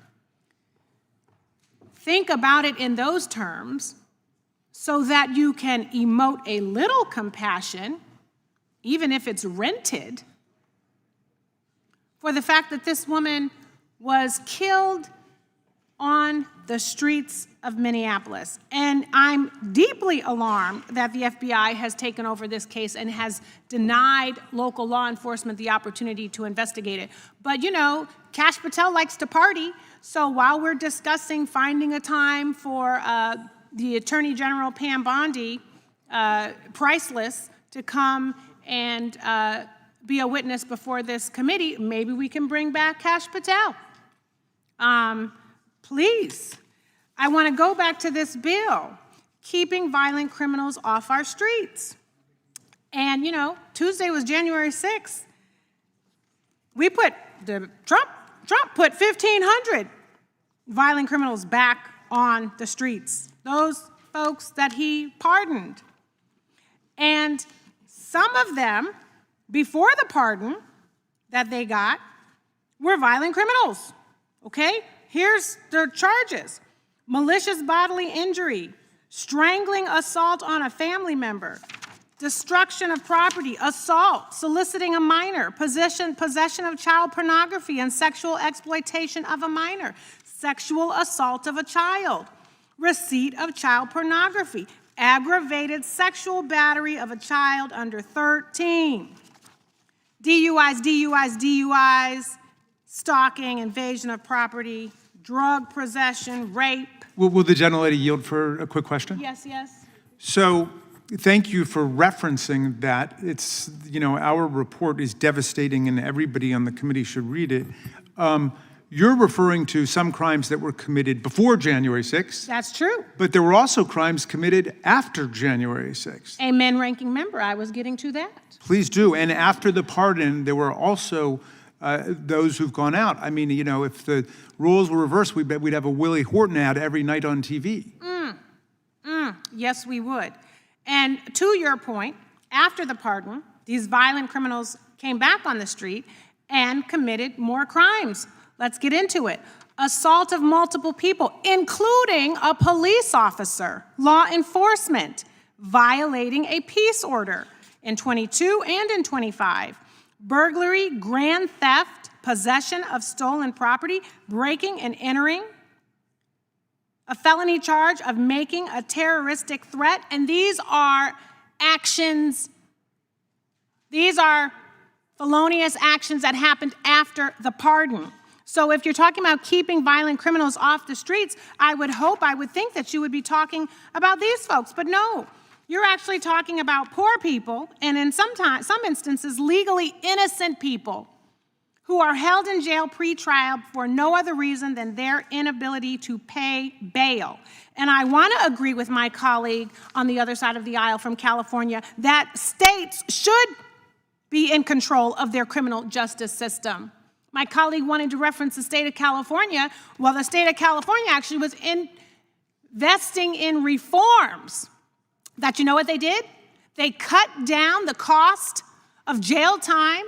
Think about it in those terms so that you can emote a little compassion, even if it's rented, for the fact that this woman was killed on the streets of Minneapolis. And I'm deeply alarmed that the FBI has taken over this case and has denied local law enforcement the opportunity to investigate it. But, you know, Kash Patel likes to party, so while we're discussing finding a time for the Attorney General, Pam Bondi, priceless, to come and be a witness before this committee, maybe we can bring back Kash Patel. Please. I want to go back to this bill, keeping violent criminals off our streets. And, you know, Tuesday was January 6th. We put, Trump put 1,500 violent criminals back on the streets, those folks that he pardoned. And some of them, before the pardon that they got, were violent criminals, okay? Here's their charges: malicious bodily injury, strangling assault on a family member, destruction of property, assault, soliciting a minor, possession of child pornography and sexual exploitation of a minor, sexual assault of a child, receipt of child pornography, aggravated sexual battery of a child under 13, DUIs, stalking, invasion of property, drug possession, rape. Will the gentlelady yield for a quick question? Yes. So thank you for referencing that. It's, you know, our report is devastating and everybody on the committee should read it. You're referring to some crimes that were committed before January 6th. That's true. But there were also crimes committed after January 6th. Amen, ranking member. I was getting to that. Please do. And after the pardon, there were also those who've gone out. I mean, you know, if the roles were reversed, we bet we'd have a Willie Horton ad every night on TV. Yes, we would. And to your point, after the pardon, these violent criminals came back on the street and committed more crimes. Let's get into it. Assault of multiple people, including a police officer, law enforcement, violating a peace order in 22 and in 25. Burglary, grand theft, possession of stolen property, breaking and entering, a felony charge of making a terroristic threat, and these are actions, these are felonious actions that happened after the pardon. So if you're talking about keeping violent criminals off the streets, I would think that you would be talking about these folks, but no. You're actually talking about poor people, and in some instances, legally innocent people who are held in jail pre-trial for no other reason than their inability to pay bail. And I want to agree with my colleague on the other side of the aisle from California that states should be in control of their criminal justice system. My colleague wanted to reference the state of California. Well, the state of California actually was investing in reforms that, you know what they did? They cut down the cost of jail time,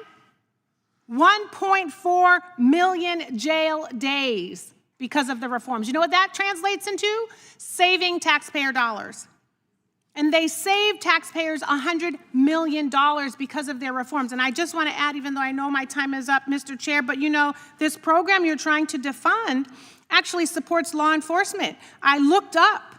1.4 million jail days because of the reforms. You know what that translates into? Saving taxpayer dollars. And they saved taxpayers $100 million because of their reforms. And I just want to add, even though I know my time is up, Mr. Chair, but you know, this program you're trying to defund actually supports law enforcement. I looked up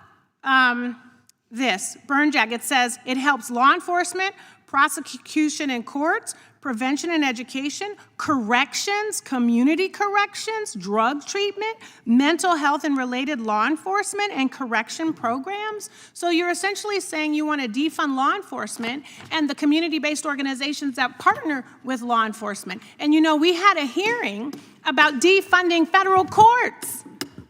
this, BURNJAG. It says it helps law enforcement, prosecution in courts, prevention and education, corrections, community corrections, drug treatment, mental health and related law enforcement, and correction programs. So you're essentially saying you want to defund law enforcement and the community-based organizations that partner with law enforcement. And you know, we had a hearing about defunding federal courts.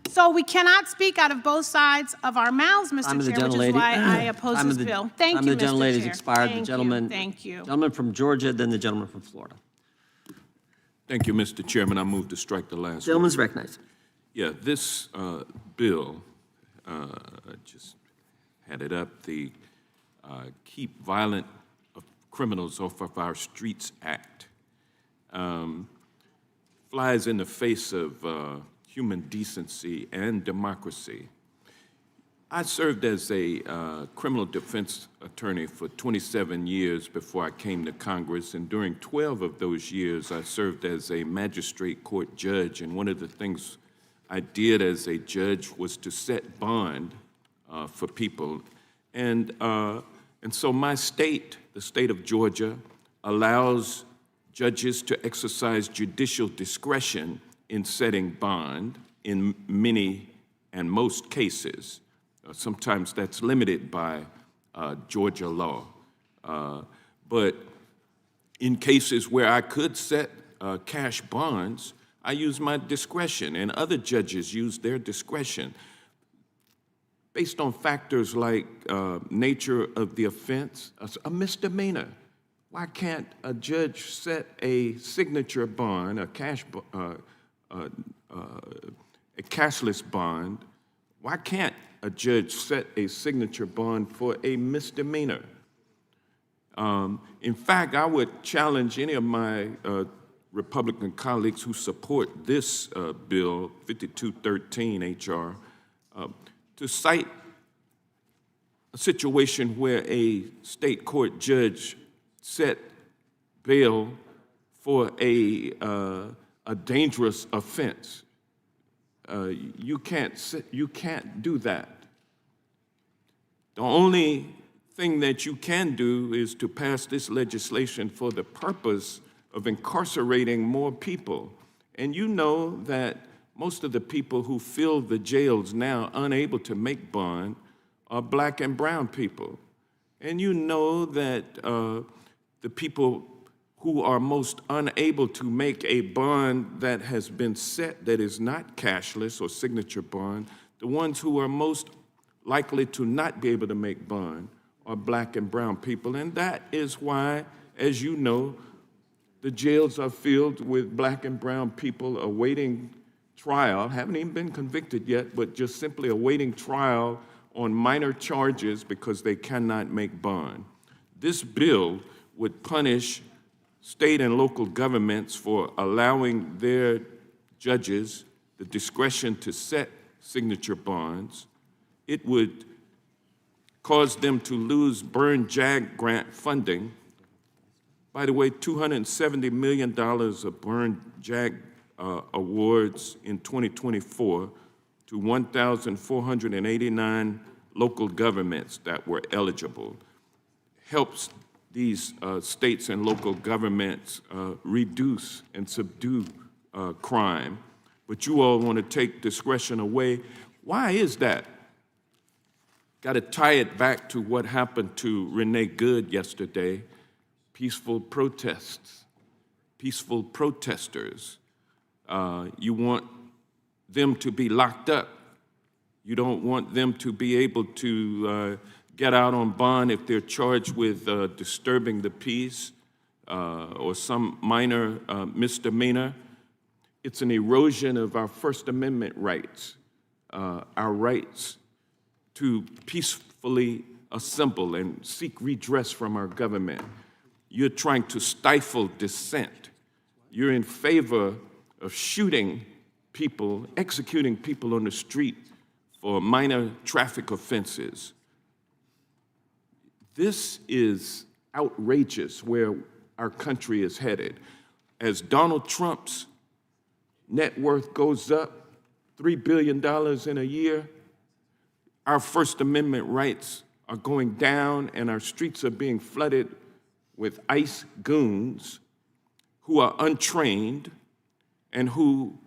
So we cannot speak out of both sides of our mouths, Mr. Chair, which is why I oppose this bill. Thank you, Mr. Chair. The gentlelady has expired. Thank The gentleman, Thank you. Gentleman from Georgia, then the gentleman from Florida. Thank you, Mr. Chairman. I move to strike the last Gentleman's word. recognized. Yeah, this bill, I just had it up, the Keep Violent Criminals Off of Our Streets Act, flies in the face of human decency and democracy. I served as a criminal defense attorney for 27 years before I came to Congress, and during 12 of those years, I served as a magistrate court judge, and one of the things I did as a judge was to set bond for people. And so my state, the state of Georgia, allows judges to exercise judicial discretion in setting bond in many and most cases. Sometimes that's limited by Georgia law. But in cases where I could set cash bonds, I use my discretion, and other judges use their discretion based on factors like nature of the offense, a misdemeanor. Why can't a judge set a signature bond, a cashless bond? Why can't a judge set a signature bond for a misdemeanor? In fact, I would challenge any of my Republican colleagues who support this bill, 5213 HR, to cite a situation where a state court judge set bail for a dangerous offense. You can't do that. The only thing that you can do is to pass this legislation for the purpose of incarcerating more people. And you know that most of the people who fill the jails now unable to make bond are black and brown people. And you know that the people who are most unable to make a bond that has been set that is not cashless or signature bond, the ones who are most likely to not be able to make bond are black and brown people. And that is why, as you know, the jails are filled with black and brown people awaiting trial, haven't even been convicted yet, but just simply awaiting trial on minor charges because they cannot make bond. This bill would punish state and local governments for allowing their judges the discretion to set signature bonds. It would cause them to lose burn JAG grant funding, By the way, $270 million of Burn JAG awards in 2024 to 1,489 local governments that were eligible helps these states and local governments reduce and subdue crime. But you all want to take discretion away. Why is that? Got to tie it back to what happened to Renee Good yesterday. Peaceful protests, peaceful protesters. You want them to be locked up. You don't want them to be able to get out on bond if they're charged with disturbing the peace or some minor misdemeanor. It's an erosion of our First Amendment rights, our rights to peacefully assemble and seek redress from our government. You're trying to stifle dissent. You're in favor of shooting people, executing people on the street for minor traffic offenses. This is outrageous where our country is headed. As Donald Trump's net worth goes up $3 billion in a year, our First Amendment rights are going down and our streets are being flooded with ICE goons who are untrained and who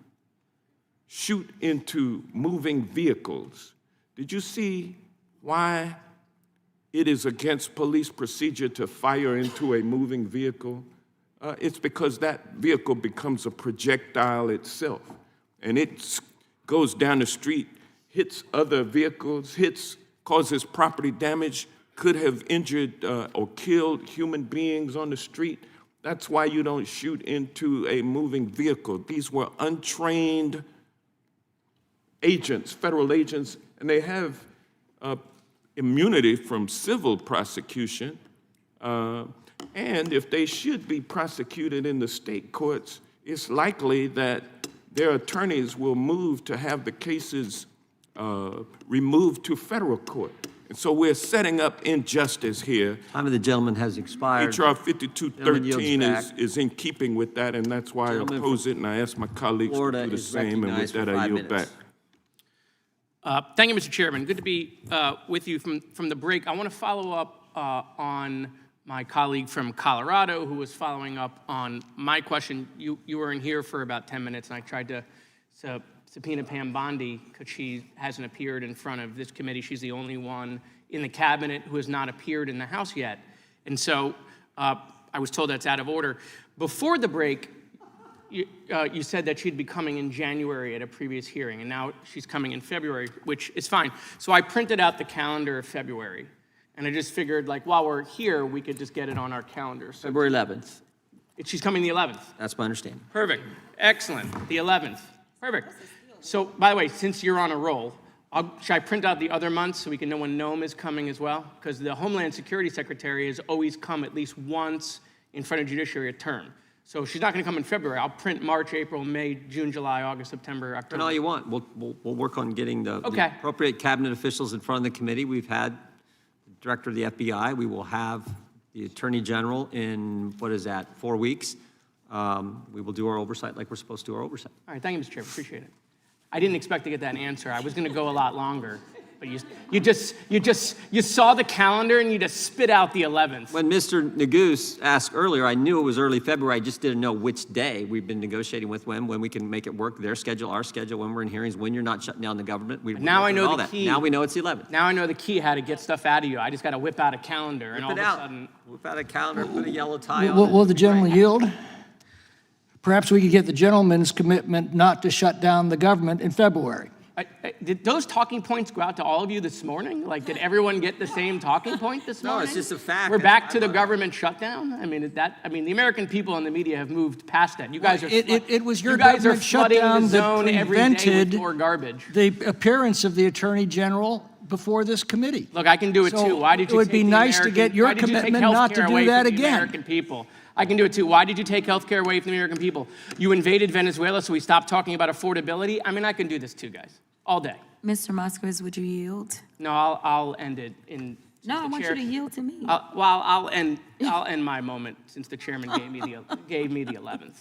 shoot into moving vehicles. Did you see why it is against police procedure to fire into a moving vehicle? It's because that vehicle becomes a projectile itself, and it goes down the street, hits other vehicles, causes property damage, could have injured or killed human beings on the street. That's why you don't shoot into a moving vehicle. These were untrained agents, federal agents, and they have immunity from civil prosecution. And if they should be prosecuted in the state courts, it's likely that their attorneys will move to have the cases removed to federal court. And so we're setting up injustice here. Time of the gentleman has expired. HR 5213 is in keeping with that, and that's why I oppose it, and I ask my colleagues to do the same, and with that I yield back. Thank you, Mr. Chairman. Good to be with you from the break. I want to follow up on my colleague from Colorado who was following up on my question. You were in here for about 10 minutes, and I tried to subpoena Pam Bondi because she hasn't appeared in front of this committee. She's the only one in the cabinet who has not appeared in the House yet. And so I was told that's out of order. Before the break, you said that she'd be coming in January at a previous hearing, and now she's coming in February, which is fine. So I printed out the calendar of February, and I just figured, like, while we're here, we could just get it on our calendar. So February 11th. She's coming the 11th. That's my understanding. Perfect. Excellent. The 11th. Perfect. So, by the way, since you're on a roll, should I print out the other months so we can know when Noam is coming as well? Because the Homeland Security Secretary has always come at least once in front of Judiciary a term. So she's not going to come in February. I'll print March, April, May, June, July, August, September, October. And all you want. We'll work on getting the appropriate cabinet officials in front of the committee. We've had the director of the FBI. We will have the Attorney General in, 4 weeks. We will do our oversight like we're supposed to do our oversight. All right, thank you, Mr. Chairman. Appreciate it. I didn't expect to get that answer. I was going to go a lot longer, but you saw the calendar and you just spit out the 11th. When Mr. Neguse asked earlier, I knew it was early February. I just didn't know which day. We've been negotiating with when we can make it work. Their schedule, our schedule, when we're in hearings, when you're not shutting down the government. Now I know the key. Now we know it's the 11th. Now I know the key how to get stuff out of you. I just got to whip out a calendar, and all of a sudden, whip out a calendar, put a yellow tie on it. Will the gentleman yield? Perhaps we could get the gentleman's commitment not to shut down the government in February. Did those talking points go out to all of you this morning? Like, did everyone get the same talking point this morning? No, it's just a fact. We're back to the government shutdown? I mean, the American people and the media have moved past that. You guys are it was your government shutdown that prevented the appearance of the Attorney General before this committee. Look, I can do it too. Why did you it would be nice to get your commitment not to do that again. American people? I can do it too. Why did you take health care away from the American people? You invaded Venezuela, so we stopped talking about affordability. I mean, I can do this too, guys, all day. Mr. Moskowitz, would you yield? No, I'll end it in. No, I the want chair- you to yield to me. Well, I'll end my moment since the chairman gave me the 11th.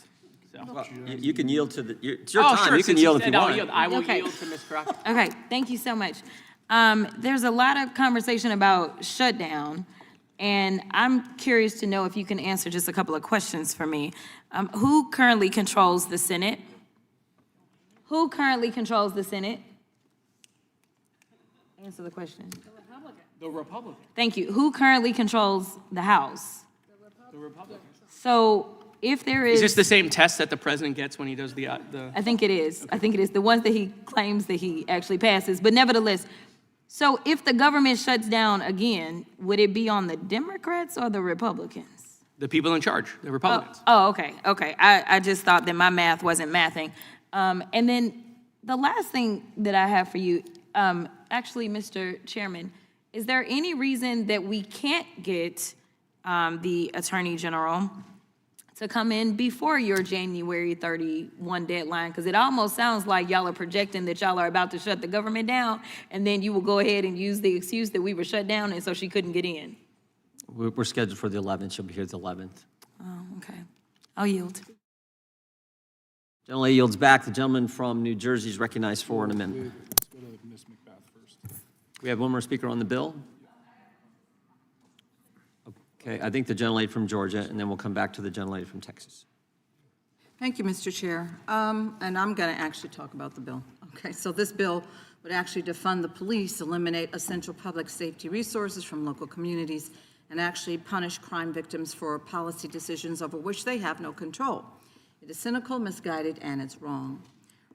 So. Well, you can yield to the, it's your Oh, time. sure, You can since yield if said you I'll want. yield, I will Okay. yield to Ms. Crockett. Okay, thank you so much. There's a lot of conversation about shutdown, and I'm curious to know if you can answer just a couple of questions for me. Who currently controls the Senate? Who currently controls the Senate? Answer the question. The Republican. Thank you. Who currently controls the House? The Republican. So if there Is is. this the same test that the president gets when he does the? I think it is. I think it is. The ones that he claims that he actually passes. But nevertheless, so if the government shuts down again, would it be on the Democrats or the Republicans? The people in charge, the Republicans. Oh, okay, okay. I just thought that my math wasn't mathing. And then the last thing that I have for you, actually, Mr. Chairman, is there any reason that we can't get the Attorney General to come in before your January 31 deadline? Because it almost sounds like y'all are projecting that y'all are about to shut the government down, and then you will go ahead and use the excuse that we were shut down and so she couldn't get in. We're scheduled for the 11th. She'll be here the 11th. Oh, okay. I'll yield. Gentlelady yields back. The gentleman from New Jersey is recognized for an amendment. Let's go to Ms. McBath first. We have one more speaker on the bill. Okay, I think the gentlelady from Georgia, and then we'll come back to the gentlelady from Texas. Thank you, Mr. Chair. And I'm going to actually talk about the bill. Okay, so this bill would actually defund the police, eliminate essential public safety resources from local communities, and actually punish crime victims for policy decisions over which they have no control. It is cynical, misguided, and it's wrong.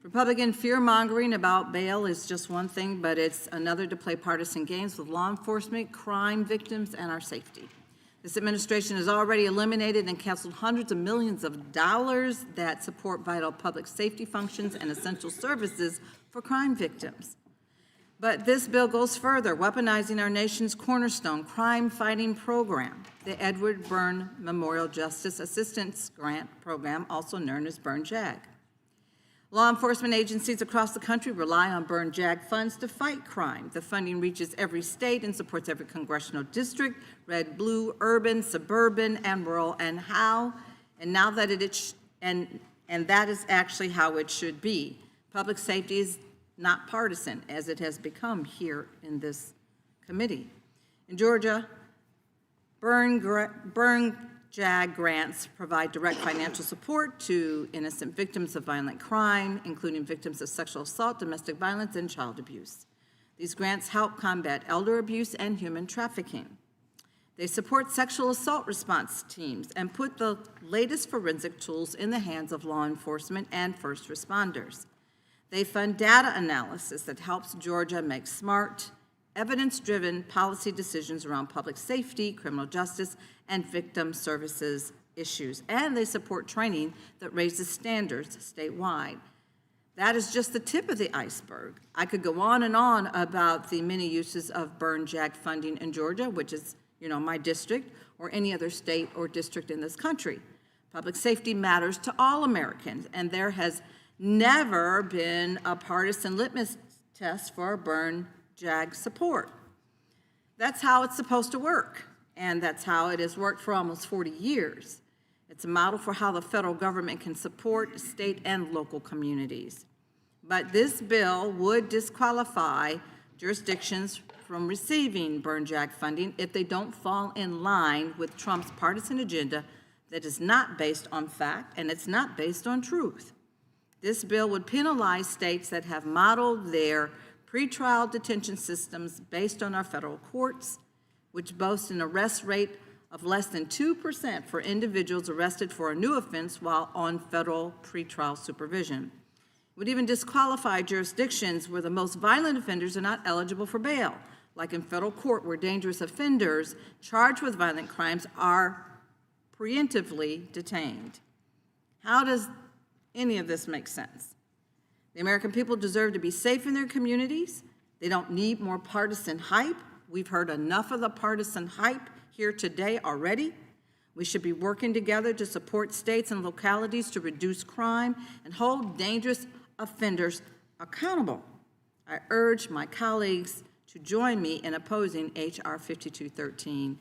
Republican fear-mongering about bail is just one thing, but it's another to play partisan games with law enforcement, crime victims, and our safety. This administration has already eliminated and canceled hundreds of millions of dollars that support vital public safety functions and essential services for crime victims. But this bill goes further, weaponizing our nation's cornerstone crime-fighting program, the Edward Byrne Memorial Justice Assistance Grant Program, also known as Byrne JAG. Law enforcement agencies across the country rely on Byrne JAG funds to fight crime. The funding reaches every state and supports every congressional district, red, blue, urban, suburban, and rural, and now that and that is actually how it should be. Public safety is not partisan, as it has become here in this committee. In Georgia, Byrne JAG grants provide direct financial support to innocent victims of violent crime, including victims of sexual assault, domestic violence, and child abuse. These grants help combat elder abuse and human trafficking. They support sexual assault response teams and put the latest forensic tools in the hands of law enforcement and first responders. They fund data analysis that helps Georgia make smart, evidence-driven policy decisions around public safety, criminal justice, and victim services issues. And they support training that raises standards statewide. That is just the tip of the iceberg. I could go on and on about the many uses of Byrne JAG funding in Georgia, which is, my district, or any other state or district in this country. Public safety matters to all Americans, and there has never been a partisan litmus test for Byrne JAG support. That's how it's supposed to work, and that's how it has worked for almost 40 years. It's a model for how the federal government can support state and local communities. But this bill would disqualify jurisdictions from receiving Byrne JAG funding if they don't fall in line with Trump's partisan agenda that is not based on fact and it's not based on truth. This bill would penalize states that have modeled their pretrial detention systems based on our federal courts, which boast an arrest rate of less than 2% for individuals arrested for a new offense while on federal pretrial supervision. It would even disqualify jurisdictions where the most violent offenders are not eligible for bail, like in federal court where dangerous offenders charged with violent crimes are preemptively detained. How does any of this make sense? The American people deserve to be safe in their communities. They don't need more partisan hype. We've heard enough of the partisan hype here today already. We should be working together to support states and localities to reduce crime and hold dangerous offenders accountable. I urge my colleagues to join me in opposing H.R. 5213.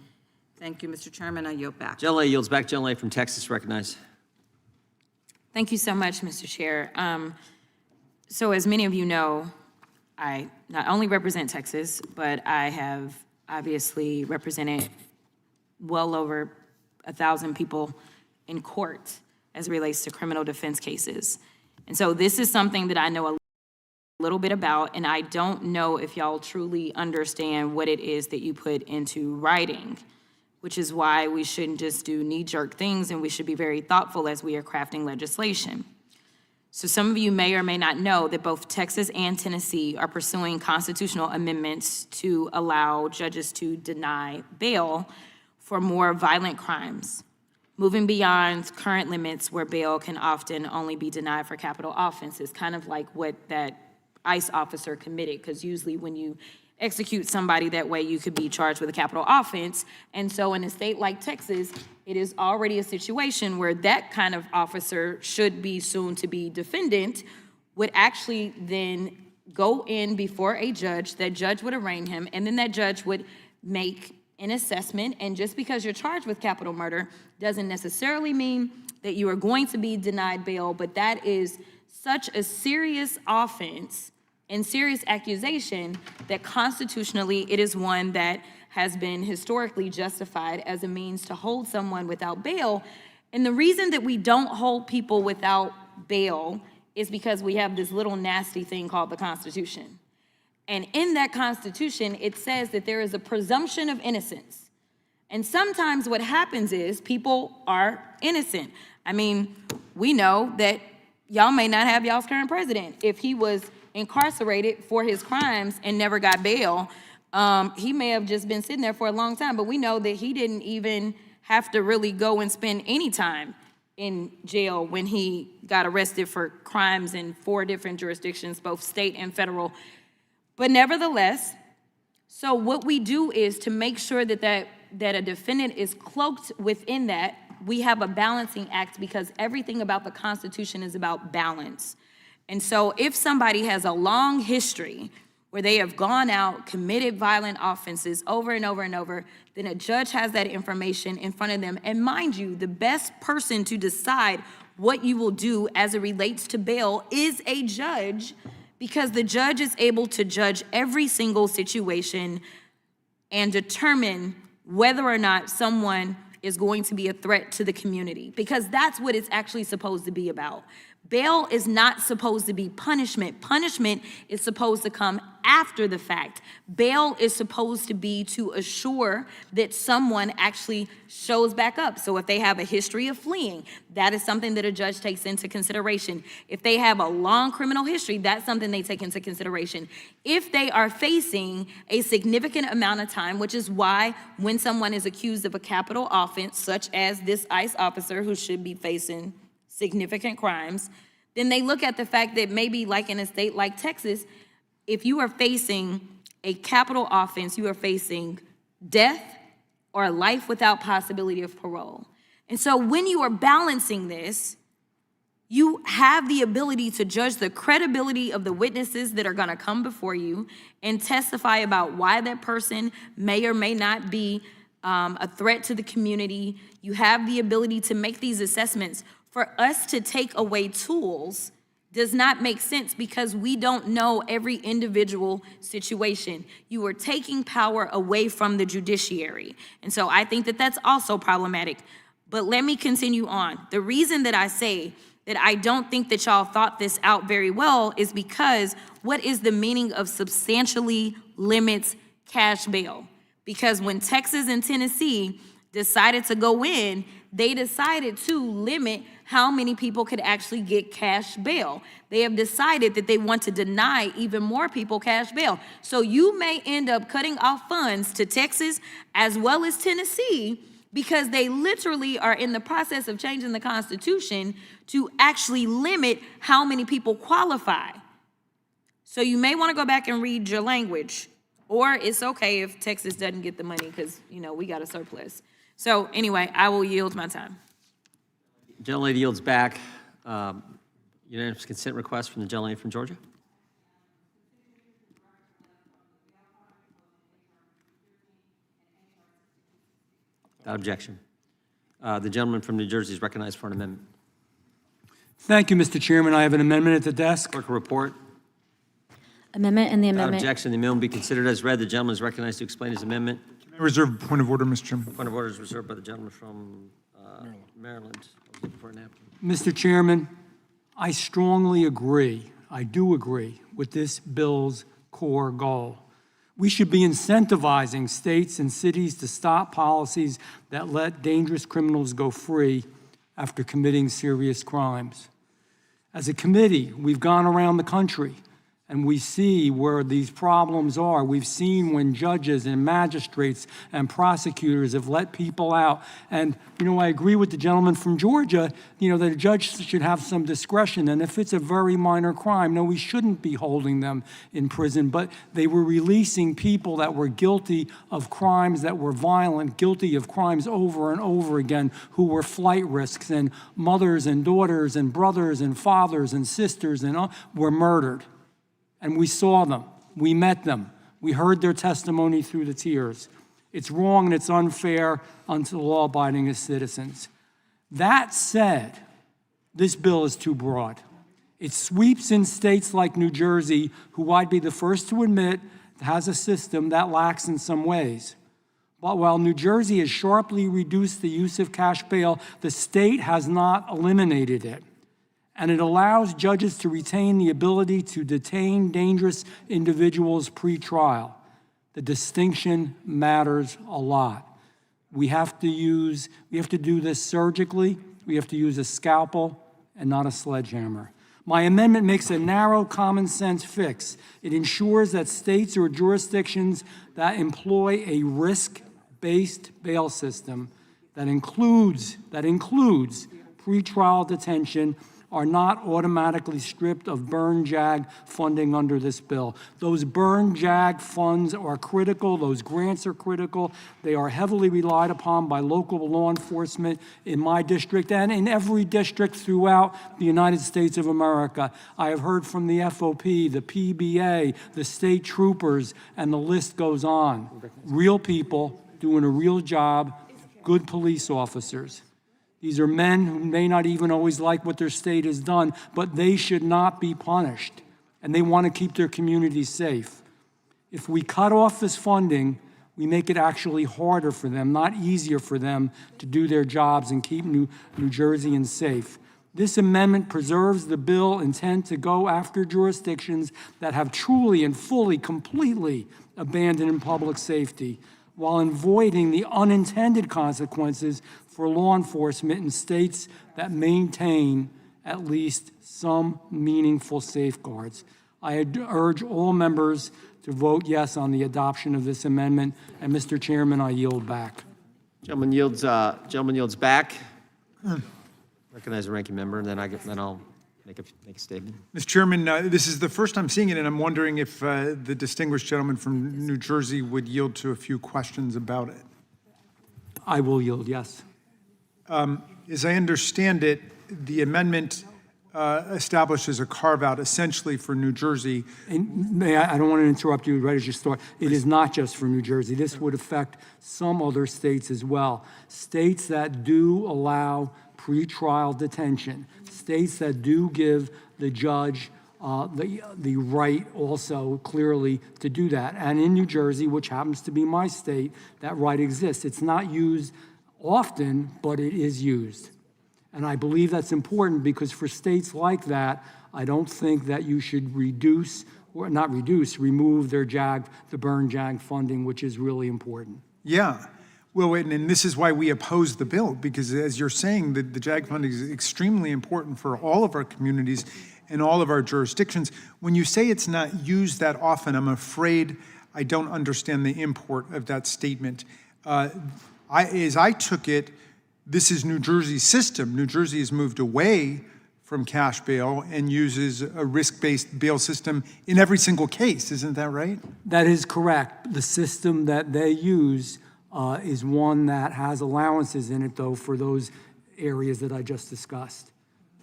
Thank you, Mr. Chairman. I yield back. Gentlelady yields back. Gentlelady from Texas recognized. Thank you so much, Mr. Chair. So as many of you know, I not only represent Texas, but I have obviously represented well over 1,000 people in court as it relates to criminal defense cases. And so this is something that I know a little bit about, and I don't know if y'all truly understand what it is that you put into writing, which is why we shouldn't just do knee-jerk things, and we should be very thoughtful as we are crafting legislation. So some of you may or may not know that both Texas and Tennessee are pursuing constitutional amendments to allow judges to deny bail for more violent crimes, moving beyond current limits where bail can often only be denied for capital offenses, kind of like what that ICE officer committed, because usually when you execute somebody that way, you could be charged with a capital offense. And so in a state like Texas, it is already a situation where that kind of officer should be soon to be defendant would actually then go in before a judge, that judge would arraign him, and then that judge would make an assessment. And just because you're charged with capital murder doesn't necessarily mean that you are going to be denied bail, but that is such a serious offense and serious accusation that constitutionally it is one that has been historically justified as a means to hold someone without bail. And the reason that we don't hold people without bail is because we have this little nasty thing called the Constitution. And in that Constitution, it says that there is a presumption of innocence. And sometimes what happens is people are innocent. I mean, we know that y'all may not have y'all's current president. If he was incarcerated for his crimes and never got bail, he may have just been sitting there for a long time, but we know that he didn't even have to really go and spend any time in jail when he got arrested for crimes in 4 different jurisdictions, both state and federal. But nevertheless, so what we do is to make sure that a defendant is cloaked within that, we have a balancing act, because everything about the Constitution is about balance. And so if somebody has a long history where they have gone out, committed violent offenses over and over and over, then a judge has that information in front of them. And mind you, the best person to decide what you will do as it relates to bail is a judge, because the judge is able to judge every single situation and determine whether or not someone is going to be a threat to the community, because that's what it's actually supposed to be about. Bail is not supposed to be punishment. Punishment is supposed to come after the fact. Bail is supposed to be to assure that someone actually shows back up. So if they have a history of fleeing, that is something that a judge takes into consideration. If they have a long criminal history, that's something they take into consideration. If they are facing a significant amount of time, which is why when someone is accused of a capital offense, such as this ICE officer who should be facing significant crimes, then they look at the fact that maybe like in a state like Texas, if you are facing a capital offense, you are facing death or life without possibility of parole. And so when you are balancing this, you have the ability to judge the credibility of the witnesses that are gonna come before you and testify about why that person may or may not be a threat to the community. You have the ability to make these assessments. For us to take away tools does not make sense, because we don't know every individual situation. You are taking power away from the judiciary. And so I think that that's also problematic. But let me continue on. The reason that I say that I don't think that y'all thought this out very well is because what is the meaning of substantially limits cash bail? Because when Texas and Tennessee decided to go in, they decided to limit how many people could actually get cash bail. They have decided that they want to deny even more people cash bail. So you may end up cutting off funds to Texas as well as Tennessee, because they literally are in the process of changing the Constitution to actually limit how many people qualify. So you may want to go back and read your language, or it's okay if Texas doesn't get the money because, we got a surplus. So anyway, I will yield my time. Gentlelady yields back. Unanimous consent request from the gentlelady from Georgia. Without objection. The gentleman from New Jersey is recognized for an amendment. Thank you, Mr. Chairman. I have an amendment at the desk. Clerk will report. Amendment and the Without amendment. objection, the amendment will be considered as read. The gentleman is recognized to explain his amendment. Reserve point of order, Mr. Chairman. Point of order is reserved by the gentleman from Maryland. I was looking for a napkin. Mr. Chairman, I strongly agree, I do agree with this bill's core goal. We should be incentivizing states and cities to stop policies that let dangerous criminals go free after committing serious crimes. As a committee, we've gone around the country and we see where these problems are. We've seen when judges and magistrates and prosecutors have let people out. And, I agree with the gentleman from Georgia, that a judge should have some discretion. And if it's a very minor crime, no, we shouldn't be holding them in prison. But they were releasing people that were guilty of crimes that were violent, guilty of crimes over and over again, who were flight risks, and mothers and daughters and brothers and fathers and sisters and were murdered. And we saw them, we met them, we heard their testimony through the tears. It's wrong and it's unfair unto the law-abiding citizens. That said, this bill is too broad. It sweeps in states like New Jersey, who I'd be the first to admit has a system that lacks in some ways. But while New Jersey has sharply reduced the use of cash bail, the state has not eliminated it. And it allows judges to retain the ability to detain dangerous individuals pre-trial. The distinction matters a lot. We have to do this surgically. We have to use a scalpel and not a sledgehammer. My amendment makes a narrow common sense fix. It ensures that states or jurisdictions that employ a risk-based bail system that includes pre-trial detention are not automatically stripped of burn JAG funding under this bill. Those burn JAG funds are critical. Those grants are critical. They are heavily relied upon by local law enforcement in my district and in every district throughout the United States of America. I have heard from the FOP, the PBA, the state troopers, and the list goes on. Real people doing a real job, good police officers. These are men who may not even always like what their state has done, but they should not be punished, and they want to keep their communities safe. If we cut off this funding, we make it actually harder for them, not easier for them, to do their jobs and keep New Jerseyans safe. This amendment preserves the bill intent to go after jurisdictions that have truly and fully, completely abandoned public safety, while avoiding the unintended consequences for law enforcement in states that maintain at least some meaningful safeguards. I urge all members to vote yes on the adoption of this amendment, and Mr. Chairman, I yield back. Gentleman yields back. Recognize the ranking member, and then I'll make a statement. Mr. Chairman, this is the first I'm seeing it, and I'm wondering if the distinguished gentleman from New Jersey would yield to a few questions about it. I will yield, yes. As I understand it, the amendment establishes a carve-out essentially for New Jersey. And I don't want to interrupt you right as you start. It is not just for New Jersey. This would affect some other states as well. States that do allow pretrial detention, states that do give the judge the right also clearly to do that. And in New Jersey, which happens to be my state, that right exists. It's not used often, but it is used. And I believe that's important because for states like that, I don't think that you should remove their JAG, the burn JAG funding, which is really important. Yeah. Well, and this is why we oppose the bill, because as you're saying, the JAG funding is extremely important for all of our communities and all of our jurisdictions. When you say it's not used that often, I'm afraid I don't understand the import of that statement. As I took it, this is New Jersey's system. New Jersey has moved away from cash bail and uses a risk-based bail system in every single case. Isn't that right? That is correct. The system that they use is one that has allowances in it, though, for those areas that I just discussed.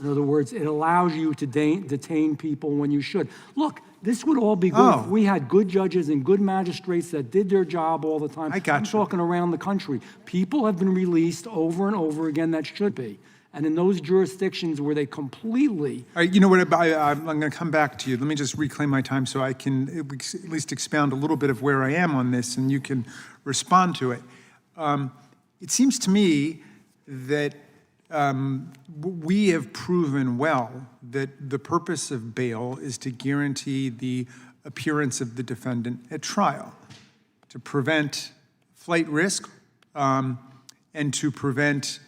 In other words, it allows you to detain people when you should. Look, this would all be good if we had good judges and good magistrates that did their job all the time. I'm talking around the country. People have been released over and over again that should be. And in those jurisdictions where they completely... All right, you know what, I'm going to come back to you. Let me just reclaim my time so I can at least expound a little bit of where I am on this, and you can respond to it. It seems to me that we have proven well that the purpose of bail is to guarantee the appearance of the defendant at trial, to prevent flight risk, and to prevent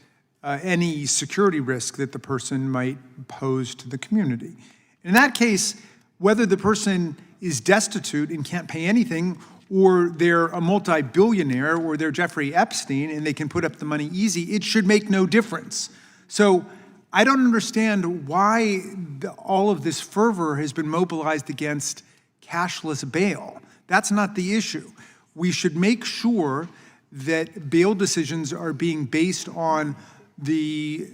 any security risk that the person might pose to the community. In that case, whether the person is destitute and can't pay anything, or they're a multi-billionaire, or they're Jeffrey Epstein and they can put up the money easy, it should make no difference. So I don't understand why all of this fervor has been mobilized against cashless bail. That's not the issue. We should make sure that bail decisions are being based on the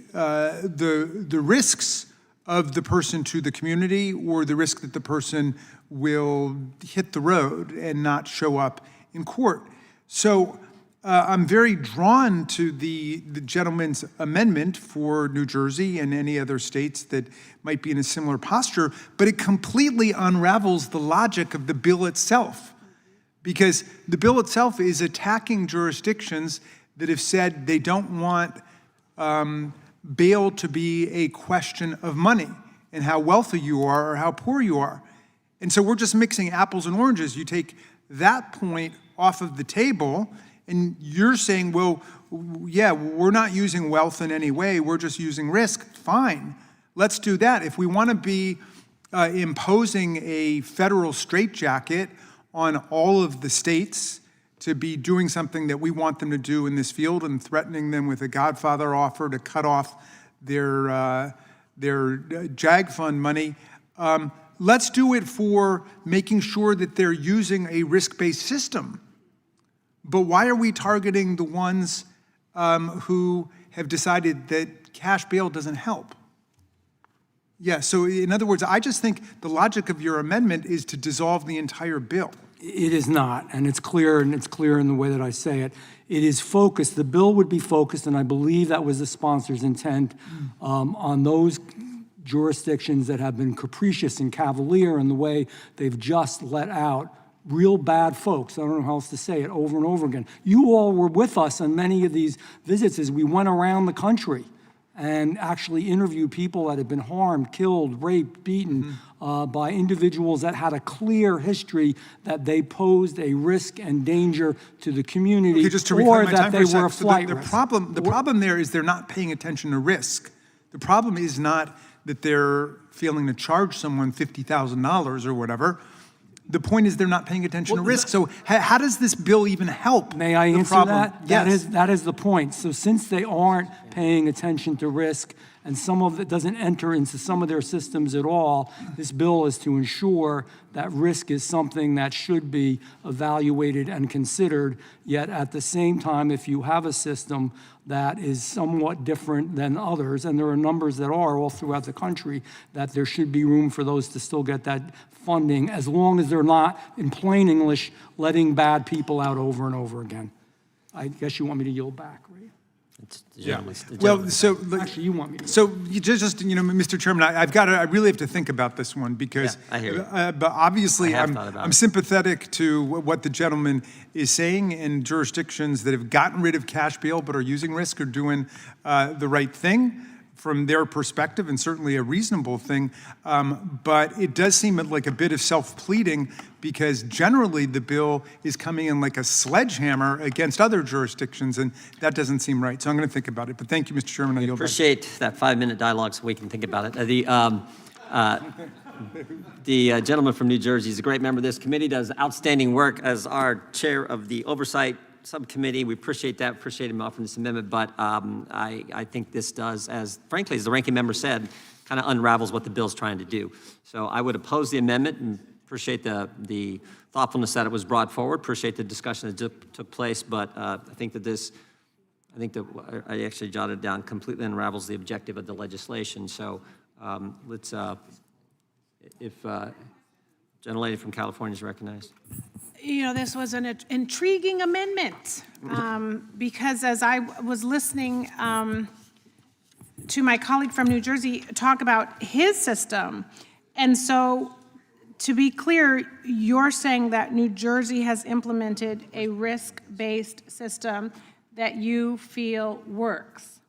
risks of the person to the community, or the risk that the person will hit the road and not show up in court. So I'm very drawn to the gentleman's amendment for New Jersey and any other states that might be in a similar posture, but it completely unravels the logic of the bill itself. Because the bill itself is attacking jurisdictions that have said they don't want bail to be a question of money and how wealthy you are or how poor you are. And so we're just mixing apples and oranges. You take that point off of the table and you're saying, well, yeah, we're not using wealth in any way, we're just using risk. Fine, let's do that. If we want to be imposing a federal straitjacket on all of the states to be doing something that we want them to do in this field and threatening them with a Godfather offer to cut off their JAG fund money, let's do it for making sure that they're using a risk-based system. But why are we targeting the ones who have decided that cash bail doesn't help? Yeah, so in other words, I just think the logic of your amendment is to dissolve the entire bill. It is not, and it's clear in the way that I say it. It is focused, the bill would be focused, and I believe that was the sponsor's intent, on those jurisdictions that have been capricious and cavalier in the way they've just let out real bad folks. I don't know how else to say it, over and over again. You all were with us on many of these visits as we went around the country and actually interviewed people that had been harmed, killed, raped, beaten by individuals that had a clear history that they posed a risk and danger to the community, Okay, just to or reclaim my that time they for a were a sec. flight So risk. the problem there is they're not paying attention to risk. The problem is not that they're failing to charge someone $50,000 or whatever. The point is they're not paying attention to risk. So how does this bill even help? May I the answer problem? that? Yes. That is the point. So since they aren't paying attention to risk, and some of it doesn't enter into some of their systems at all, this bill is to ensure that risk is something that should be evaluated and considered, yet at the same time, if you have a system that is somewhat different than others, and there are numbers that are all throughout the country, that there should be room for those to still get that funding, as long as they're not, in plain English, letting bad people out over and over again. I guess you want me to yield back, right? Yeah. Well, so actually, you want me to. So you just Mr. Chairman, I really have to think about this one because, I hear you. But obviously I have thought about I'm it. sympathetic to what the gentleman is saying, and jurisdictions that have gotten rid of cash bail but are using risk are doing the right thing from their perspective, and certainly a reasonable thing. But it does seem like a bit of self-pleading, because generally the bill is coming in like a sledgehammer against other jurisdictions, and that doesn't seem right. So I'm going to think about it. But thank you, Mr. Chairman. I yield back. Appreciate that 5-minute dialogue so we can think about it. The gentleman from New Jersey is a great member of this committee, does outstanding work as our chair of the oversight subcommittee. We appreciate that, appreciate him offering this amendment, but I think this does, as frankly, as the ranking member said, kind of unravels what the bill's trying to do. So I would oppose the amendment and appreciate the thoughtfulness that it was brought forward, appreciate the discussion that took place, but I think that this I think that I actually jotted down completely unravels the objective of the legislation. So let's, if gentlelady from California is recognized. You know, this was an intriguing amendment because as I was listening to my colleague from New Jersey talk about his system, and so to be clear, you're saying that New Jersey has implemented a risk-based system that you feel works.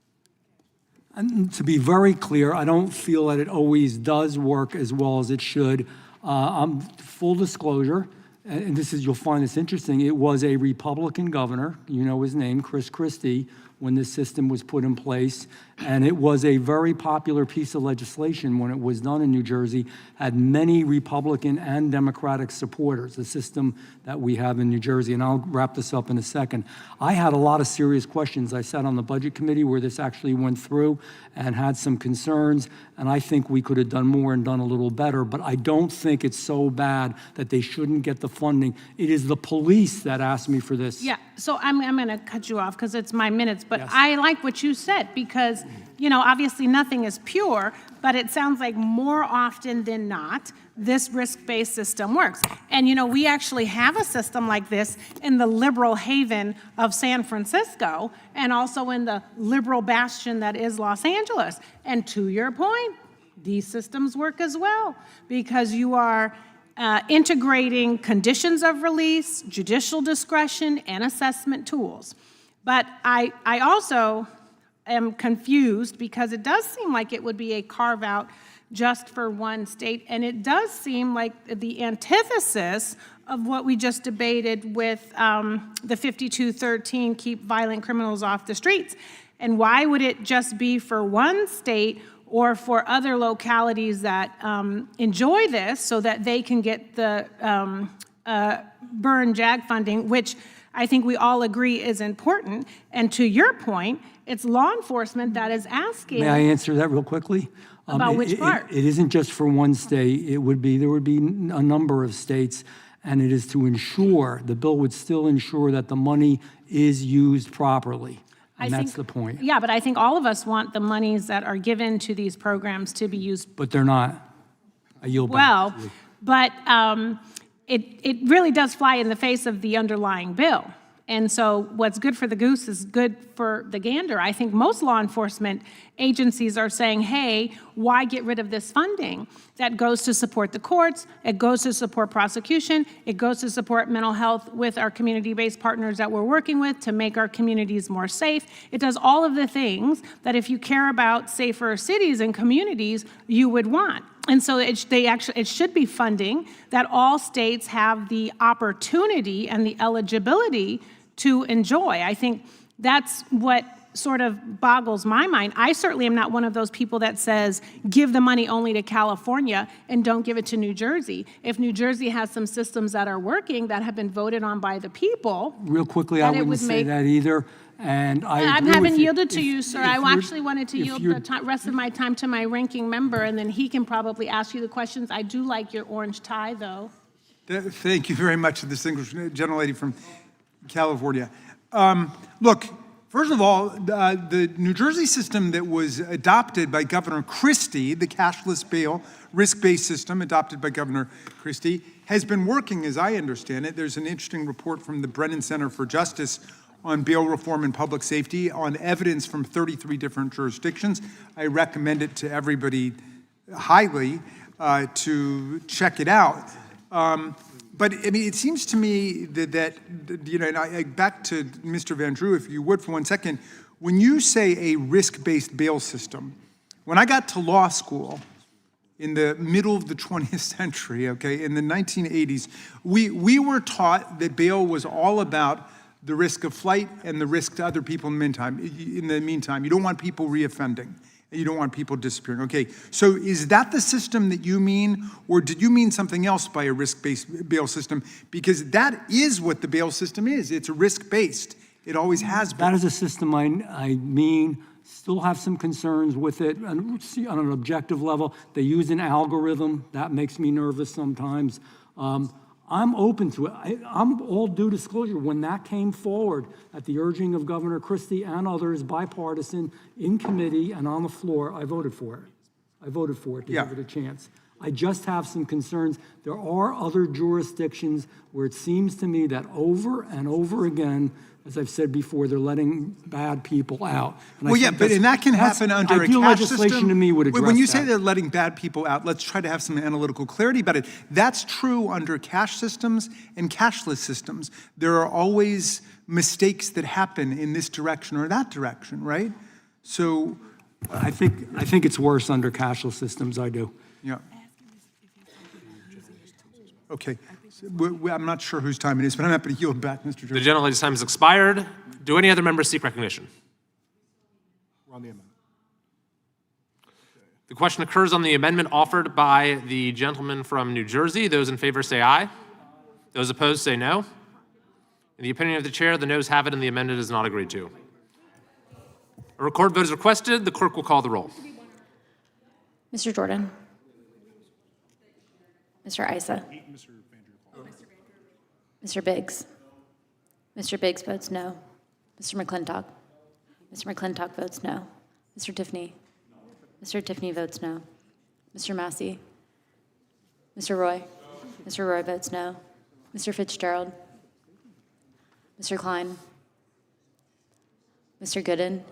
And to be very clear, I don't feel that it always does work as well as it should. Full disclosure, and this is, you'll find this interesting, it was a Republican governor, you know his name, Chris Christie, when this system was put in place. And it was a very popular piece of legislation when it was done in New Jersey, had many Republican and Democratic supporters, the system that we have in New Jersey. And I'll wrap this up in a second. I had a lot of serious questions. I sat on the Budget Committee where this actually went through and had some concerns. And I think we could have done more and done a little better. But I don't think it's so bad that they shouldn't get the funding. It is the police that asked me for this. Yeah, so I'm going to cut you off because it's my minutes, but I like what you said because, you know, obviously nothing is pure, but it sounds like more often than not, this risk-based system works. And, you know, we actually have a system like this in the liberal haven of San Francisco and also in the liberal bastion that is Los Angeles. And to your point, these systems work as well because you are integrating conditions of release, judicial discretion, and assessment tools. But I also am confused because it does seem like it would be a carve-out just for one state, and it does seem like the antithesis of what we just debated with the 5213, keep violent criminals off the streets. And why would it just be for one state or for other localities that enjoy this so that they can get the burn JAG funding, which I think we all agree is important. And to your point, it's law enforcement that is asking. May I answer that real quickly? About which part? It isn't just for one state. There would be a number of states, and it is to ensure, the bill would still ensure that the money is used properly. And that's the point. Yeah, but I think all of us want the monies that are given to these programs to be used. But they're not. I yield back. Well, but it really does fly in the face of the underlying bill. And so what's good for the goose is good for the gander. I think most law enforcement agencies are saying, hey, why get rid of this funding? That goes to support the courts, it goes to support prosecution, it goes to support mental health with our community-based partners that we're working with to make our communities more safe. It does all of the things that if you care about safer cities and communities, you would want. And so it should be funding that all states have the opportunity and the eligibility to enjoy. I think that's what sort of boggles my mind. I certainly am not one of those people that says, give the money only to California and don't give it to New Jersey. If New Jersey has some systems that are working, that have been voted on by the people. Real quickly, I wouldn't say that either. And I haven't yielded to you, sir. I actually wanted to yield the rest of my time to my ranking member, and then he can probably ask you the questions. I do like your orange tie, though. Thank you very much, distinguished gentlelady from California. Look, first of all, the New Jersey system that was adopted by Governor Christie, the cashless bail, risk-based system adopted by Governor Christie, has been working, as I understand it. There's an interesting report from the Brennan Center for Justice on bail reform and public safety on evidence from 33 different jurisdictions. I recommend it to everybody highly to check it out. But I mean, it seems to me that you know, and back to Mr. Van Drew, if you would for one second, when you say a risk-based bail system, when I got to law school in the middle of the 20th century, okay, in the 1980s, we were taught that bail was all about the risk of flight and the risk to other people in the meantime. You don't want people reoffending, and you don't want people disappearing. Okay, so is that the system that you mean, or did you mean something else by a risk-based bail system? Because that is what the bail system is. It's risk-based. It always has been. That is a system I mean, still have some concerns with it on an objective level. They use an algorithm. That makes me nervous sometimes. I'm open to it. I'm all due disclosure. When that came forward at the urging of Governor Christie and others, bipartisan, in committee and on the floor, I voted for it. I voted for it to give it a chance. I just have some concerns. There are other jurisdictions where it seems to me that over and over again, as I've said before, they're letting bad people out. And and that can happen under a ideal cash legislation system. to me would address When you that. say they're letting bad people out, let's try to have some analytical clarity about it. That's true under cash systems and cashless systems. There are always mistakes that happen in this direction or that direction, right? So I think it's worse under cashless systems. I do. yeah. Okay. So I'm not sure whose time it is, but I'm happy to yield back, Mr. The Chairman. gentlelady's time has expired. Do any other members seek recognition? We're on the amendment. The question occurs on the amendment offered by the gentleman from New Jersey. Those in favor say aye. Those opposed say no. In the opinion of the chair, the noes have it and the amendment is not agreed to. A record vote is requested. The clerk will call the roll. Mr. Jordan. Mr. Issa. Mr. Biggs. Mr. Biggs votes no. Mr. McClintock. Mr. McClintock votes no. Mr. Tiffany. Mr. Tiffany votes no. Mr. Massey. Mr. Roy. Mr. Roy votes no. Mr. Fitzgerald. Mr. Klein. Mr. Gooden.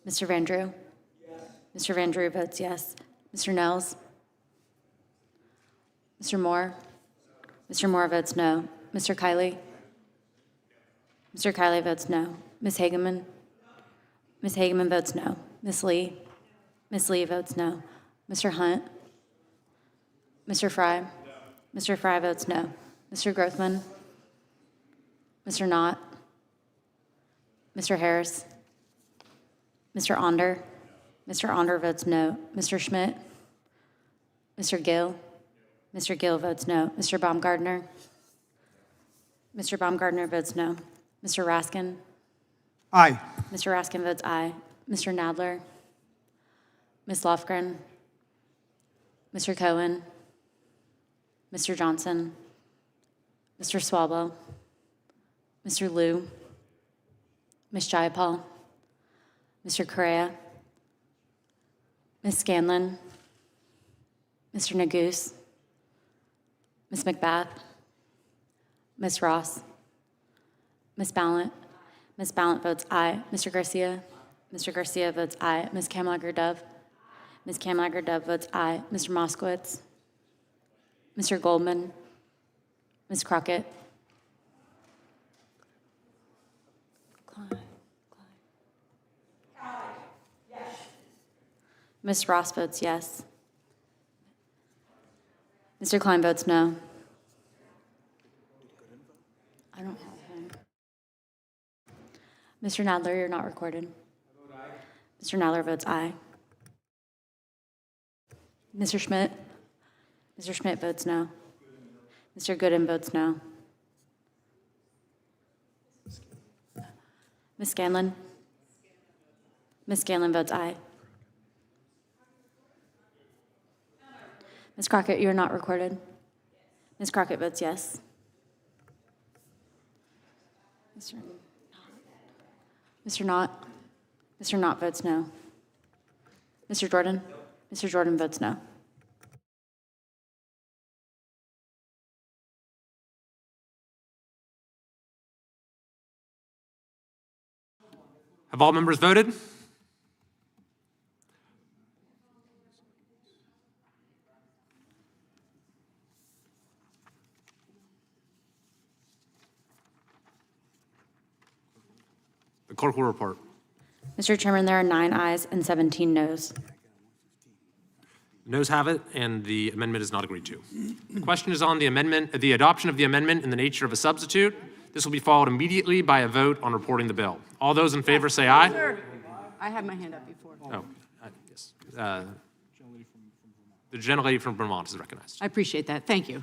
Mr. Vandrew. Mr. Vandrew votes yes. Mr. Nels. Mr. Moore. Mr. Moore votes no. Mr. Kiley. Mr. Kiley votes no. Ms. Hageman. Ms. Hageman votes no. Ms. Lee. Ms. Lee votes no. Mr. Hunt. Mr. Fry. Mr. Fry votes no. Mr. Grothman. Mr. Knott. Mr. Harris. Mr. Onder. Mr. Onder votes no. Mr. Schmidt. Mr. Gill. Mr. Gill votes no. Mr. Baumgartner. Mr. Baumgartner votes no. Mr. Raskin. Aye. Mr. Raskin votes aye. Mr. Nadler. Ms. Lofgren. Mr. Cohen. Mr. Johnson. Mr. Swalwell. Mr. Liu. Ms. Jayapal. Mr. Correa. Ms. Scanlon. Mr. Nagoose. Ms. McBath. Ms. Ross. Ms. Ballant. Ms. Ballant votes aye. Mr. Garcia. Mr. Garcia votes aye. Ms. Kamlager-Dove. Ms. Kamlager-Dove votes aye. Mr. Moskowitz. Mr. Goldman. Ms. Crockett. Ms. Ross votes yes. Mr. Klein votes no. I don't have him. Mr. Nadler, you're not recorded. Mr. Nadler votes aye. Mr. Schmidt? Mr. Schmidt votes no. Mr. Gooden votes no. Ms. Scanlon? Ms. Scanlon votes aye. Ms. Crockett, you're not recorded. Ms. Crockett votes yes. Mr. Knott? Mr. Knott votes no. Mr. Jordan? Mr. Jordan votes no. Have all members voted? The clerk will report. Mr. Chairman, there are 9 ayes and 17 noes. Noes have it, and the amendment is not agreed to. The question is on the amendment, the adoption of the amendment in the nature of a substitute. This will be followed immediately by a vote on reporting the bill. All those in favor say aye. Sir, I had my hand up before. Oh, yes. The gentlelady from Vermont is recognized. I appreciate that. Thank you.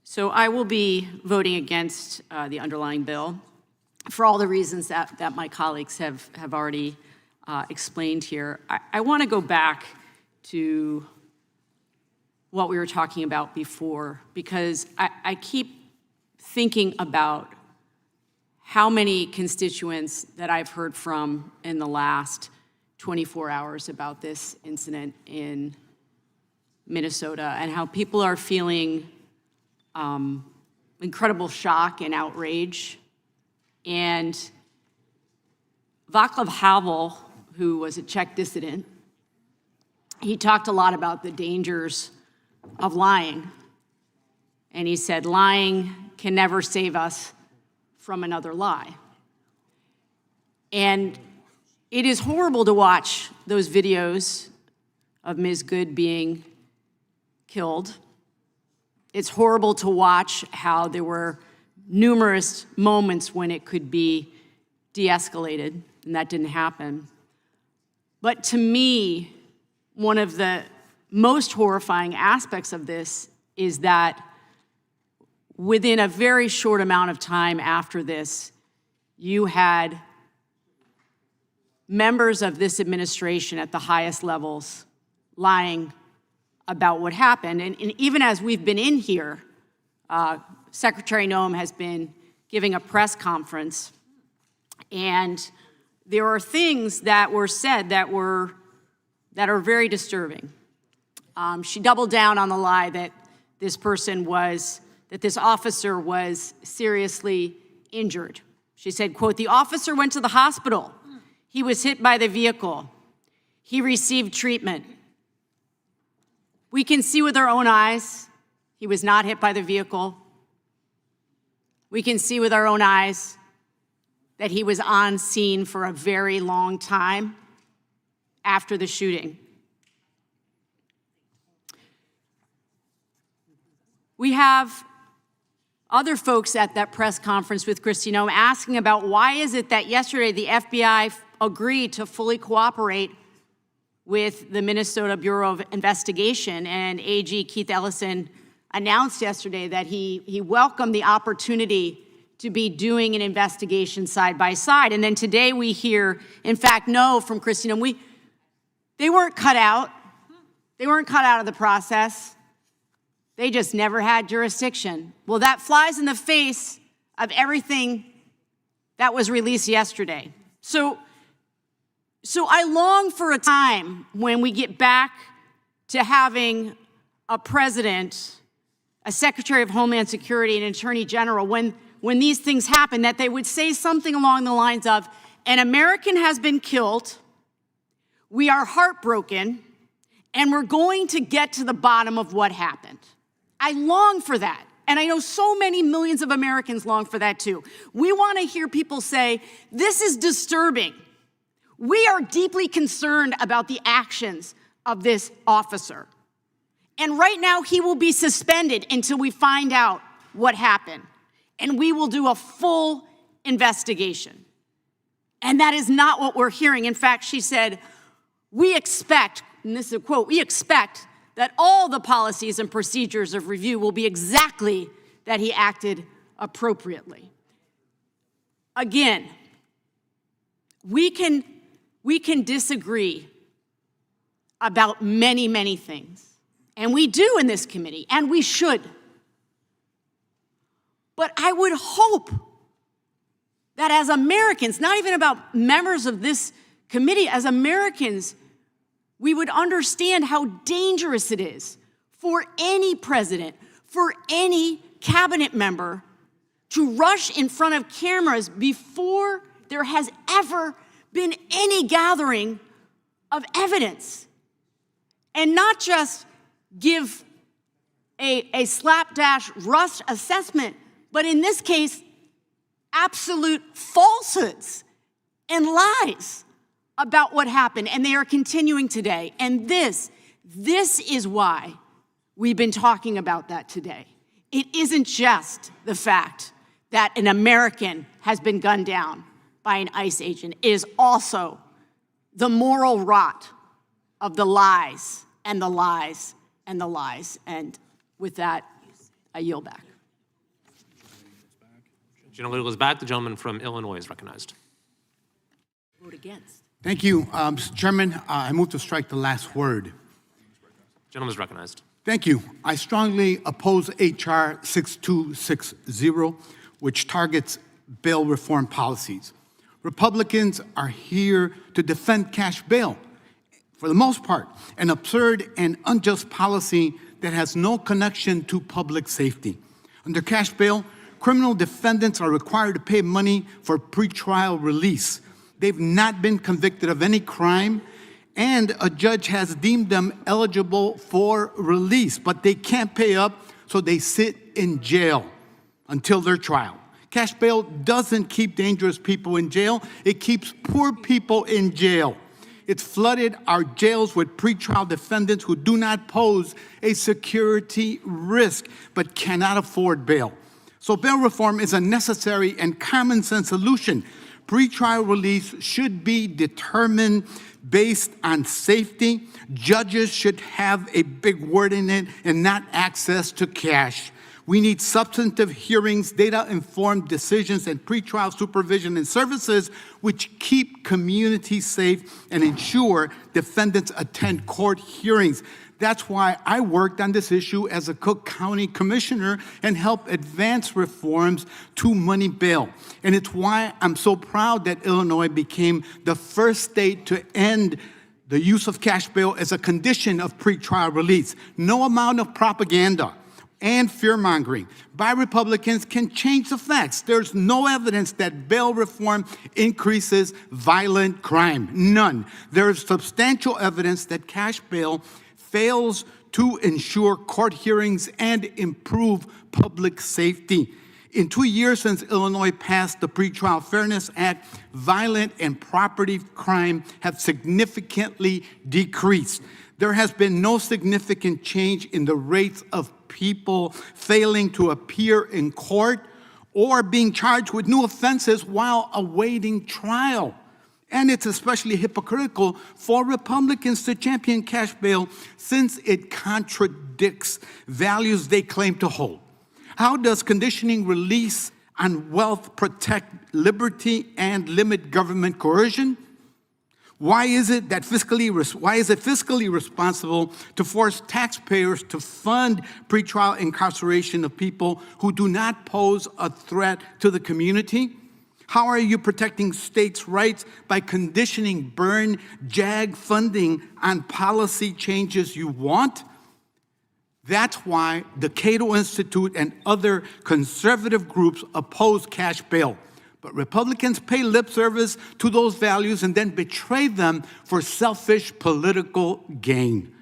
So I will be voting against the underlying bill for all the reasons that my colleagues have already explained here. I want to go back to what we were talking about before, because I keep thinking about how many constituents that I've heard from in the last 24 hours about this incident in Minnesota, and how people are feeling incredible shock and outrage. And Václav Havel, who was a Czech dissident, he talked a lot about the dangers of lying. And he said, lying can never save us from another lie. And it is horrible to watch those videos of Ms. Good being killed. It's horrible to watch how there were numerous moments when it could be de-escalated, and that didn't happen. But to me, one of the most horrifying aspects of this is that within a very short amount of time after this, you had members of this administration at the highest levels lying about what happened. And even as we've been in here, Secretary Noem has been giving a press conference, and there are things that were said that are very disturbing. She doubled down on the lie that this officer was seriously injured. She said, quote, "The officer went to the hospital. He was hit by the vehicle. He received treatment. We can see with our own eyes he was not hit by the vehicle. We can see with our own eyes that he was on scene for a very long time after the shooting." We have other folks at that press conference with Kristi Noem asking about why is it that yesterday the FBI agreed to fully cooperate with the Minnesota Bureau of Investigation, and AG Keith Ellison announced yesterday that he welcomed the opportunity to be doing an investigation side by side. And then today we hear, in fact, no from Kristi Noem, they weren't cut out. They weren't cut out of the process. They just never had jurisdiction. Well, that flies in the face of everything that was released yesterday. So I long for a time when we get back to having a president, a Secretary of Homeland Security, and an Attorney General, when these things happen, that they would say something along the lines of, an American has been killed, we are heartbroken, and we're going to get to the bottom of what happened. I long for that. And I know so many millions of Americans long for that too. We want to hear people say, this is disturbing. We are deeply concerned about the actions of this officer. And right now he will be suspended until we find out what happened. And we will do a full investigation. And that is not what we're hearing. In fact, she said, we expect, and this is a quote, we expect that all the policies and procedures of review will be exactly that he acted appropriately. Again, we can disagree about many, many things. And we do in this committee, and we should. But I would hope that as Americans, not even about members of this committee, as Americans, we would understand how dangerous it is for any president, for any cabinet member to rush in front of cameras before there has ever been any gathering of evidence, and not just give a slapdash rust assessment, but in this case, absolute falsehoods and lies about what happened, and they are continuing today. And this is why we've been talking about that today. It isn't just the fact that an American has been gunned down by an ICE agent. It is also the moral rot of the lies and the lies and the lies. And with that, I yield back. Gentleman goes back. The gentleman from Illinois is recognized. Vote against. Thank you, Mr. Chairman. I move to strike the last word. Gentleman is recognized. Thank you. I strongly oppose H.R. 6260, which targets bail reform policies. Republicans are here to defend cash bail, for the most part, an absurd and unjust policy that has no connection to public safety. Under cash bail, criminal defendants are required to pay money for pretrial release. They've not been convicted of any crime, and a judge has deemed them eligible for release, but they can't pay up, so they sit in jail until their trial. Cash bail doesn't keep dangerous people in jail, it keeps poor people in jail. It's flooded our jails with pretrial defendants who do not pose a security risk but cannot afford bail. So bail reform is a necessary and common sense solution. Pretrial release should be determined based on safety. Judges should have a big word in it and not access to cash. We need substantive hearings, data-informed decisions, and pretrial supervision and services which keep communities safe and ensure defendants attend court hearings. That's why I worked on this issue as a Cook County Commissioner and helped advance reforms to money bail. And it's why I'm so proud that Illinois became the first state to end the use of cash bail as a condition of pretrial release. No amount of propaganda and fear-mongering by Republicans can change the facts. There's no evidence that bail reform increases violent crime. None. There is substantial evidence that cash bail fails to ensure court hearings and improve public safety. In 2 years since Illinois passed the Pretrial Fairness Act, violent and property crime have significantly decreased. There has been no significant change in the rates of people failing to appear in court or being charged with new offenses while awaiting trial. And it's especially hypocritical for Republicans to champion cash bail since it contradicts values they claim to hold. How does conditioning release on wealth protect liberty and limit government coercion? Why is it fiscally responsible to force taxpayers to fund pretrial incarceration of people who do not pose a threat to the community? How are you protecting states' rights by conditioning burn JAG funding on policy changes you want? That's why the Cato Institute and other conservative groups oppose cash bail. But Republicans pay lip service to those values and then betray them for selfish political gain.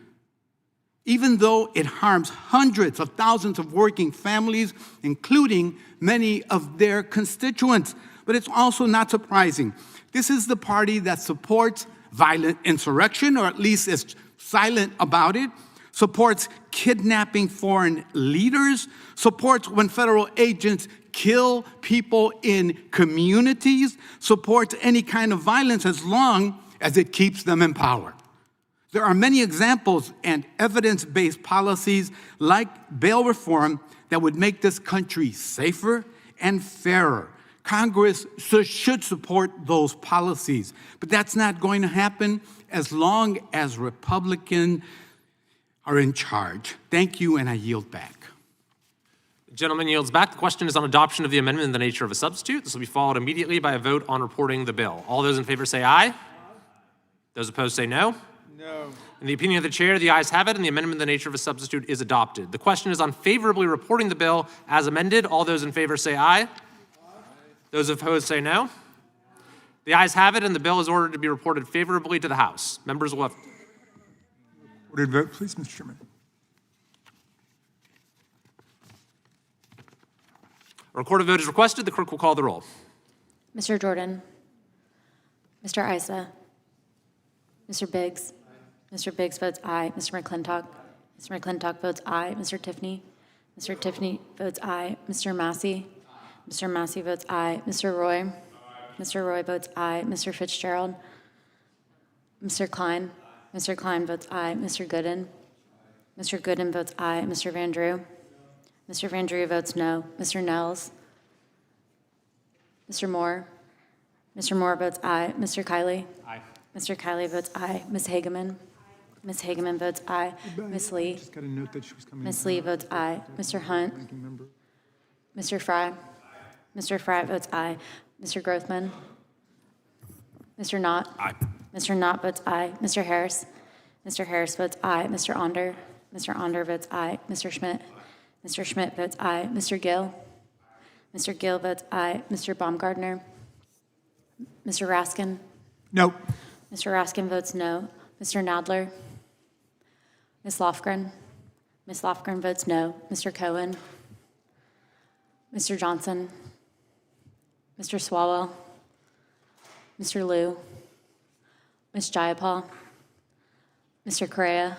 Even though it harms hundreds of thousands of working families, including many of their constituents. But it's also not surprising. This is the party that supports violent insurrection, or at least is silent about it, supports kidnapping foreign leaders, supports when federal agents kill people in communities, supports any kind of violence as long as it keeps them in power. There are many examples and evidence-based policies like bail reform that would make this country safer and fairer. Congress should support those policies, but that's not going to happen as long as Republicans are in charge. Thank you, and I yield back. The gentleman yields back. The question is on adoption of the amendment in the nature of a substitute. This will be followed immediately by a vote on reporting the bill. All those in favor say aye. Those opposed say no. No. In the opinion of the chair, the ayes have it, and the amendment in the nature of a substitute is adopted. The question is on favorably reporting the bill as amended. All those in favor say aye. Those opposed say no. The ayes have it, and the bill is ordered to be reported favorably to the House. Members will have... Ordered vote, please, Mr. Chairman. A recorded vote is requested. The clerk will call the roll. Mr. Jordan. Mr. Issa. Mr. Biggs. Mr. Biggs votes aye. Mr. McClintock. Mr. McClintock votes aye. Mr. Tiffany. Mr. Tiffany votes aye. Mr. Massey. Mr. Massey votes aye. Mr. Roy. Mr. Roy votes aye. Mr. Fitzgerald. Mr. Klein. Mr. Klein votes aye. Mr. Gooden. Mr. Gooden votes aye. Mr. Van Drew. Mr. Van Drew votes no. Mr. Nels. Mr. Moore. Mr. Moore votes aye. Mr. Kiley. Aye. Mr. Kiley votes aye. Ms. Hageman. Ms. Hageman votes aye. Ms. Lee. Just got a note that she was coming. Ms. Lee votes aye. Mr. Hunt. Ranking member. Mr. Fry. Mr. Fry votes aye. Mr. Grothman. Mr. Knott. Aye. Mr. Knott votes aye. Mr. Harris. Mr. Harris votes aye. Mr. Onder. Mr. Onder votes aye. Mr. Schmidt. Mr. Schmidt votes aye. Mr. Gill. Mr. Gill votes aye. Mr. Baumgartner. Mr. Raskin. No. Mr. Raskin votes no. Mr. Nadler. Ms. Lofgren. Ms. Lofgren votes no. Mr. Cohen. Mr. Johnson. Mr. Swalwell. Mr. Liu. Ms. Jayapal. Mr. Correa.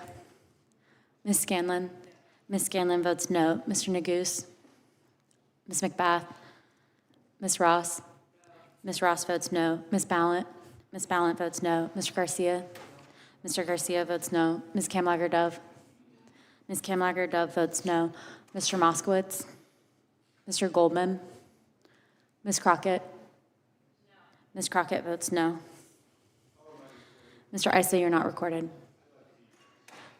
Ms. Scanlon. Ms. Scanlon votes no. Mr. Neguse. Ms. McBath. Ms. Ross. Ms. Ross votes no. Ms. Ballant. Ms. Ballant votes no. Mr. Garcia. Mr. Garcia votes no. Ms. Kamlager-Dove. Ms. Kamlager-Dove votes no. Mr. Moskowitz. Mr. Goldman. Ms. Crockett. Ms. Crockett votes no. Mr. Issa, you're not recorded.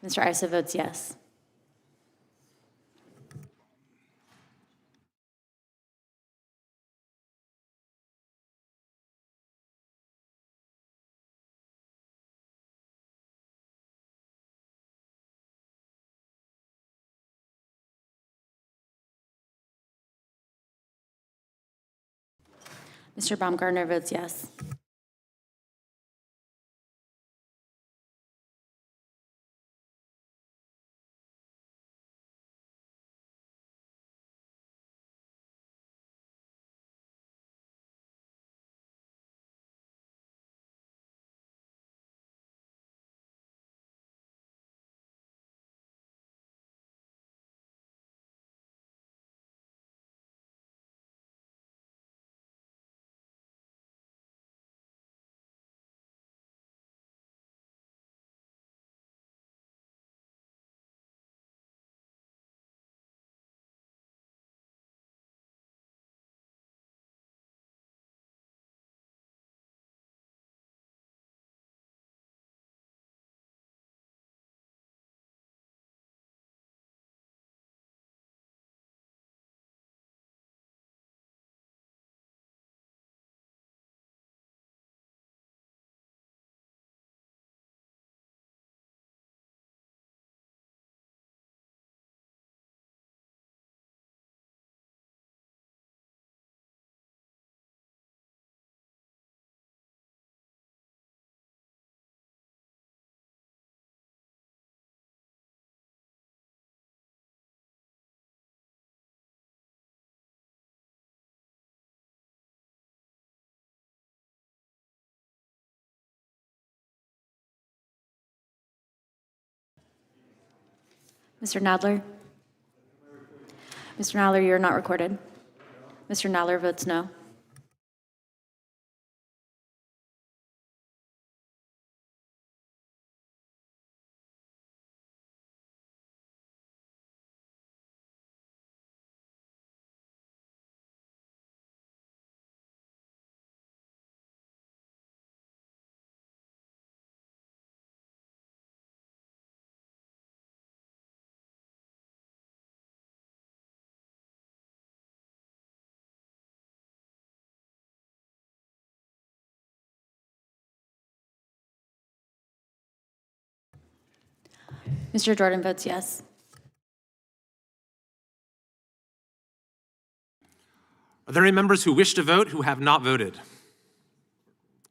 Mr. Issa votes yes. Mr. Baumgartner votes yes. Mr. Nadler? Mr. Nadler, you're not recorded. Mr. Nadler votes no. Mr. Jordan votes yes. Are there any members who wish to vote who have not voted?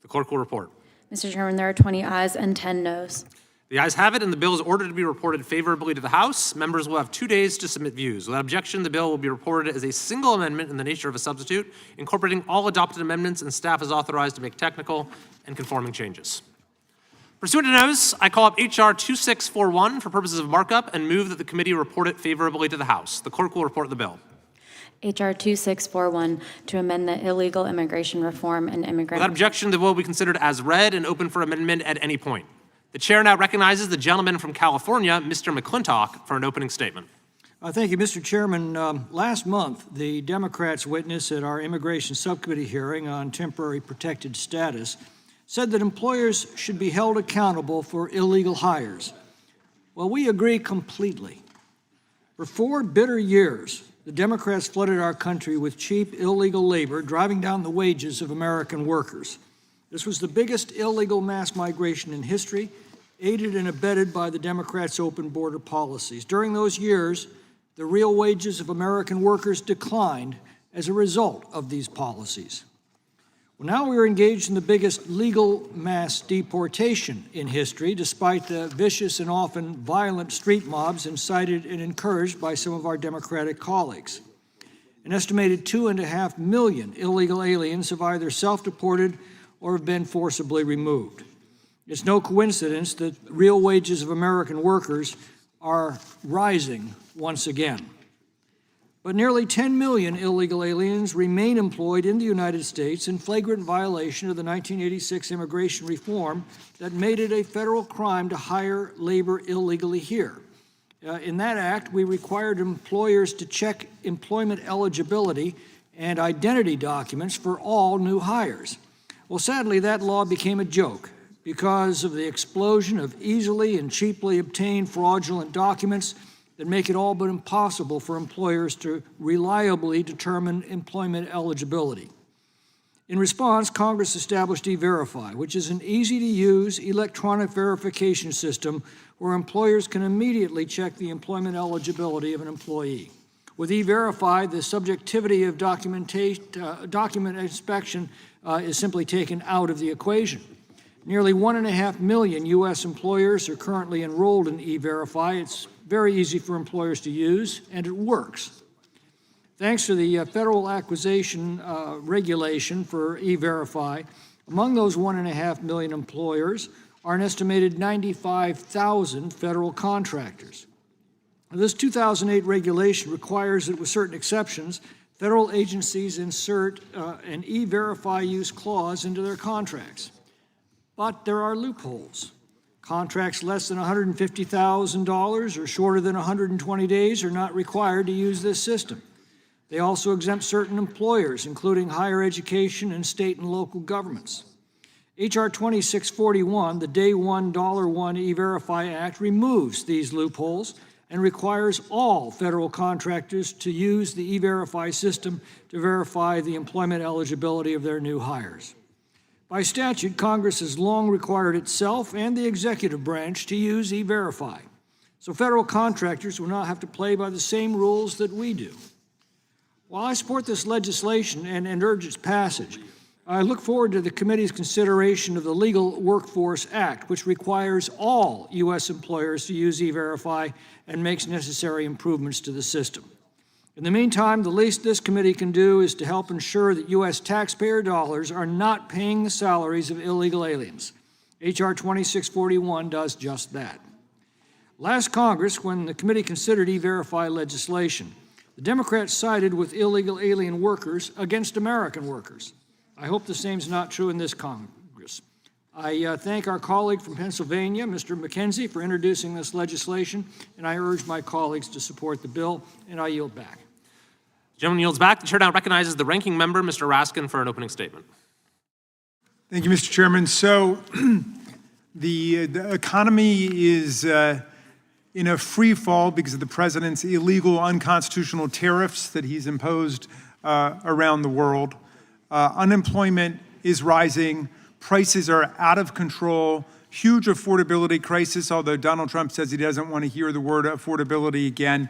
The clerk will report. Mr. Chairman, there are 20 ayes and 10 noes. The ayes have it, and the bill is ordered to be reported favorably to the House. Members will have 2 days to submit views. Without objection, the bill will be reported as a single amendment in the nature of a substitute, incorporating all adopted amendments, and staff is authorized to make technical and conforming changes. Pursuant to notice, I call up H.R. 2641 for purposes of markup and move that the committee report it favorably to the House. The clerk will report the bill. H.R. 2641 to amend the illegal immigration reform and immigrant. Without objection, the bill will be considered as read and open for amendment at any point. The chair now recognizes the gentleman from California, Mr. McClintock, for an opening statement. Thank you, Mr. Chairman. Last month, the Democrats' witness at our Immigration Subcommittee hearing on temporary protected status said that employers should be held accountable for illegal hires. Well, we agree completely. For 4 bitter years, the Democrats flooded our country with cheap, illegal labor, driving down the wages of American workers. This was the biggest illegal mass migration in history, aided and abetted by the Democrats' open border policies. During those years, the real wages of American workers declined as a result of these policies. Well, now we are engaged in the biggest legal mass deportation in history, despite the vicious and often violent street mobs incited and encouraged by some of our Democratic colleagues. An estimated 2.5 million illegal aliens have either self-deported or have been forcibly removed. It's no coincidence that real wages of American workers are rising once again. But nearly 10 million illegal aliens remain employed in the United States in flagrant violation of the 1986 immigration reform that made it a federal crime to hire labor illegally here. In that act, we required employers to check employment eligibility and identity documents for all new hires. Well, sadly, that law became a joke because of the explosion of easily and cheaply obtained fraudulent documents that make it all but impossible for employers to reliably determine employment eligibility. In response, Congress established E-Verify, which is an easy-to-use electronic verification system where employers can immediately check the employment eligibility of an employee. With E-Verify, the subjectivity of document inspection is simply taken out of the equation. Nearly 1.5 million U.S. employers are currently enrolled in E-Verify. It's very easy for employers to use, and it works. Thanks to the federal acquisition regulation for E-Verify, among those 1.5 million employers are an estimated 95,000 federal contractors. This 2008 regulation requires that, with certain exceptions, federal agencies insert an E-Verify use clause into their contracts. But there are loopholes. Contracts less than $150,000 or shorter than 120 days are not required to use this system. They also exempt certain employers, including higher education and state and local governments. H.R. 2641, the Day One, Dollar One E-Verify Act, removes these loopholes and requires all federal contractors to use the E-Verify system to verify the employment eligibility of their new hires. By statute, Congress has long required itself and the executive branch to use E-Verify, so federal contractors will not have to play by the same rules that we do. While I support this legislation and urge its passage, I look forward to the committee's consideration of the Legal Workforce Act, which requires all U.S. employers to use E-Verify and makes necessary improvements to the system. In the meantime, the least this committee can do is to help ensure that U.S. taxpayer dollars are not paying the salaries of illegal aliens. H.R. 2641 does just that. Last Congress, when the committee considered E-Verify legislation, the Democrats sided with illegal alien workers against American workers. I hope the same is not true in this Congress. I thank our colleague from Pennsylvania, Mr. McKenzie, for introducing this legislation, and I urge my colleagues to support the bill, and I yield back. The gentleman yields back. The chair now recognizes the ranking member, Mr. Raskin, for an opening statement. Thank you, Mr. Chairman. So the economy is in a free fall because of the president's illegal, unconstitutional tariffs that he's imposed around the world. Unemployment is rising. Prices are out of control. Huge affordability crisis, although Donald Trump says he doesn't want to hear the word affordability again.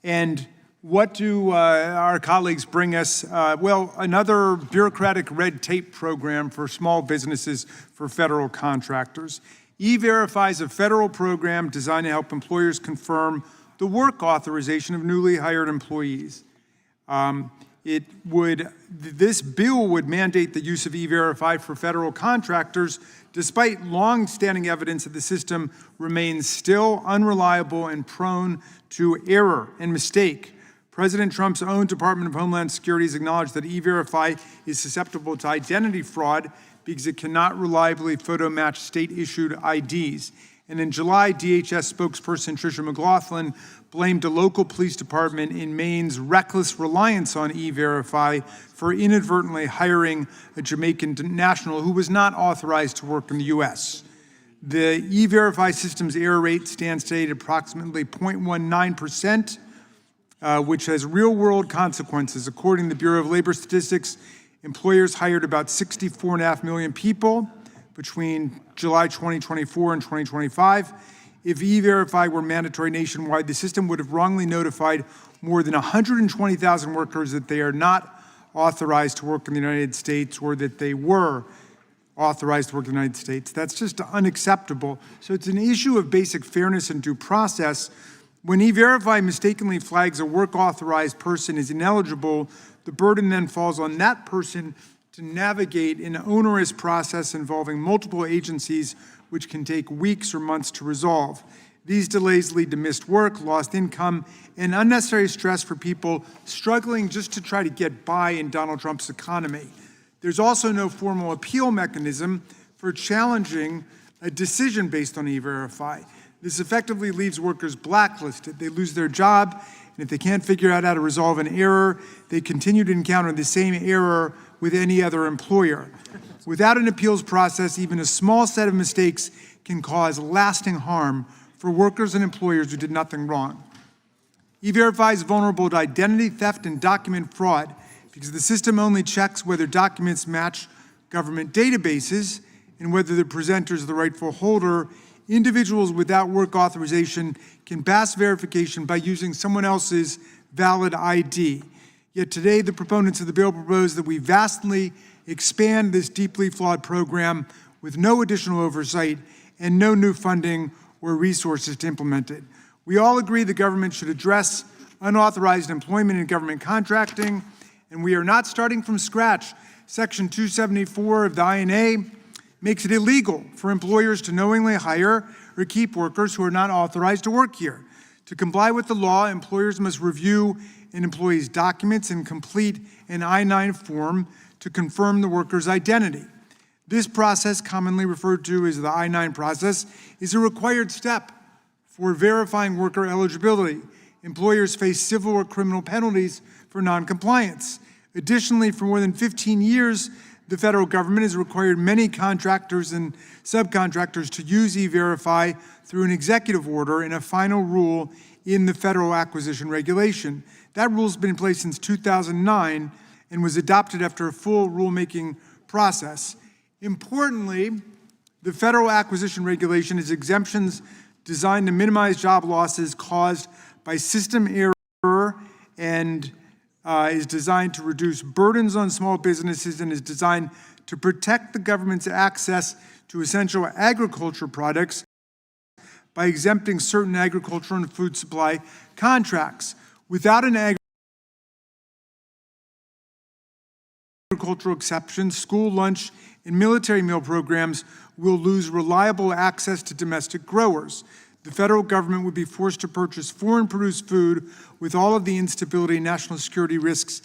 And what do our colleagues bring us? Well, another bureaucratic red tape program for small businesses for federal contractors. E-Verify is a federal program designed to help employers confirm the work authorization of newly hired employees. This bill would mandate the use of E-Verify for federal contractors, despite long-standing evidence that the system remains still unreliable and prone to error and mistake. President Trump's own Department of Homeland Security has acknowledged that E-Verify is susceptible to identity fraud because it cannot reliably photo match state-issued IDs. And in July, DHS spokesperson Tricia McLaughlin blamed a local police department in Maine's reckless reliance on E-Verify for inadvertently hiring a Jamaican national who was not authorized to work in the U.S. The E-Verify system's error rate stands today at approximately 0.19%, which has real-world consequences. According to the Bureau of Labor Statistics, employers hired about 64.5 million people between July 2024 and 2025. If E-Verify were mandatory nationwide, the system would have wrongly notified more than 120,000 workers that they are not authorized to work in the United States or that they were authorized to work in the United States. That's just unacceptable. So it's an issue of basic fairness and due process. When E-Verify mistakenly flags a work-authorized person as ineligible, the burden then falls on that person to navigate an onerous process involving multiple agencies, which can take weeks or months to resolve. These delays lead to missed work, lost income, and unnecessary stress for people struggling just to try to get by in Donald Trump's economy. There's also no formal appeal mechanism for challenging a decision based on E-Verify. This effectively leaves workers blacklisted. They lose their job, and if they can't figure out how to resolve an error, they continue to encounter the same error with any other employer. Without an appeals process, even a small set of mistakes can cause lasting harm for workers and employers who did nothing wrong. E-Verify is vulnerable to identity theft and document fraud because the system only checks whether documents match government databases and whether the presenter is the rightful holder. Individuals without work authorization can pass verification by using someone else's valid ID. Yet today, the proponents of the bill propose that we vastly expand this deeply flawed program with no additional oversight and no new funding or resources to implement it. We all agree the government should address unauthorized employment in government contracting, and we are not starting from scratch. Section 274 of the INA makes it illegal for employers to knowingly hire or keep workers who are not authorized to work here. To comply with the law, employers must review an employee's documents and complete an I-9 form to confirm the worker's identity. This process, commonly referred to as the I-9 process, is a required step for verifying worker eligibility. Employers face civil or criminal penalties for noncompliance. Additionally, for more than 15 years, the federal government has required many contractors and subcontractors to use E-Verify through an executive order and a final rule in the Federal Acquisition Regulation. That rule has been in place since 2009 and was adopted after a full rulemaking process. Importantly, the Federal Acquisition Regulation has exemptions designed to minimize job losses caused by system error and is designed to reduce burdens on small businesses and is designed to protect the government's access to essential agriculture products by exempting certain agricultural and food supply contracts. Without an agricultural exception, school lunch and military meal programs will lose reliable access to domestic growers. The federal government would be forced to purchase foreign-produced food with all of the instability and national security risks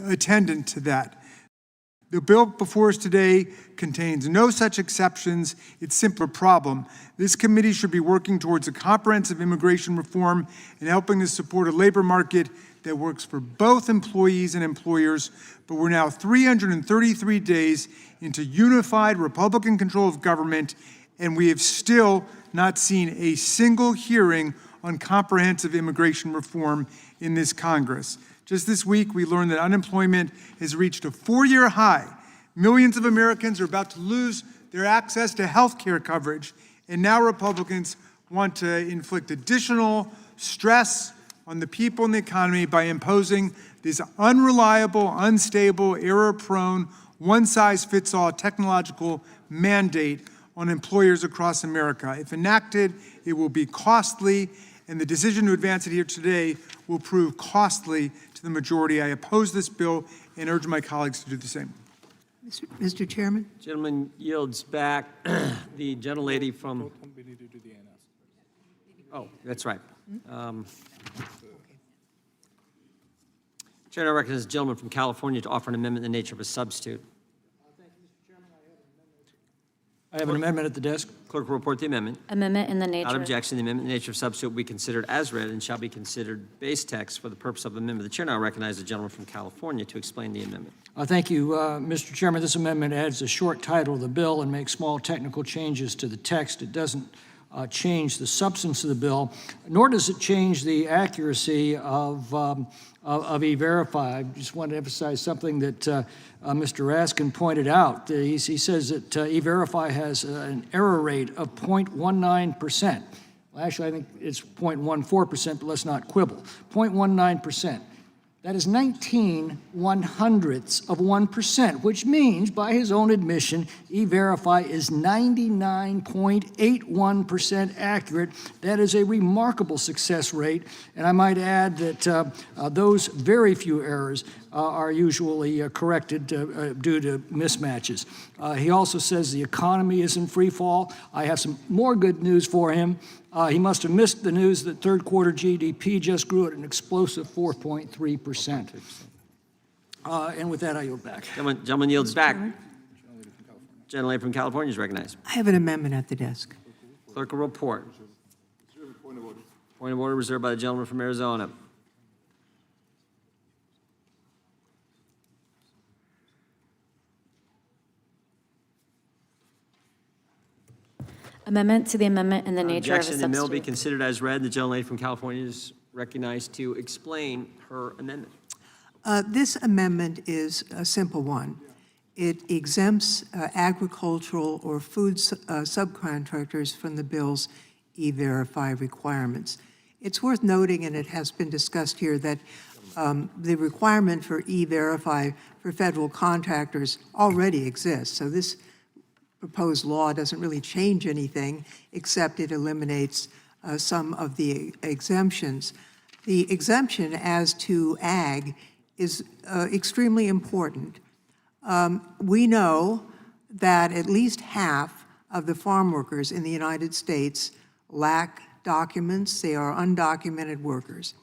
attendant to that. The bill before us today contains no such exceptions. It's simply a problem. This committee should be working towards a comprehensive immigration reform and helping to support a labor market that works for both employees and employers. But we're now 333 days into unified Republican control of government, and we have still not seen a single hearing on comprehensive immigration reform in this Congress. Just this week, we learned that unemployment has reached a 4-year high. Millions of Americans are about to lose their access to health care coverage, and now Republicans want to inflict additional stress on the people and the economy by imposing this unreliable, unstable, error-prone, one-size-fits-all technological mandate on employers across America. If enacted, it will be costly, and the decision to advance it here today will prove costly to the majority. I oppose this bill and urge my colleagues to do the same. Mr. Chairman? Gentleman yields back. The gentlelady from... Oh, that's right. Chair, I recognize the gentleman from California to offer an amendment in the nature of a substitute. I have an amendment at the desk. Clerk will report the amendment. Amendment in the nature. Without objection, the amendment in the nature of substitute will be considered as read and shall be considered base text for the purpose of amendment. The chair now recognizes the gentleman from California to explain the amendment. Thank you, Mr. Chairman. This amendment adds a short title of the bill and makes small technical changes to the text. It doesn't change the substance of the bill, nor does it change the accuracy of E-Verify. I just want to emphasize something that Mr. Raskin pointed out. He says that E-Verify has an error rate of 0.19%. Well, actually, I think it's 0.14%, but let's not quibble. 0.19%. That is 19/100ths%, which means, by his own admission, E-Verify is 99.81% accurate. That is a remarkable success rate, and I might add that those very few errors are usually corrected due to mismatches. He also says the economy is in free fall. I have some more good news for him. He must have missed the news that third quarter GDP just grew at an explosive 4.3%. And with that, I yield back. Gentleman yields back. Gentlelady from California is recognized. I have an amendment at the desk. Clerk will report. Point of order reserved by the gentleman from Arizona. Amendment to the amendment in the nature of a Objection, the bill be substitute. considered as read. The gentlelady from California is recognized to explain her amendment. This amendment is a simple one. It exempts agricultural or food subcontractors from the bill's E-Verify requirements. It's worth noting, and it has been discussed here, that the requirement for E-Verify for federal contractors already exists. So this proposed law doesn't really change anything, except it eliminates some of the exemptions. The exemption as to ag is extremely important. We know that at least half of the farm workers in the United States lack documents. They are undocumented workers.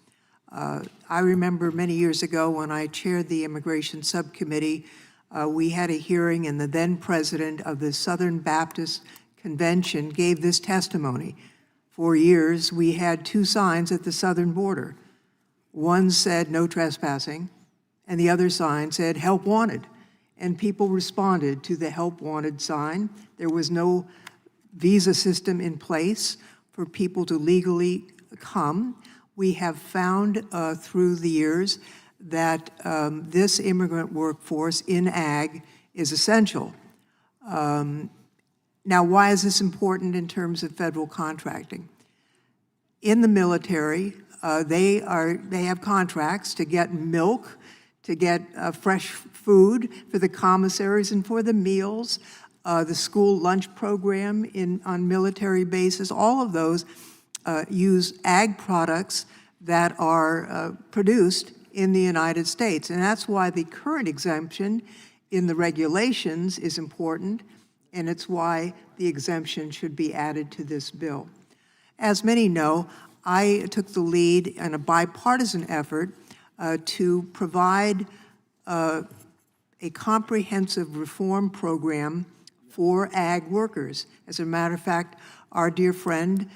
I remember many years ago when I chaired the Immigration Subcommittee, we had a hearing, and the then president of the Southern Baptist Convention gave this testimony. For years, we had two signs at the southern border. One said, "No trespassing," and the other sign said, "Help wanted." And people responded to the "Help wanted" sign. There was no visa system in place for people to legally come. We have found through the years that this immigrant workforce in ag is essential. Now, why is this important in terms of federal contracting? In the military, they have contracts to get milk, to get fresh food for the commissaries and for the meals, the school lunch program on military bases. All of those use ag products that are produced in the United States. And that's why the current exemption in the regulations is important, and it's why the exemption should be added to this bill. As many know, I took the lead in a bipartisan effort to provide a comprehensive reform program for ag workers. As a matter of fact, our dear friend,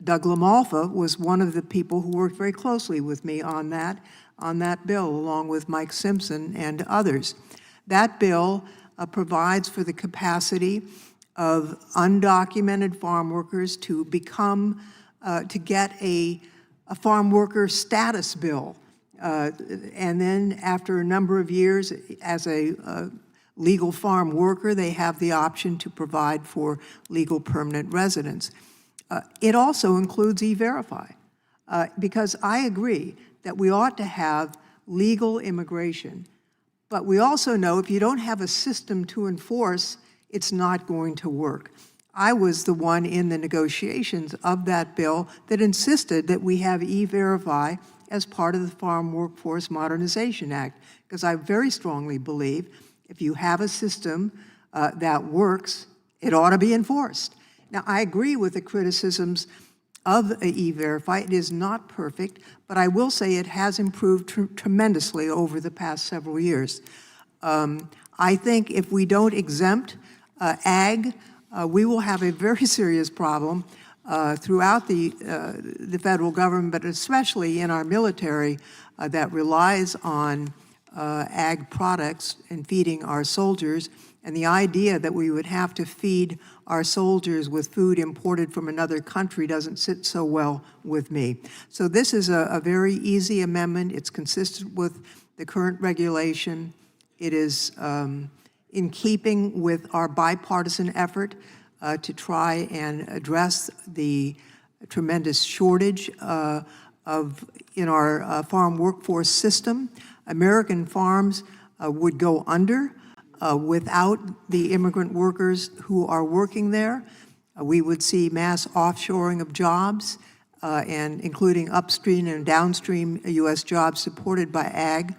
Doug LaMalfa, was one of the people who worked very closely with me on that bill, along with Mike Simpson and others. That bill provides for the capacity of undocumented farm workers to become, to get a farm worker status bill. And then after a number of years as a legal farm worker, they have the option to provide for legal permanent residence. It also includes E-Verify, because I agree that we ought to have legal immigration, but we also know if you don't have a system to enforce, it's not going to work. I was the one in the negotiations of that bill that insisted that we have E-Verify as part of the Farm Workforce Modernization Act, because I very strongly believe if you have a system that works, it ought to be enforced. Now, I agree with the criticisms of E-Verify. It is not perfect, but I will say it has improved tremendously over the past several years. I think if we don't exempt Ag, we will have a very serious problem throughout the federal government, but especially in our military that relies on ag products and feeding our soldiers. And the idea that we would have to feed our soldiers with food imported from another country doesn't sit so well with me. So this is a very easy amendment. It's consistent with the current regulation. It is in keeping with our bipartisan effort to try and address the tremendous shortage in our farm workforce system. American farms would go under without the immigrant workers who are working there. We would see mass offshoring of jobs, and including upstream and downstream U.S. jobs supported by ag.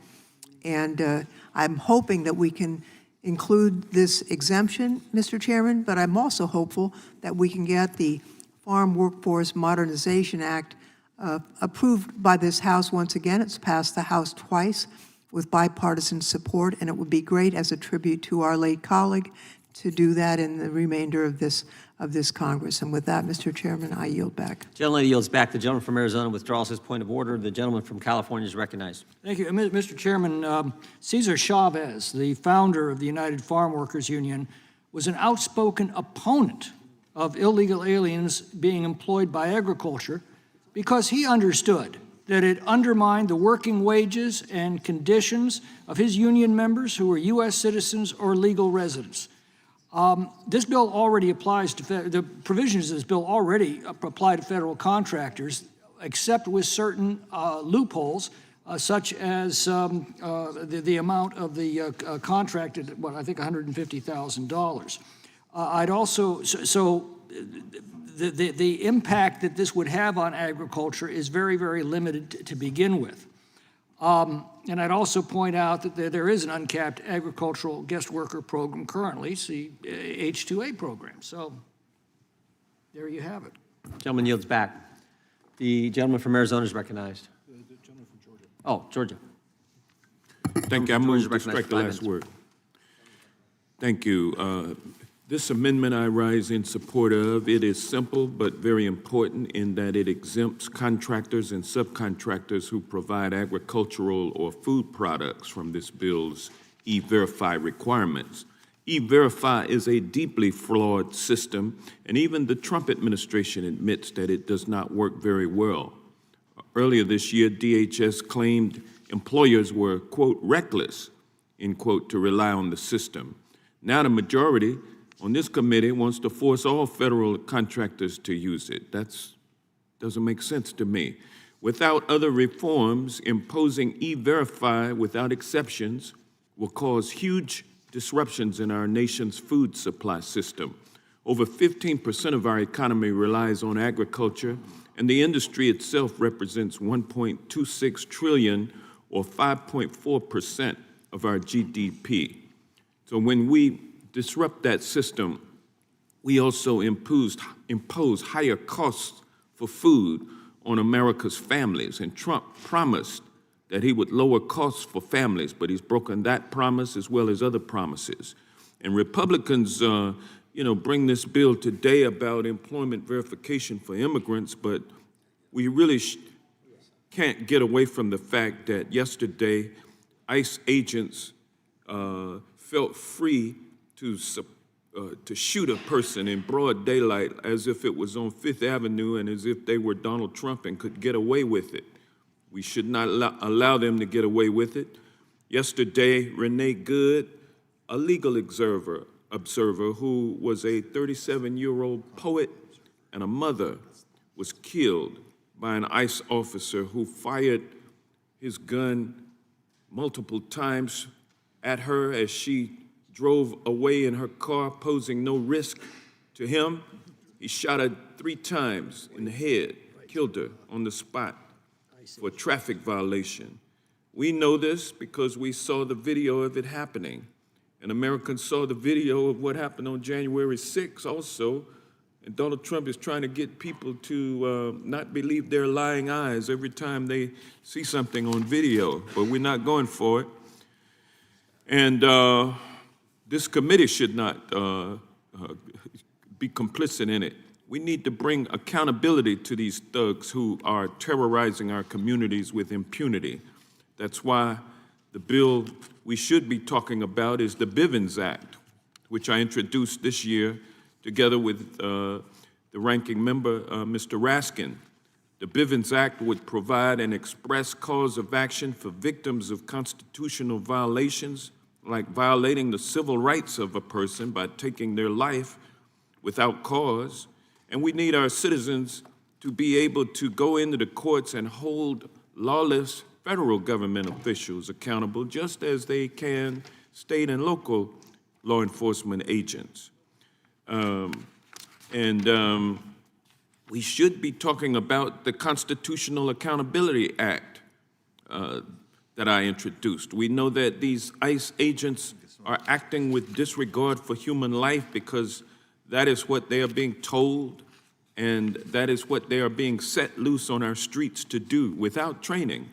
And I'm hoping that we can include this exemption, Mr. Chairman, but I'm also hopeful that we can get the Farm Workforce Modernization Act approved by this House once again. It's passed the House twice with bipartisan support, and it would be great as a tribute to our late colleague to do that in the remainder of this Congress. And with that, Mr. Chairman, I yield back. Gentleman yields back. The gentleman from Arizona withdraws his point of order. The gentleman from California is recognized. Thank you. Mr. Chairman, Cesar Chavez, the founder of the United Farm Workers Union, was an outspoken opponent of illegal aliens being employed by agriculture because he understood that it undermined the working wages and conditions of his union members who were U.S. citizens or legal residents. This bill already applies to, the provisions of this bill already apply to federal contractors, except with certain loopholes, such as the amount of the contracted, I think $150,000. I'd also, the impact that this would have on agriculture is very, very limited to begin with. And I'd also point out that there is an uncapped agricultural guest worker program currently, the H-2A program. So there you have it. Gentleman yields back. The gentleman from Arizona is recognized. The gentleman from Georgia. Oh, Georgia. Thank you. I move to strike the last word. Thank you. This amendment I rise in support of. It is simple but very important in that it exempts contractors and subcontractors who provide agricultural or food products from this bill's E-Verify requirements. E-Verify is a deeply flawed system, and even the Trump administration admits that it does not work very well. Earlier this year, DHS claimed employers were, quote, reckless, end quote, to rely on the system. Now the majority on this committee wants to force all federal contractors to use it. That doesn't make sense to me. Without other reforms, imposing E-Verify without exceptions will cause huge disruptions in our nation's food supply system. Over 15% of our economy relies on agriculture, and the industry itself represents $1.26 trillion, or 5.4% of our GDP. So when we disrupt that system, we also impose higher costs for food on America's families. And Trump promised that he would lower costs for families, but he's broken that promise as well as other promises. And Republicans, bring this bill today about employment verification for immigrants, but we really can't get away from the fact that yesterday ICE agents felt free to shoot a person in broad daylight as if it was on Fifth Avenue and as if they were Donald Trump and could get away with it. We should not allow them to get away with it. Yesterday, Renee Good, a legal observer who was a 37-year-old poet and a mother, was killed by an ICE officer who fired his gun multiple times at her as she drove away in her car, posing no risk to him. He shot her 3 times in the head, killed her on the spot for a traffic violation. We know this because we saw the video of it happening. And Americans saw the video of what happened on January 6th also. And Donald Trump is trying to get people to not believe their lying eyes every time they see something on video, but we're not going for it. And This committee should not be complicit in it. We need to bring accountability to these thugs who are terrorizing our communities with impunity. That's why the bill we should be talking about is the Bivens Act, which I introduced this year together with the ranking member, Mr. Raskin. The Bivens Act would provide an express cause of action for victims of constitutional violations, like violating the civil rights of a person by taking their life without cause. And we need our citizens to be able to go into the courts and hold lawless federal government officials accountable, just as they can state and local law enforcement agents. We should be talking about the Constitutional Accountability Act that I introduced. We know that these ICE agents are acting with disregard for human life because that is what they are being told, and that is what they are being set loose on our streets to do without training.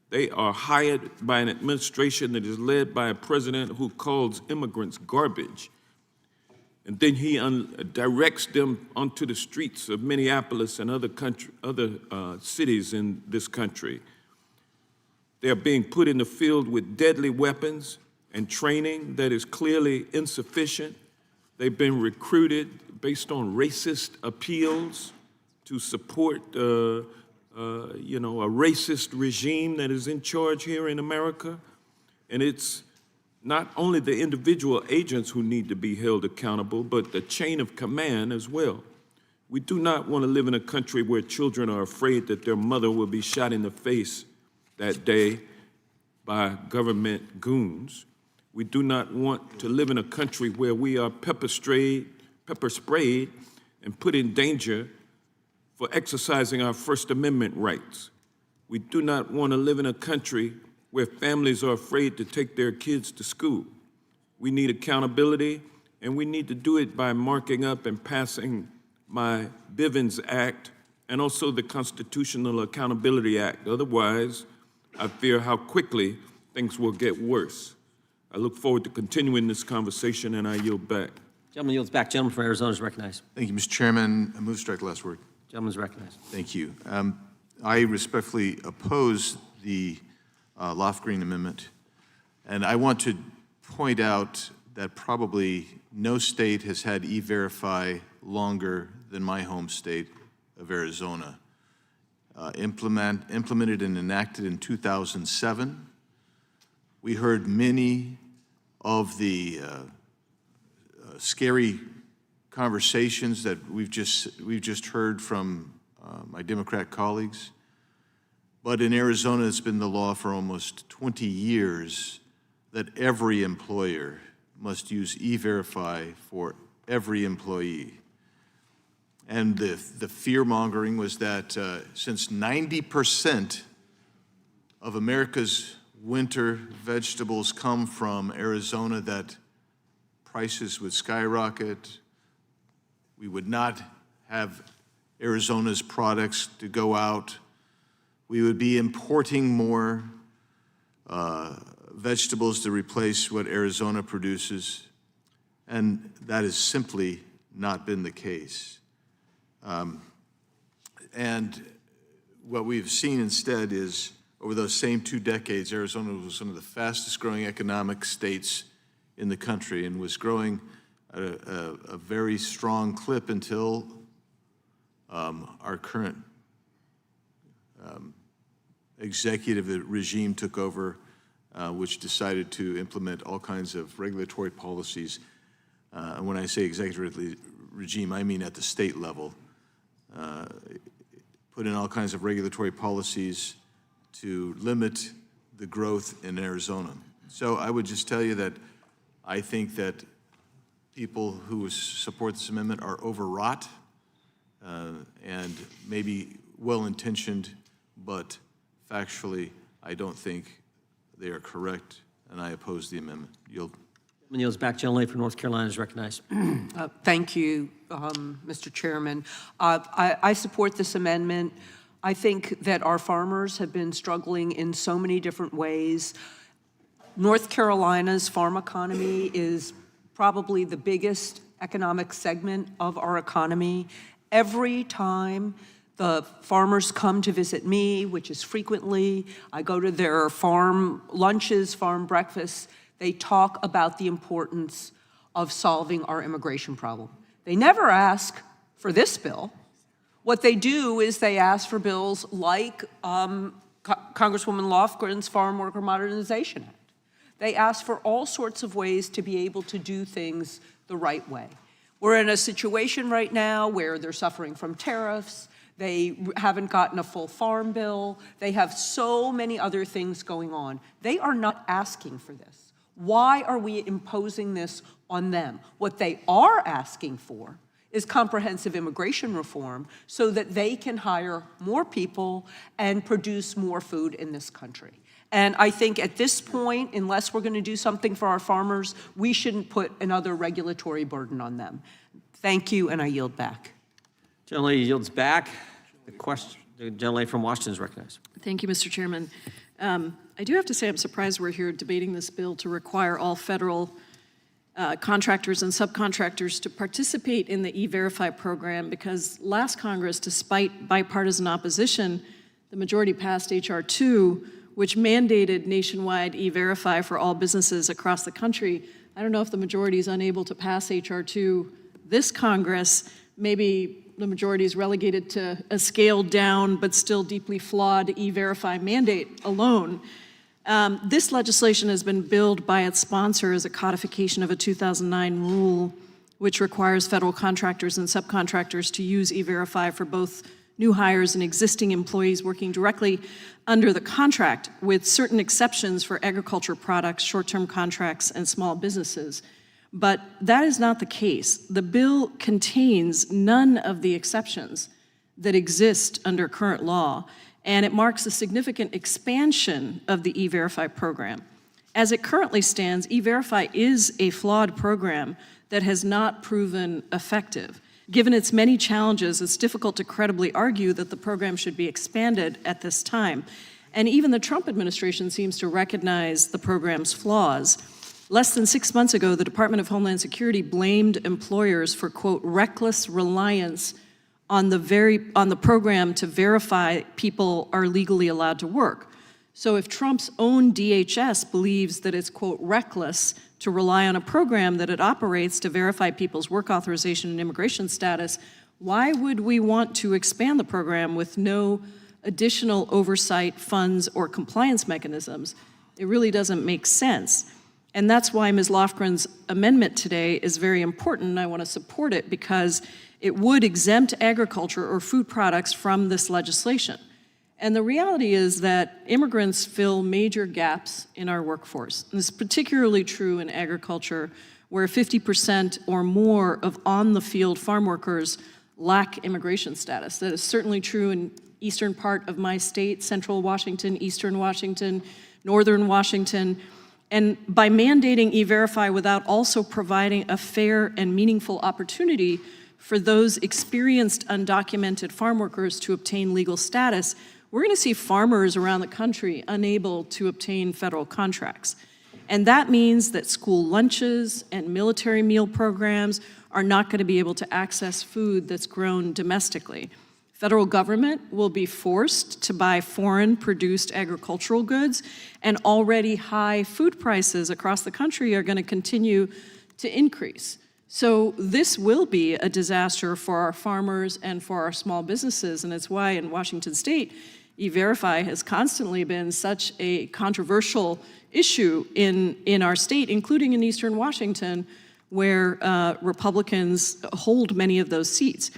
They are hired by an administration that is led by a president who calls immigrants garbage. And then he directs them onto the streets of Minneapolis and other cities in this country. They are being put in the field with deadly weapons and training that is clearly insufficient. They've been recruited based on racist appeals to support a racist regime that is in charge here in America. And it's not only the individual agents who need to be held accountable, but the chain of command as well. We do not want to live in a country where children are afraid that their mother will be shot in the face that day by government goons. We do not want to live in a country where we are pepper sprayed and put in danger for exercising our First Amendment rights. We do not want to live in a country where families are afraid to take their kids to school. We need accountability, and we need to do it by marking up and passing my Bivens Act and also the Constitutional Accountability Act. Otherwise, I fear how quickly things will get worse. I look forward to continuing this conversation, and I yield back. Gentleman yields back. Gentleman from Arizona is recognized. Thank you, Mr. Chairman. I move to strike the last word. Gentleman is recognized. Thank you. I respectfully oppose the Lofgren Amendment, and I want to point out that probably no state has had E-Verify longer than my home state of Arizona. Implemented and enacted in 2007. We heard many of the scary conversations that we've just heard from my Democrat colleagues. But in Arizona, it's been the law for almost 20 years that every employer must use E-Verify for every employee. And the fear-mongering was that since 90% of America's winter vegetables come from Arizona, that prices would skyrocket. We would not have Arizona's products to go out. We would be importing more vegetables to replace what Arizona produces, and that has simply not been the case. And what we've seen instead is, over those same 2 decades, Arizona was one of the fastest growing economic states in the country and was growing at a very strong clip until our current executive regime took over, which decided to implement all kinds of regulatory policies. And when I say executive regime, I mean at the state level. Put in all kinds of regulatory policies to limit the growth in Arizona. So I would just tell you that I think that people who support this amendment are overwrought and maybe well-intentioned, but factually, I don't think they are correct, and I oppose the amendment. Yield. Gentleman yields back. Gentleman from North Carolina is recognized. Thank you, Mr. Chairman. I support this amendment. I think that our farmers have been struggling in so many different ways. North Carolina's farm economy is probably the biggest economic segment of our economy. Every time the farmers come to visit me, which is frequently, I go to their farm lunches, farm breakfasts, they talk about the importance of solving our immigration problem. They never ask for this bill. What they do is they ask for bills like Congresswoman Lofgren's Farm Worker Modernization Act. They ask for all sorts of ways to be able to do things the right way. We're in a situation right now where they're suffering from tariffs. They haven't gotten a full farm bill. They have so many other things going on. They are not asking for this. Why are we imposing this on them? What they are asking for is comprehensive immigration reform so that they can hire more people and produce more food in this country. And I think at this point, unless we're going to do something for our farmers, we shouldn't put another regulatory burden on them. Thank you, and I yield back. Gentlelady yields back. The gentlelady from Washington is recognized. Thank you, Mr. Chairman. I do have to say I'm surprised we're here debating this bill to require all federal contractors and subcontractors to participate in the E-Verify program, because last Congress, despite bipartisan opposition, the majority passed H.R. 2, which mandated nationwide E-Verify for all businesses across the country. I don't know if the majority is unable to pass H.R. 2 this Congress. Maybe the majority is relegated to a scaled down but still deeply flawed E-Verify mandate alone. This legislation has been billed by its sponsor as a codification of a 2009 rule, which requires federal contractors and subcontractors to use E-Verify for both new hires and existing employees working directly under the contract, with certain exceptions for agriculture products, short-term contracts, and small businesses. But that is not the case. The bill contains none of the exceptions that exist under current law, and it marks a significant expansion of the E-Verify program. As it currently stands, E-Verify is a flawed program that has not proven effective. Given its many challenges, it's difficult to credibly argue that the program should be expanded at this time. And even the Trump administration seems to recognize the program's flaws. Less than 6 months ago, the Department of Homeland Security blamed employers for, quote, reckless reliance on the program to verify people are legally allowed to work. So if Trump's own DHS believes that it's, quote, reckless to rely on a program that it operates to verify people's work authorization and immigration status, why would we want to expand the program with no additional oversight, funds, or compliance mechanisms? It really doesn't make sense. And that's why Ms. Lofgren's amendment today is very important, and I want to support it because it would exempt agriculture or food products from this legislation. And the reality is that immigrants fill major gaps in our workforce. And this is particularly true in agriculture, where 50% or more of on-the-field farm workers lack immigration status. That is certainly true in eastern part of my state, central Washington, eastern Washington, northern Washington. And by mandating E-Verify without also providing a fair and meaningful opportunity for those experienced undocumented farm workers to obtain legal status, we're going to see farmers around the country unable to obtain federal contracts. And that means that school lunches and military meal programs are not going to be able to access food that's grown domestically. Federal government will be forced to buy foreign-produced agricultural goods, and already high food prices across the country are going to continue to increase. So this will be a disaster for our farmers and for our small businesses, and it's why in Washington State, E-Verify has constantly been such a controversial issue in our state, including in eastern Washington, where Republicans hold many of those seats.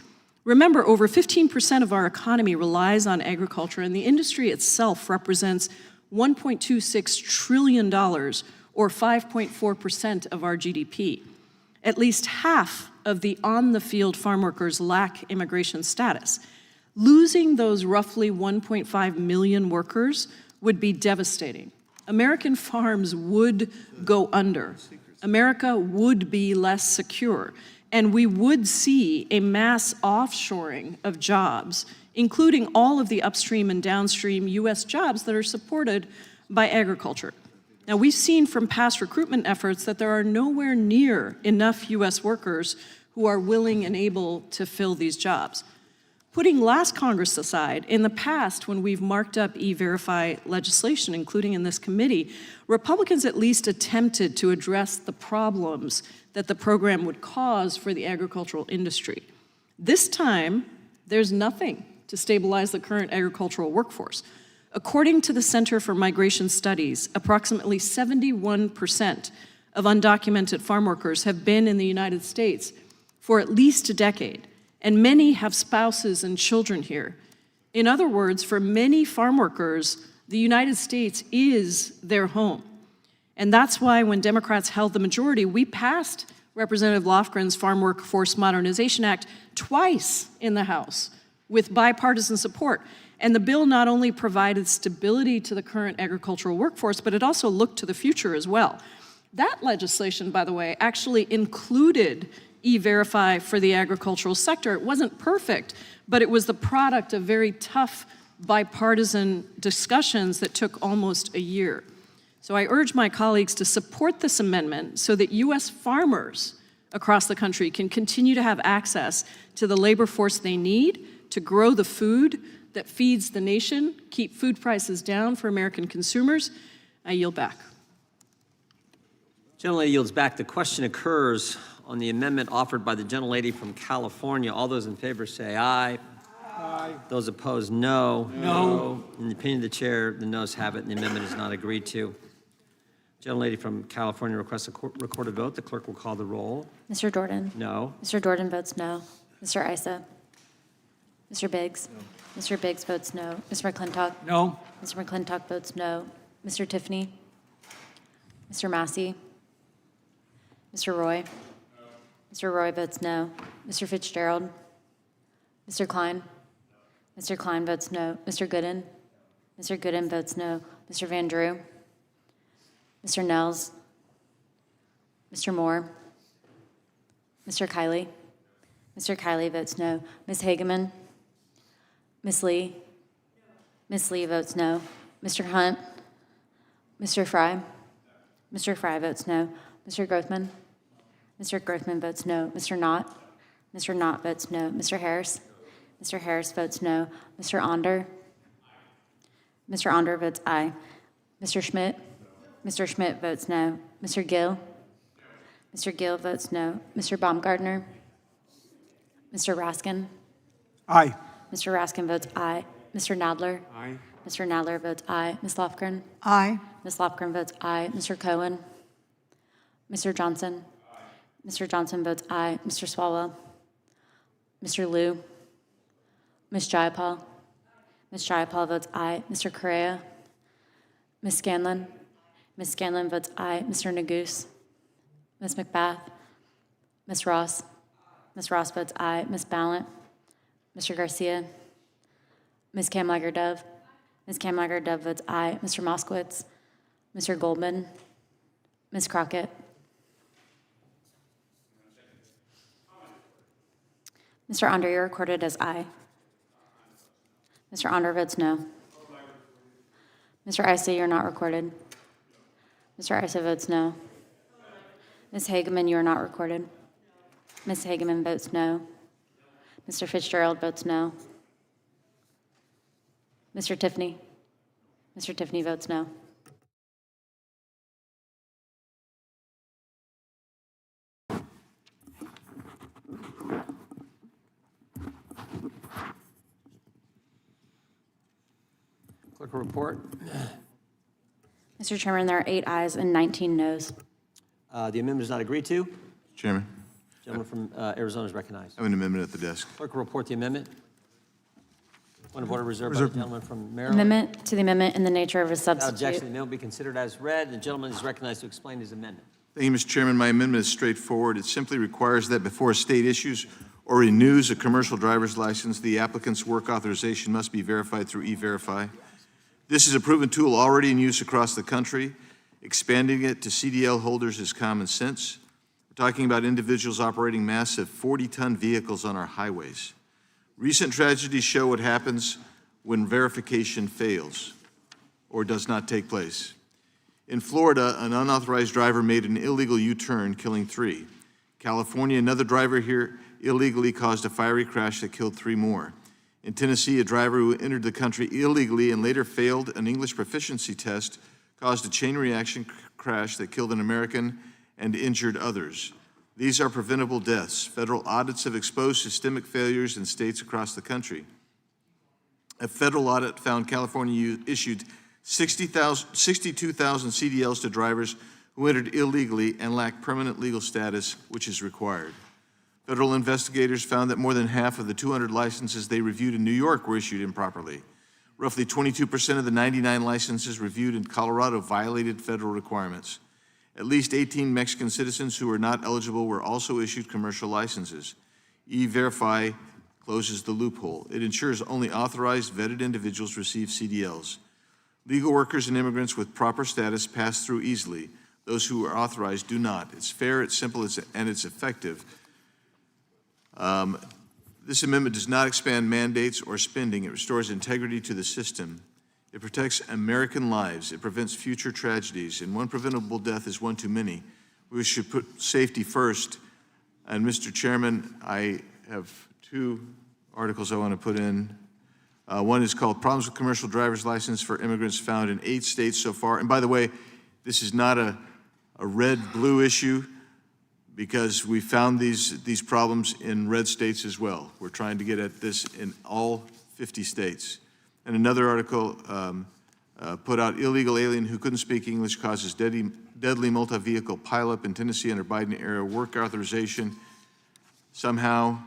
Remember, over 15% of our economy relies on agriculture, and the industry itself represents $1.26 trillion, or 5.4% of our GDP. At least half of the on-the-field farm workers lack immigration status. Losing those roughly 1.5 million workers would be devastating. American farms would go under. America would be less secure. And we would see a mass offshoring of jobs, including all of the upstream and downstream U.S. jobs that are supported by agriculture. Now, we've seen from past recruitment efforts that there are nowhere near enough U.S. workers who are willing and able to fill these jobs. Putting last Congress aside, in the past, when we've marked up E-Verify legislation, including in this committee, Republicans at least attempted to address the problems that the program would cause for the agricultural industry. This time, there's nothing to stabilize the current agricultural workforce. According to the Center for Migration Studies, approximately 71% of undocumented farm workers have been in the United States for at least a decade, and many have spouses and children here. In other words, for many farm workers, the United States is their home. And that's why when Democrats held the majority, we passed Representative Lofgren's Farm Workforce Modernization Act twice in the House with bipartisan support. And the bill not only provided stability to the current agricultural workforce, but it also looked to the future as well. That legislation, by the way, actually included E-Verify for the agricultural sector. It wasn't perfect, but it was the product of very tough bipartisan discussions that took almost a year. So I urge my colleagues to support this amendment so that U.S. farmers across the country can continue to have access to the labor force they need to grow the food that feeds the nation, keep food prices down for American consumers. I yield back. Gentlelady yields back. The question occurs on the amendment offered by the gentlelady from California. All those in favor say aye. Aye. Those opposed, no. No. In the opinion of the chair, the noes have it, and the amendment is not agreed to. Gentlelady from California requests a recorded vote. The clerk will call the roll. Mr. Jordan? No. Mr. Jordan votes no. Mr. Issa? Mr. Biggs? No. Mr. Biggs votes no. Mr. McClintock? No. Mr. McClintock votes no. Mr. Tiffany? Mr. Massey? Mr. Roy? No. Mr. Roy votes no. Mr. Fitzgerald? Mr. Klein? Mr. Klein votes no. Mr. Gooden? Mr. Gooden votes no. Mr. Van Drew? Mr. Nels? Mr. Moore? Mr. Kiley? Mr. Kiley votes no. Ms. Hageman? Ms. Lee? Ms. Lee votes no. Mr. Hunt? Mr. Fry? Mr. Fry votes no. Mr. Grothman? Mr. Grothman votes no. Mr. Knott? Mr. Knott votes no. Mr. Harris? Mr. Harris votes no. Mr. Onder? Mr. Onder votes aye. Mr. Schmidt? Mr. Schmidt votes no. Mr. Gill? Mr. Gill votes no. Mr. Baumgartner? Mr. Raskin? Aye. Mr. Raskin votes aye. Mr. Nadler? Aye. Mr. Nadler votes aye. Ms. Lofgren? Aye. Ms. Lofgren votes aye. Mr. Cohen? Mr. Johnson? Mr. Johnson votes aye. Mr. Swalwell? Mr. Liu? Ms. Jayapal? Ms. Jayapal votes aye. Mr. Correa? Ms. Scanlon? Ms. Scanlon votes aye. Mr. Neguse? Ms. McBath? Ms. Ross? Ms. Ross votes aye. Ms. Ballant? Mr. Garcia? Ms. Kamlager-Dove? Ms. Kamlager-Dove votes aye. Mr. Moskowitz? Mr. Goldman? Ms. Crockett? Mr. Onder, you're recorded as aye. Mr. Onder votes no. Mr. Issa, you're not recorded. Mr. Issa votes no. Ms. Hageman, you are not recorded. Ms. Hageman votes no. Mr. Fitzgerald votes no. Mr. Tiffany? Mr. Tiffany votes no. Clerk will report. Mr. Chairman, there are 8 ayes and 19 noes. The amendment is not agreed to. Chairman, Gentleman from Arizona is recognized. I have an amendment at the desk. Clerk will report the amendment. Point of order reserved by the gentleman from Maryland. Amendment to the amendment in the nature of a Without objection, the substitute. amendment will be considered as read. The gentleman is recognized to explain his amendment. Thank you, Mr. Chairman. My amendment is straightforward. It simply requires that before a state issues or renews a commercial driver's license, the applicant's work authorization must be verified through E-Verify. This is a proven tool already in use across the country. Expanding it to CDL holders is common sense. We're talking about individuals operating massive 40-ton vehicles on our highways. Recent tragedies show what happens when verification fails or does not take place. In Florida, an unauthorized driver made an illegal U-turn, killing 3. California, another driver here illegally caused a fiery crash that killed 3 more. In Tennessee, a driver who entered the country illegally and later failed an English proficiency test caused a chain reaction crash that killed an American and injured others. These are preventable deaths. Federal audits have exposed systemic failures in states across the country. A federal audit found California issued 62,000 CDLs to drivers who entered illegally and lacked permanent legal status, which is required. Federal investigators found that more than half of the 200 licenses they reviewed in New York were issued improperly. Roughly 22% of the 99 licenses reviewed in Colorado violated federal requirements. At least 18 Mexican citizens who were not eligible were also issued commercial licenses. E-Verify closes the loophole. It ensures only authorized, vetted individuals receive CDLs. Legal workers and immigrants with proper status pass through easily. Those who are authorized do not. It's fair, it's simple, and it's effective. This amendment does not expand mandates or spending. It restores integrity to the system. It protects American lives. It prevents future tragedies. And one preventable death is one too many. We should put safety first. And Mr. Chairman, I have 2 articles I want to put in. One is called Problems with Commercial Driver's License for Immigrants Found in 8 states so far. And by the way, this is not a red-blue issue, because we found these problems in red states as well. We're trying to get at this in all 50 states. And another article put out, illegal alien who couldn't speak English causes deadly multi-vehicle pileup in Tennessee under Biden-era work authorization. Somehow,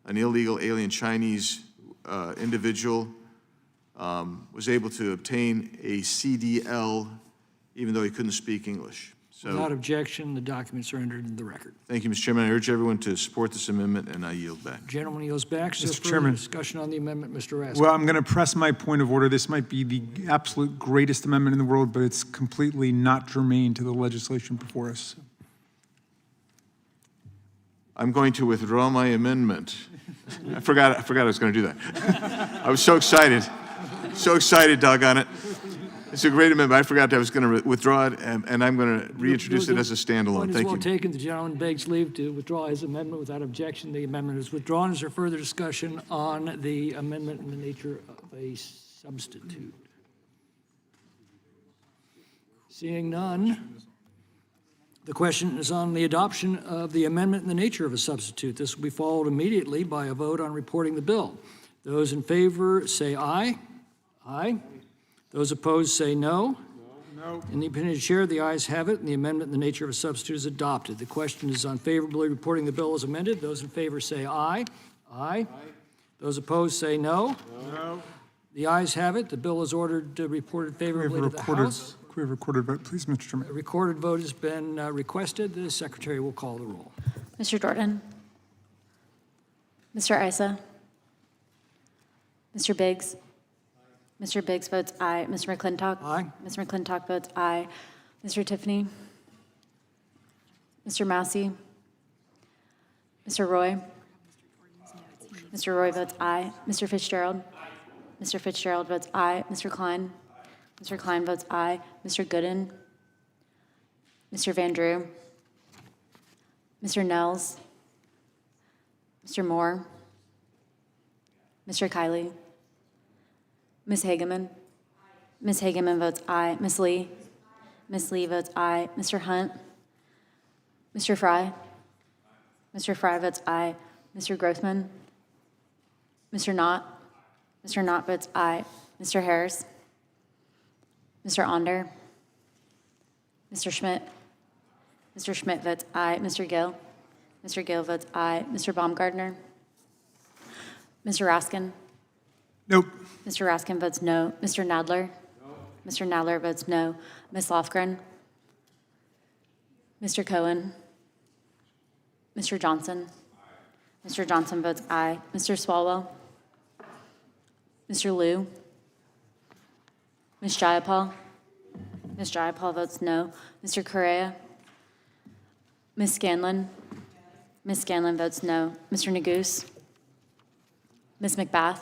an illegal alien Chinese individual was able to obtain a CDL even though he couldn't speak English. So, Without objection, the documents are entered into the record. thank you, Mr. Chairman. I urge everyone to support this amendment, and I yield back. Gentleman yields back. Is there Mr. further Chairman. discussion on the amendment, Mr. Raskin? Well, I'm going to press my point of order. This might be the absolute greatest amendment in the world, but it's completely not germane to the legislation before us. I'm going to withdraw my amendment. I forgot I was going to do that. I was so excited. So excited, doggone it. It's a great amendment. I forgot I was going to withdraw it, and I'm going to reintroduce it as a standalone. Point is Thank well you. taken. The gentleman begs leave to withdraw his amendment without objection. The amendment is withdrawn. Is there further discussion on the amendment in the nature of a substitute? Seeing none, the question is on the adoption of the amendment in the nature of a substitute. This will be followed immediately by a vote on reporting the bill. Those in favor say aye. Aye. Those opposed say no. No. In the opinion of the chair, the ayes have it, and the amendment in the nature of a substitute is adopted. The question is on favorably reporting the bill as amended. Those in favor say aye. Aye. Those opposed say no. No. The ayes have it. The bill is ordered reported favorably to the House. Can we have a recorded vote, please, Mr. Chairman? A recorded vote has been requested. The secretary will call the roll. Mr. Jordan? Mr. Issa? Mr. Biggs? Mr. Biggs votes aye. Mr. McClintock? Aye. Mr. McClintock votes aye. Mr. Tiffany? Mr. Massey? Mr. Roy? Mr. Roy votes aye. Mr. Fitzgerald? Mr. Fitzgerald votes aye. Mr. Klein? Mr. Klein votes aye. Mr. Gooden? Mr. Van Drew? Mr. Nels? Mr. Moore? Mr. Kiley? Ms. Hageman? Ms. Hageman votes aye. Ms. Lee? Ms. Lee votes aye. Mr. Hunt? Mr. Fry? Mr. Fry votes aye. Mr. Grothman? Mr. Knott? Mr. Knott votes aye. Mr. Harris? Mr. Onder? Mr. Schmidt? Mr. Schmidt votes aye. Mr. Gill? Mr. Gill votes aye. Mr. Baumgartner? Mr. Raskin? Nope. Mr. Raskin votes no. Mr. Nadler? No. Mr. Nadler votes no. Ms. Lofgren? Mr. Cohen? Mr. Johnson? Mr. Johnson votes aye. Mr. Swalwell? Mr. Liu? Ms. Jayapal? Ms. Jayapal votes no. Mr. Correa? Ms. Scanlon? Ms. Scanlon votes no. Mr. Neguse? Ms. McBath?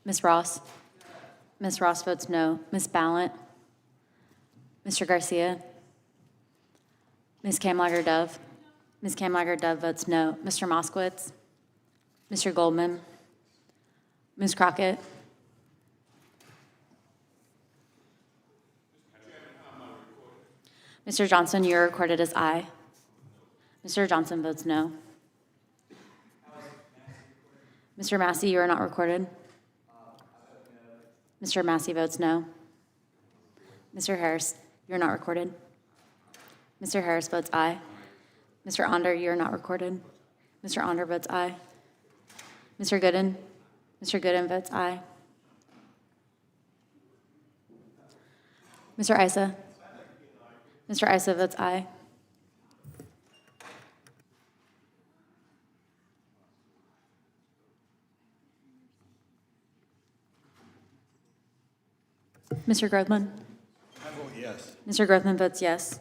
Ms. Ross? Ms. Ross votes no. Ms. Ballant? Mr. Garcia, Ms. Kamlager-Dove, Ms. Kamlager-Dove votes no. Mr. Moskowitz, Mr. Goldman, Ms. Crockett, Mr. Johnson, you're recorded as aye. Mr. Johnson votes no. Mr. Massey, you are not recorded. Mr. Massey votes no. Mr. Harris, you're not recorded. Mr. Harris votes aye. Mr. Onder, you're not recorded. Mr. Onder votes aye. Mr. Gooden votes aye. Mr. Issa votes aye. Mr. Grothman? I vote yes. Mr. Grothman votes yes.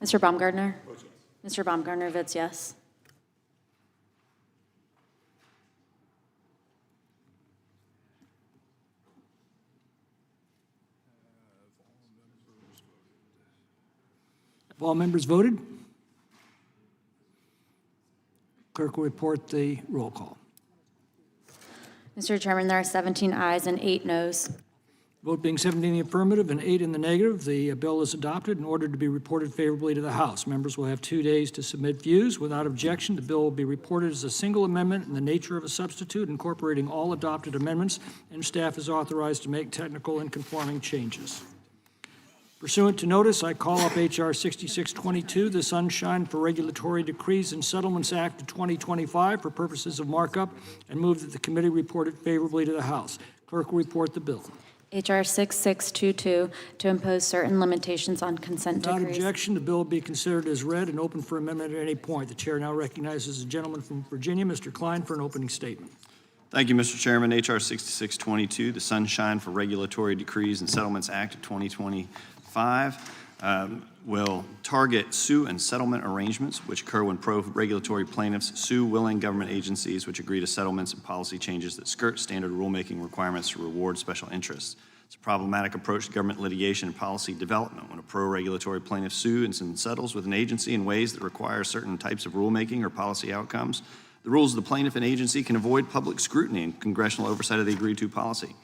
Mr. Baumgartner? Mr. Baumgartner votes yes. Have all members voted? Clerk will report the roll call. Mr. Chairman, there are 17 ayes and 8 noes. Vote being 17 in the affirmative and 8 in the negative, the bill is adopted and ordered to be reported favorably to the House. Members will have 2 days to submit views. Without objection, the bill will be reported as a single amendment in the nature of a substitute, incorporating all adopted amendments, and staff is authorized to make technical and conforming changes. Pursuant to notice, I call up H.R. 6622, the Sunshine for Regulatory Decrees and Settlements Act of 2025 for purposes of markup, and move that the committee report it favorably to the House. Clerk will report the bill. H.R. 6622, to impose certain limitations on consent Without decrees. objection, the bill will be considered as read and open for amendment at any point. The chair now recognizes the gentleman from Virginia, Mr. Klein, for an opening statement. Thank you, Mr. Chairman. H.R. 6622, the Sunshine for Regulatory Decrees and Settlements Act of 2025, will target sue and settlement arrangements which occur when pro-regulatory plaintiffs sue willing government agencies which agree to settlements and policy changes that skirt standard rulemaking requirements to reward special interests. It's a problematic approach to government litigation and policy development when a pro-regulatory plaintiff sues and settles with an agency in ways that require certain types of rulemaking or policy outcomes. The rules of the plaintiff and agency can avoid public scrutiny and congressional oversight of the agreed-to policy.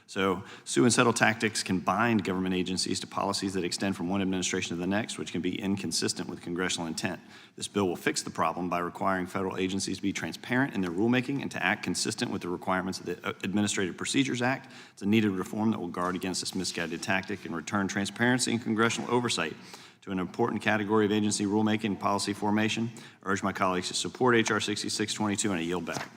So sue and settle tactics can bind government agencies to policies that extend from one administration to the next, which can be inconsistent with congressional intent. This bill will fix the problem by requiring federal agencies to be transparent in their rulemaking and to act consistent with the requirements of the Administrative Procedures Act. It's a needed reform that will guard against this misguided tactic and return transparency and congressional oversight to an important category of agency rulemaking and policy formation. I urge my colleagues to support H.R. 6622, and I yield back.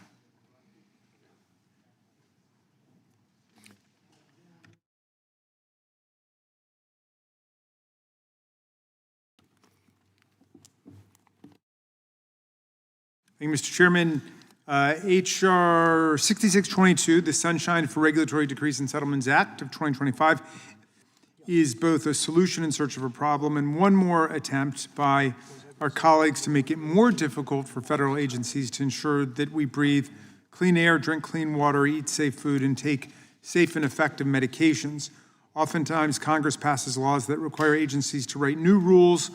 Thank you, Mr. Chairman. H.R. 6622, the Sunshine for Regulatory Decrees and Settlements Act of 2025, is both a solution in search of a problem and one more attempt by our colleagues to make it more difficult for federal agencies to ensure that we breathe clean air, drink clean water, eat safe food, and take safe and effective medications. Oftentimes, Congress passes laws that require agencies to write new rules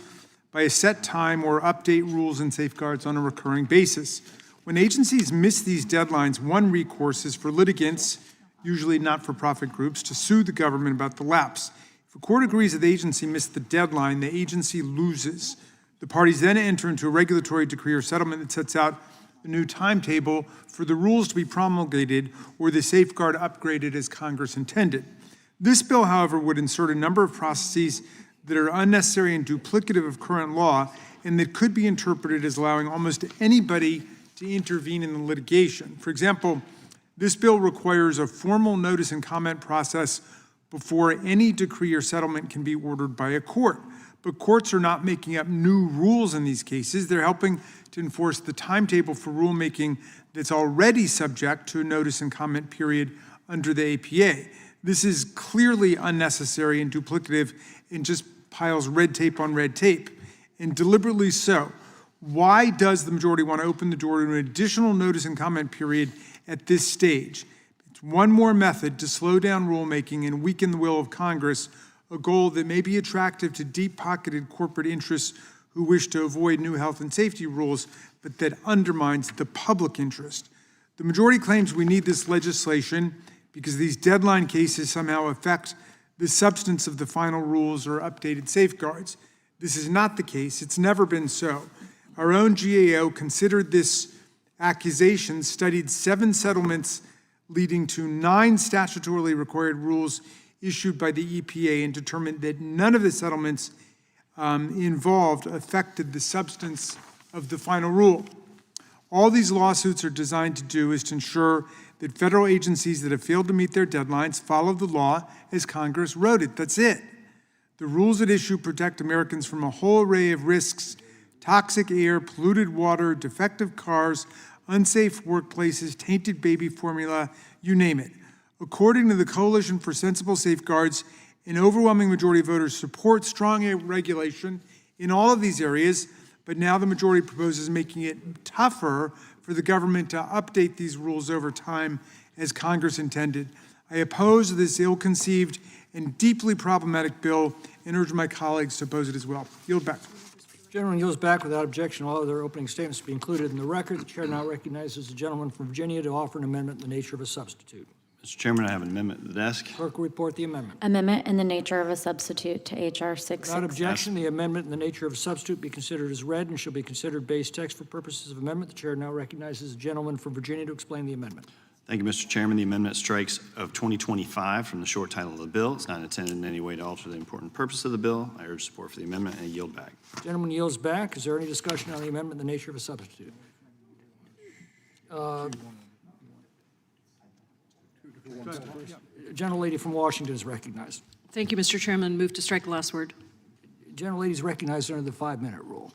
by a set time or update rules and safeguards on a recurring basis. When agencies miss these deadlines, one recourse is for litigants, usually not-for-profit groups, to sue the government about the lapse. If a court agrees that the agency missed the deadline, the agency loses. The parties then enter into a regulatory decree or settlement that sets out a new timetable for the rules to be promulgated or the safeguard upgraded as Congress intended. This bill, however, would insert a number of processes that are unnecessary and duplicative of current law and that could be interpreted as allowing almost anybody to intervene in the litigation. For example, this bill requires a formal notice and comment process before any decree or settlement can be ordered by a court. But courts are not making up new rules in these cases. They're helping to enforce the timetable for rulemaking that's already subject to a notice and comment period under the APA. This is clearly unnecessary and duplicative and just piles red tape on red tape, and deliberately so. Why does the majority want to open the door to an additional notice and comment period at this stage? It's one more method to slow down rulemaking and weaken the will of Congress, a goal that may be attractive to deep-pocketed corporate interests who wish to avoid new health and safety rules, but that undermines the public interest. The majority claims we need this legislation because these deadline cases somehow affect the substance of the final rules or updated safeguards. This is not the case. It's never been so. Our own GAO considered this accusation, studied 7 settlements leading to 9 statutorily required rules issued by the EPA, and determined that none of the settlements involved affected the substance of the final rule. All these lawsuits are designed to do is to ensure that federal agencies that have failed to meet their deadlines follow the law as Congress wrote it. That's it. The rules at issue protect Americans from a whole array of risks: toxic air, polluted water, defective cars, unsafe workplaces, tainted baby formula, you name it. According to the Coalition for Sensible Safeguards, an overwhelming majority of voters support strong air regulation in all of these areas, but now the majority proposes making it tougher for the government to update these rules over time as Congress intended. I oppose this ill-conceived and deeply problematic bill and urge my colleagues to oppose it as well. Yield back. Gentleman yields back without objection. All other opening statements to be included in the record. The chair now recognizes the gentleman from Virginia to offer an amendment in the nature of a substitute. Mr. Chairman, I have an amendment at the desk. Clerk will report the amendment. Amendment in the nature of a substitute to H.R. 666. Without objection, the amendment in the nature of a substitute be considered as read and shall be considered base text for purposes of amendment. The chair now recognizes the gentleman from Virginia to explain the amendment. Thank you, Mr. Chairman. The amendment strikes of 2025 from the short title of the bill. It's not intended in any way to alter the important purpose of the bill. I urge support for the amendment and yield back. Gentleman yields back. Is there any discussion on the amendment in the nature of a substitute? Gentlelady from Washington is recognized. Thank you, Mr. Chairman. Move to strike the last word. Gentlelady is recognized under the 5-minute rule.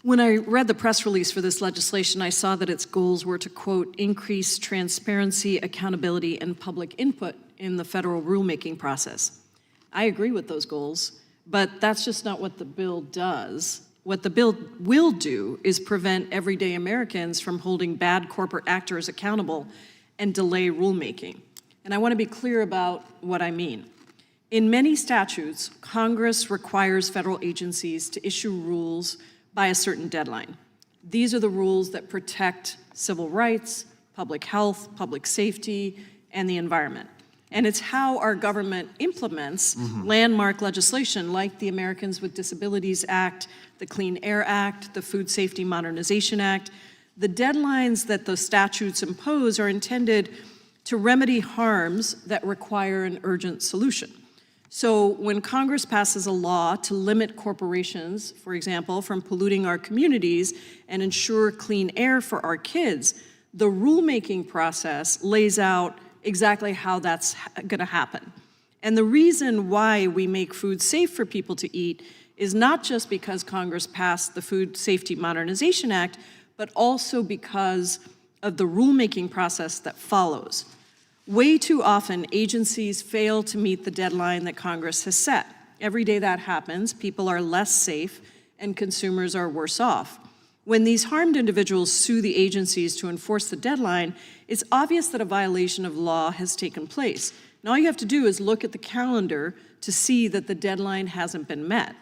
When I read the press release for this legislation, I saw that its goals were to, quote, increase transparency, accountability, and public input in the federal rulemaking process. I agree with those goals, but that's just not what the bill does. What the bill will do is prevent everyday Americans from holding bad corporate actors accountable and delay rulemaking. And I want to be clear about what I mean. In many statutes, Congress requires federal agencies to issue rules by a certain deadline. These are the rules that protect civil rights, public health, public safety, and the environment. And it's how our government implements landmark legislation like the Americans with Disabilities Act, the Clean Air Act, the Food Safety Modernization Act. The deadlines that the statutes impose are intended to remedy harms that require an urgent solution. So when Congress passes a law to limit corporations, for example, from polluting our communities and ensure clean air for our kids, the rulemaking process lays out exactly how that's going to happen. And the reason why we make food safe for people to eat is not just because Congress passed the Food Safety Modernization Act, but also because of the rulemaking process that follows. Way too often, agencies fail to meet the deadline that Congress has set. Every day that happens, people are less safe and consumers are worse off. When these harmed individuals sue the agencies to enforce the deadline, it's obvious that a violation of law has taken place. And all you have to do is look at the calendar to see that the deadline hasn't been met.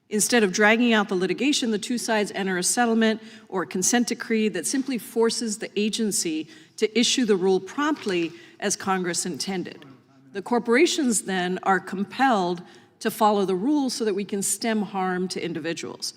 Instead of dragging out the litigation, the two sides enter a settlement or a consent decree that simply forces the agency to issue the rule promptly as Congress intended. The corporations then are compelled to follow the rules so that we can stem harm to individuals.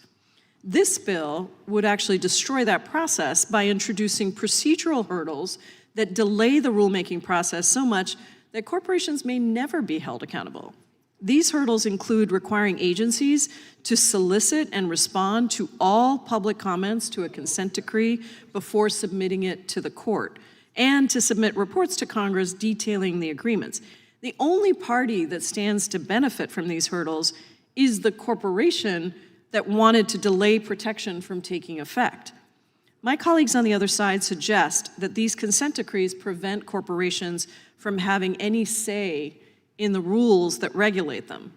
This bill would actually destroy that process by introducing procedural hurdles that delay the rulemaking process so much that corporations may never be held accountable. These hurdles include requiring agencies to solicit and respond to all public comments to a consent decree before submitting it to the court, and to submit reports to Congress detailing the agreements. The only party that stands to benefit from these hurdles is the corporation that wanted to delay protection from taking effect. My colleagues on the other side suggest that these consent decrees prevent corporations from having any say in the rules that regulate them.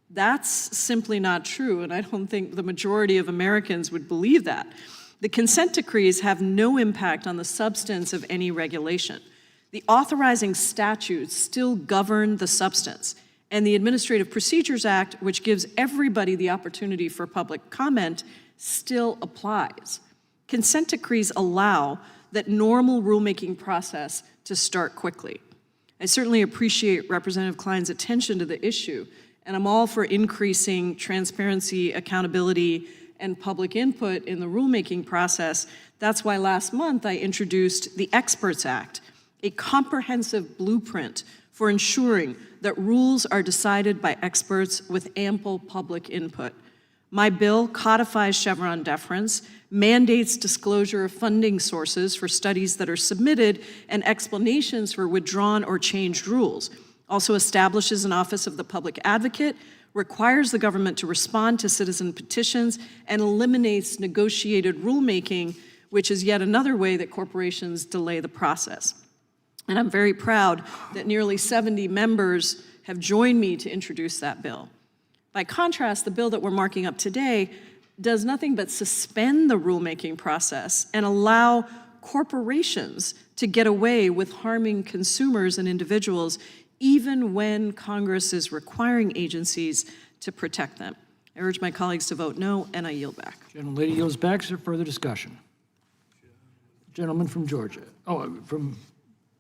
That's simply not true, and I don't think the majority of Americans would believe that. The consent decrees have no impact on the substance of any regulation. The authorizing statutes still govern the substance, and the Administrative Procedures Act, which gives everybody the opportunity for public comment, still applies. Consent decrees allow that normal rulemaking process to start quickly. I certainly appreciate Representative Klein's attention to the issue, and I'm all for increasing transparency, accountability, and public input in the rulemaking process. That's why last month I introduced the Experts Act, a comprehensive blueprint for ensuring that rules are decided by experts with ample public input. My bill codifies Chevron deference, mandates disclosure of funding sources for studies that are submitted, and explanations for withdrawn or changed rules. Also establishes an Office of the Public Advocate, requires the government to respond to citizen petitions, and eliminates negotiated rulemaking, which is yet another way that corporations delay the process. And I'm very proud that nearly 70 members have joined me to introduce that bill. By contrast, the bill that we're marking up today does nothing but suspend the rulemaking process and allow corporations to get away with harming consumers and individuals even when Congress is requiring agencies to protect them. I urge my colleagues to vote no, and I yield back. Gentlelady yields back. Is there further discussion? Gentleman from Georgia. Oh, from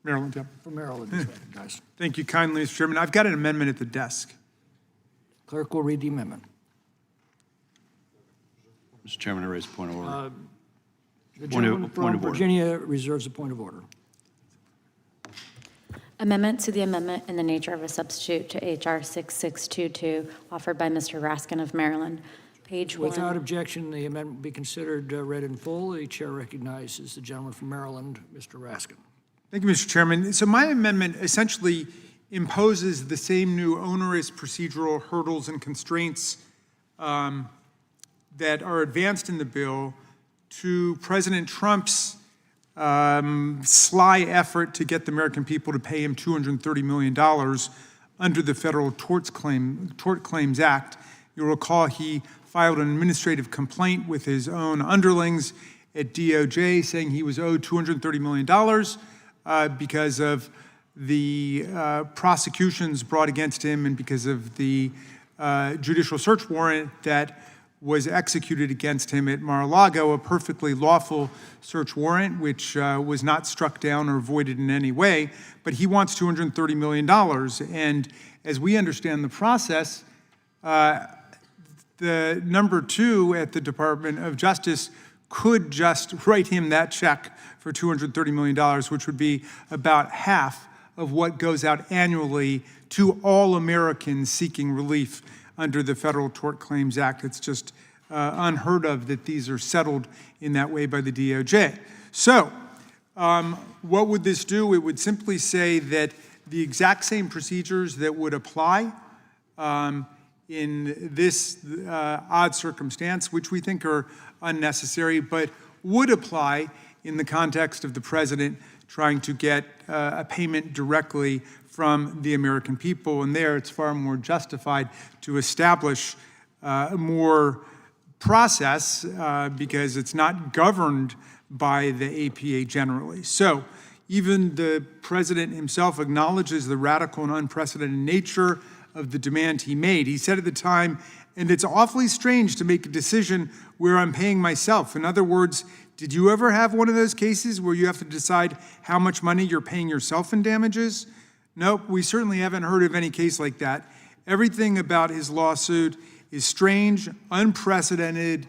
Maryland, yeah. From Maryland is recognized. Thank you kindly, Mr. Chairman. I've got an amendment at the desk. Clerk will read the amendment. Mr. Chairman, I raise a point of order. The gentleman from Virginia reserves a point of order. Amendment to the amendment in the nature of a substitute to H.R. 6622, offered by Mr. Raskin of Maryland. Page 1. Without objection, the amendment will be considered read in full. The chair recognizes the gentleman from Maryland, Mr. Raskin. Thank you, Mr. Chairman. So my amendment essentially imposes the same new onerous procedural hurdles and constraints that are advanced in the bill to President Trump's sly effort to get the American people to pay him $230 million under the Federal Tort Claims Act. You'll recall he filed an administrative complaint with his own underlings at DOJ saying he was owed $230 million because of the prosecutions brought against him and because of the judicial search warrant that was executed against him at Mar-a-Lago, a perfectly lawful search warrant, which was not struck down or voided in any way, but he wants $230 million. And as we understand the process, the number two at the Department of Justice could just write him that check for $230 million, which would be about half of what goes out annually to all Americans seeking relief under the Federal Tort Claims Act. It's just unheard of that these are settled in that way by the DOJ. So what would this do? It would simply say that the exact same procedures that would apply in this odd circumstance, which we think are unnecessary, but would apply in the context of the president trying to get a payment directly from the American people. And there, it's far more justified to establish more process because it's not governed by the APA generally. So even the president himself acknowledges the radical and unprecedented nature of the demand he made. He said at the time, and it's awfully strange to make a decision where I'm paying myself. In other words, did you ever have one of those cases where you have to decide how much money you're paying yourself in damages? Nope, we certainly haven't heard of any case like that. Everything about his lawsuit is strange, unprecedented,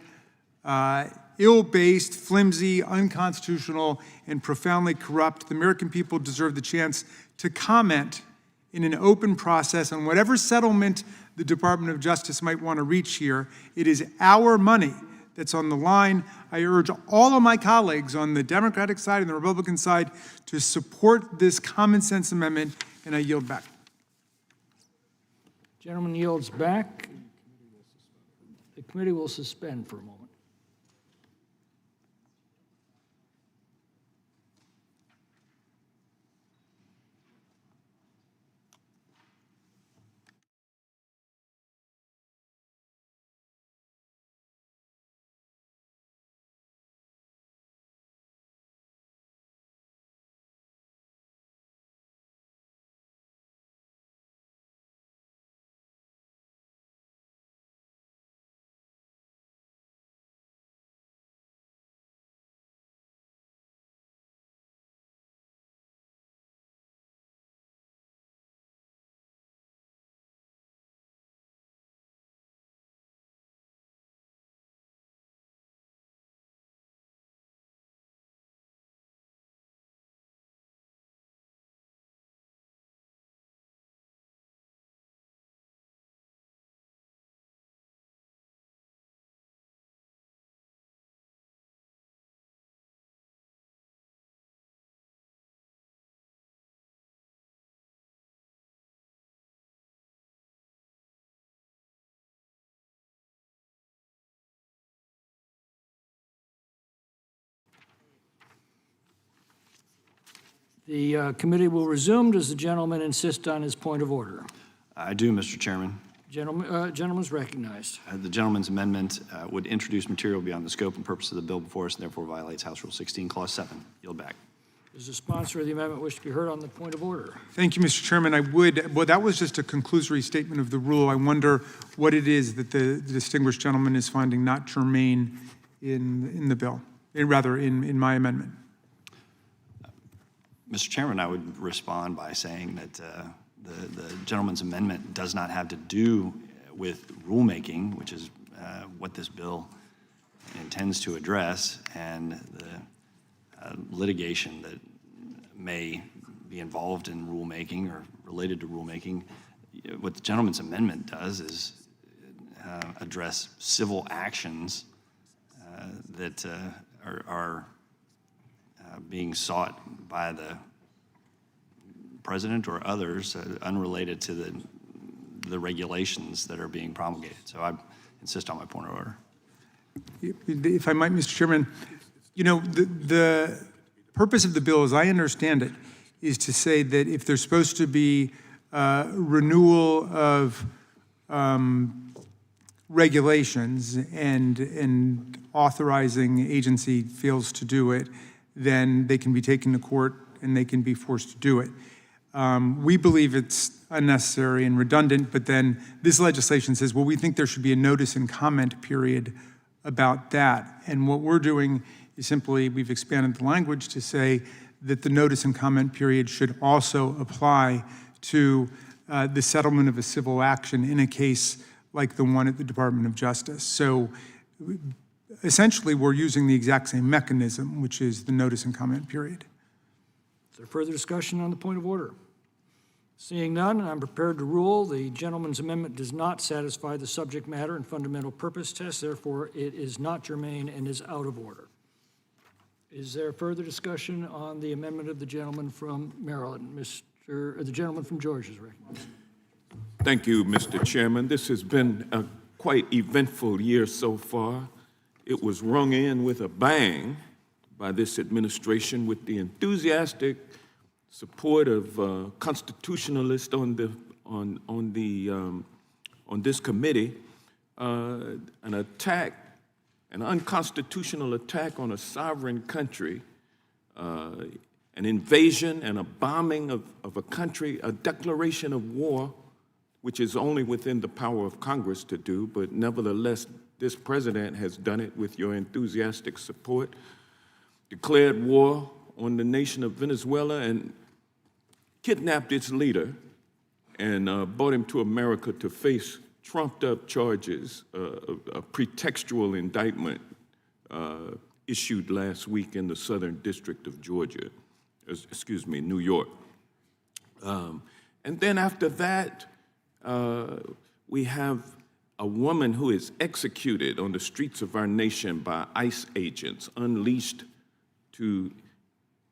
ill-based, flimsy, unconstitutional, and profoundly corrupt. The American people deserve the chance to comment in an open process on whatever settlement the Department of Justice might want to reach here. It is our money that's on the line. I urge all of my colleagues on the Democratic side and the Republican side to support this common sense amendment, and I yield back. Gentleman yields back. The committee will suspend for a moment. The committee will resume. Does the gentleman insist on his point of order? I do, Mr. Chairman. Gentleman's recognized. The gentleman's amendment would introduce material beyond the scope and purpose of the bill before us and therefore violates House Rule 16, Clause 7. Yield back. Does the sponsor of the amendment wish to be heard on the point of order? Thank you, Mr. Chairman. I would, well, that was just a conclusory statement of the rule. I wonder what it is that the distinguished gentleman is finding not germane in the bill, rather in my amendment. Mr. Chairman, I would respond by saying that the gentleman's amendment does not have to do with rulemaking, which is what this bill intends to address, and the litigation that may be involved in rulemaking or related to rulemaking. What the gentleman's amendment does is address civil actions that are being sought by the president or others unrelated to the regulations that are being promulgated. So I insist on my point of order. If I might, Mr. Chairman, you know, the purpose of the bill, as I understand it, is to say that if there's supposed to be renewal of regulations and authorizing agency fails to do it, then they can be taken to court and they can be forced to do it. We believe it's unnecessary and redundant, but then this legislation says, well, we think there should be a notice and comment period about that. And what we're doing is simply, we've expanded the language to say that the notice and comment period should also apply to the settlement of a civil action in a case like the one at the Department of Justice. So essentially, we're using the exact same mechanism, which is the notice and comment period. Is there further discussion on the point of order? Seeing none, I'm prepared to rule the gentleman's amendment does not satisfy the subject matter and fundamental purpose test. Therefore, it is not germane and is out of order. Is there further discussion on the amendment of the gentleman from Maryland? The gentleman from Georgia is recognized. Thank you, Mr. Chairman. This has been a quite eventful year so far. It was rung in with a bang by this administration with the enthusiastic support of constitutionalists on this committee. An attack, an unconstitutional attack on a sovereign country, an invasion and a bombing of a country, a declaration of war, which is only within the power of Congress to do, but nevertheless, this president has done it with your enthusiastic support, declared war on the nation of Venezuela and kidnapped its leader and brought him to America to face trumped-up charges, a pretextual indictment issued last week in the Southern District of Georgia, New York. And then after that, we have a woman who is executed on the streets of our nation by ICE agents, unleashed to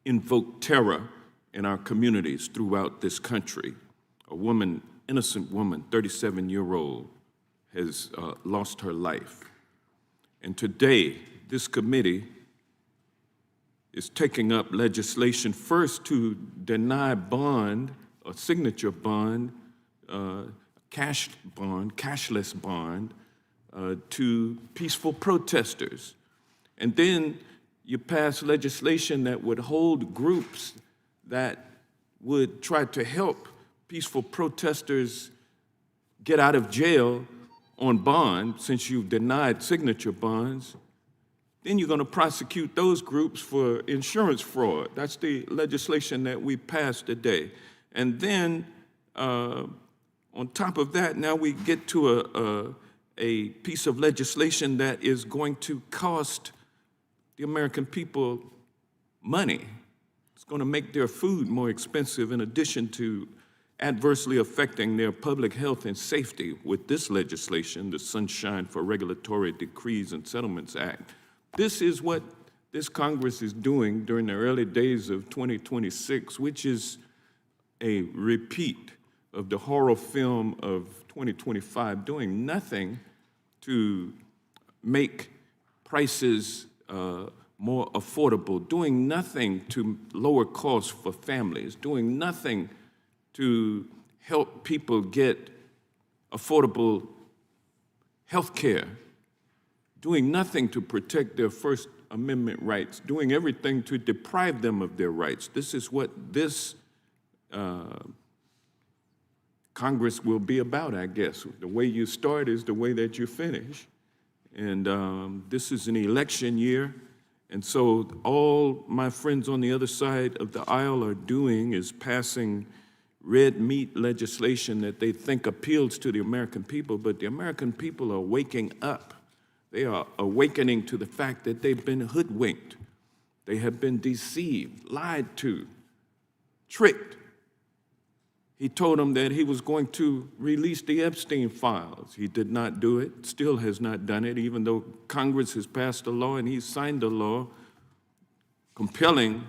invoke terror in our communities throughout this country. A woman, innocent woman, 37-year-old, has lost her life. And today, this committee is taking up legislation first to deny bond, a signature bond, cashless bond, to peaceful protesters. And then you pass legislation that would hold groups that would try to help peaceful protesters get out of jail on bond, since you've denied signature bonds. Then you're going to prosecute those groups for insurance fraud. That's the legislation that we passed today. And then on top of that, now we get to a piece of legislation that is going to cost the American people money. It's going to make their food more expensive, in addition to adversely affecting their public health and safety with this legislation, the Sunshine for Regulatory Decrees and Settlements Act. This is what this Congress is doing during the early days of 2026, which is a repeat of the horror film of 2025, doing nothing to make prices more affordable, doing nothing to lower costs for families, doing nothing to help people get affordable health care, doing nothing to protect their First Amendment rights, doing everything to deprive them of their rights. This is what this Congress will be about, I guess. The way you start is the way that you finish. And this is an election year. And so all my friends on the other side of the aisle are doing is passing red meat legislation that they think appeals to the American people, but the American people are waking up. They are awakening to the fact that they've been hoodwinked. They have been deceived, lied to, tricked. He told them that he was going to release the Epstein files. He did not do it, still has not done it, even though Congress has passed a law and he signed a law compelling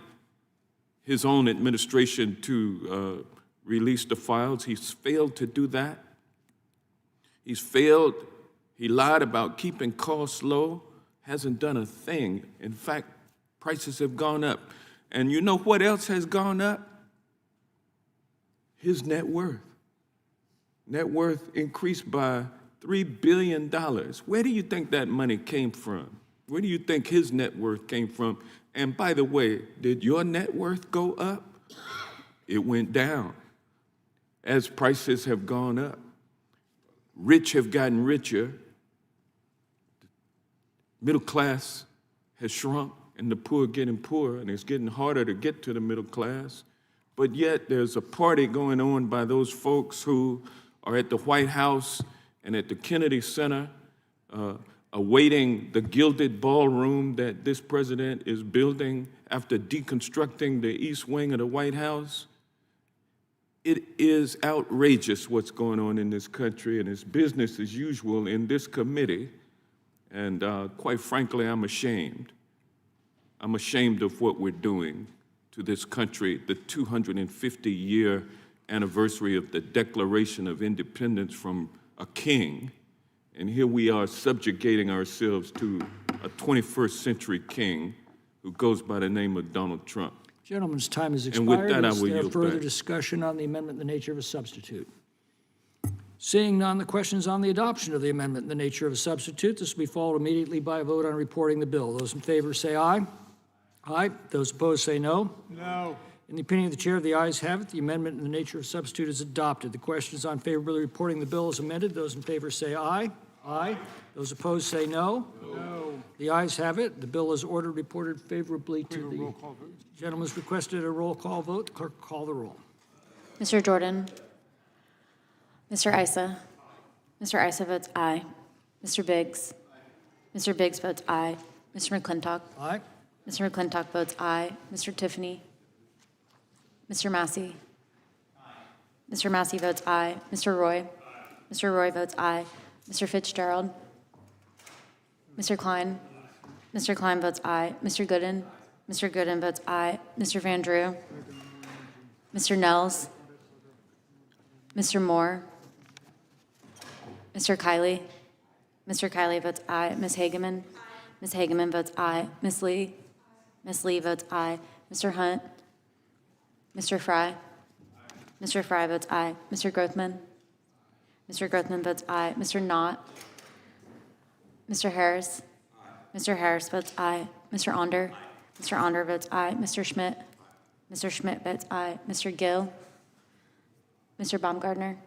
his own administration to release the files. He's failed to do that. He's failed. He lied about keeping costs low, hasn't done a thing. In fact, prices have gone up. And you know what else has gone up? His net worth. Net worth increased by $3 billion. Where do you think that money came from? Where do you think his net worth came from? And by the way, did your net worth go up? It went down as prices have gone up. Rich have gotten richer. Middle class has shrunk, and the poor getting poorer, and it's getting harder to get to the middle class. But yet there's a party going on by those folks who are at the White House and at the Kennedy Center, awaiting the gilded ballroom that this president is building after deconstructing the East Wing of the White House. It is outrageous what's going on in this country, and it's business as usual in this committee. And quite frankly, I'm ashamed. I'm ashamed of what we're doing to this country, the 250-year anniversary of the Declaration of Independence from a king. And here we are subjugating ourselves to a 21st century king who goes by the name of Donald Trump. Gentleman's time has And with expired. that, I Is will there yield further back. discussion on the amendment in the nature of a substitute? Seeing none, the question is on the adoption of the amendment in the nature of a substitute. This will be followed immediately by a vote on reporting the bill. Those in favor say aye. Aye. Those opposed say no. No. In the opinion of the chair, the ayes have it. The amendment in the nature of substitute is adopted. The question is on favorably reporting the bill as amended. Those in favor say aye. Aye. Those opposed say no. No. The ayes have it. The bill is ordered reported favorably to the Roll call vote. gentleman's requested a roll call vote. The clerk will call the roll. Mr. Jordan? Mr. Issa? Mr. Issa votes aye. Mr. Biggs? Mr. Biggs votes aye. Mr. McClintock? Aye. Mr. McClintock votes aye. Mr. Tiffany? Mr. Massey? Mr. Massey votes aye. Mr. Roy? Mr. Roy votes aye. Mr. Fitzgerald? Mr. Klein? Mr. Klein votes aye. Mr. Gooden? Mr. Gooden votes aye. Mr. Van Drew? Mr. Nels? Mr. Moore? Mr. Kiley? Mr. Kiley votes aye. Ms. Hageman? Ms. Hageman votes aye. Ms. Lee? Ms. Lee votes aye. Mr. Hunt? Mr. Fry? Mr. Fry votes aye. Mr. Grothman? Mr. Grothman votes aye. Mr. Knott? Mr. Harris? Mr. Harris votes aye. Mr. Onder? Mr. Onder votes aye. Mr. Schmidt? Mr. Schmidt votes aye. Mr. Gill? Mr. Baumgartner?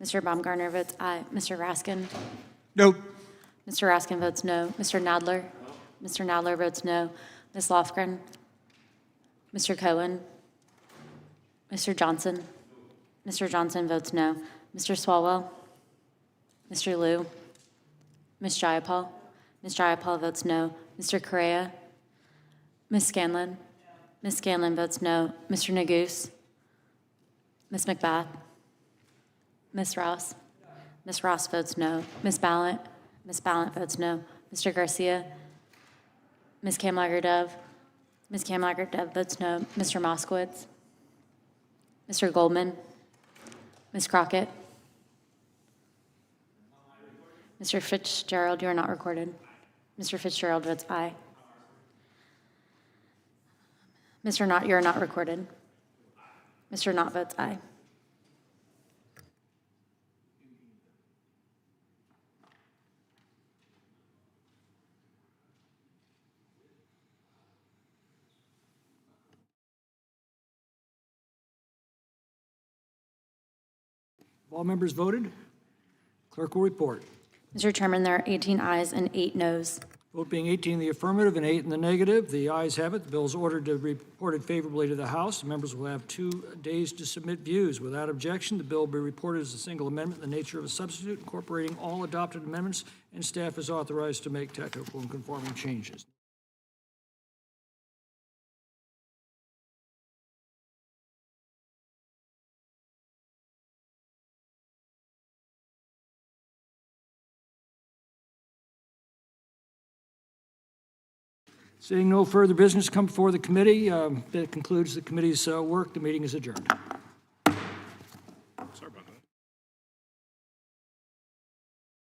Mr. Baumgartner votes aye. Mr. Raskin? Nope. Mr. Raskin votes no. Mr. Nadler? Mr. Nadler votes no. Ms. Lofgren? Mr. Cohen? Mr. Johnson? Mr. Johnson votes no. Mr. Swalwell? Mr. Liu? Ms. Jayapal? Ms. Jayapal votes no. Mr. Correa? Ms. Scanlon? Ms. Scanlon votes no. Mr. Neguse? Ms. McBath? Ms. Ross? Ms. Ross votes no. Ms. Ballant? Ms. Ballant votes no. Mr. Garcia? Ms. Kamlager-Dove? Ms. Kamlager-Dove votes no. Mr. Moskowitz? Mr. Goldman? Ms. Crockett? Mr. Fitzgerald, you are not recorded. Mr. Fitzgerald votes aye. Mr. Knott, you're not recorded. Mr. Knott votes aye. Have all members voted? Clerk will report. Mr. Chairman, there are 18 ayes and 8 noes. Vote being 18 in the affirmative and 8 in the negative, the ayes have it. The bill is ordered to be reported favorably to the House. Members will have 2 days to submit views. Without objection, the bill will be reported as a single amendment in the nature of a substitute, incorporating all adopted amendments, and staff is authorized to make technical and conforming changes. Seeing no further business come before the committee, that concludes the committee's work. The meeting is adjourned.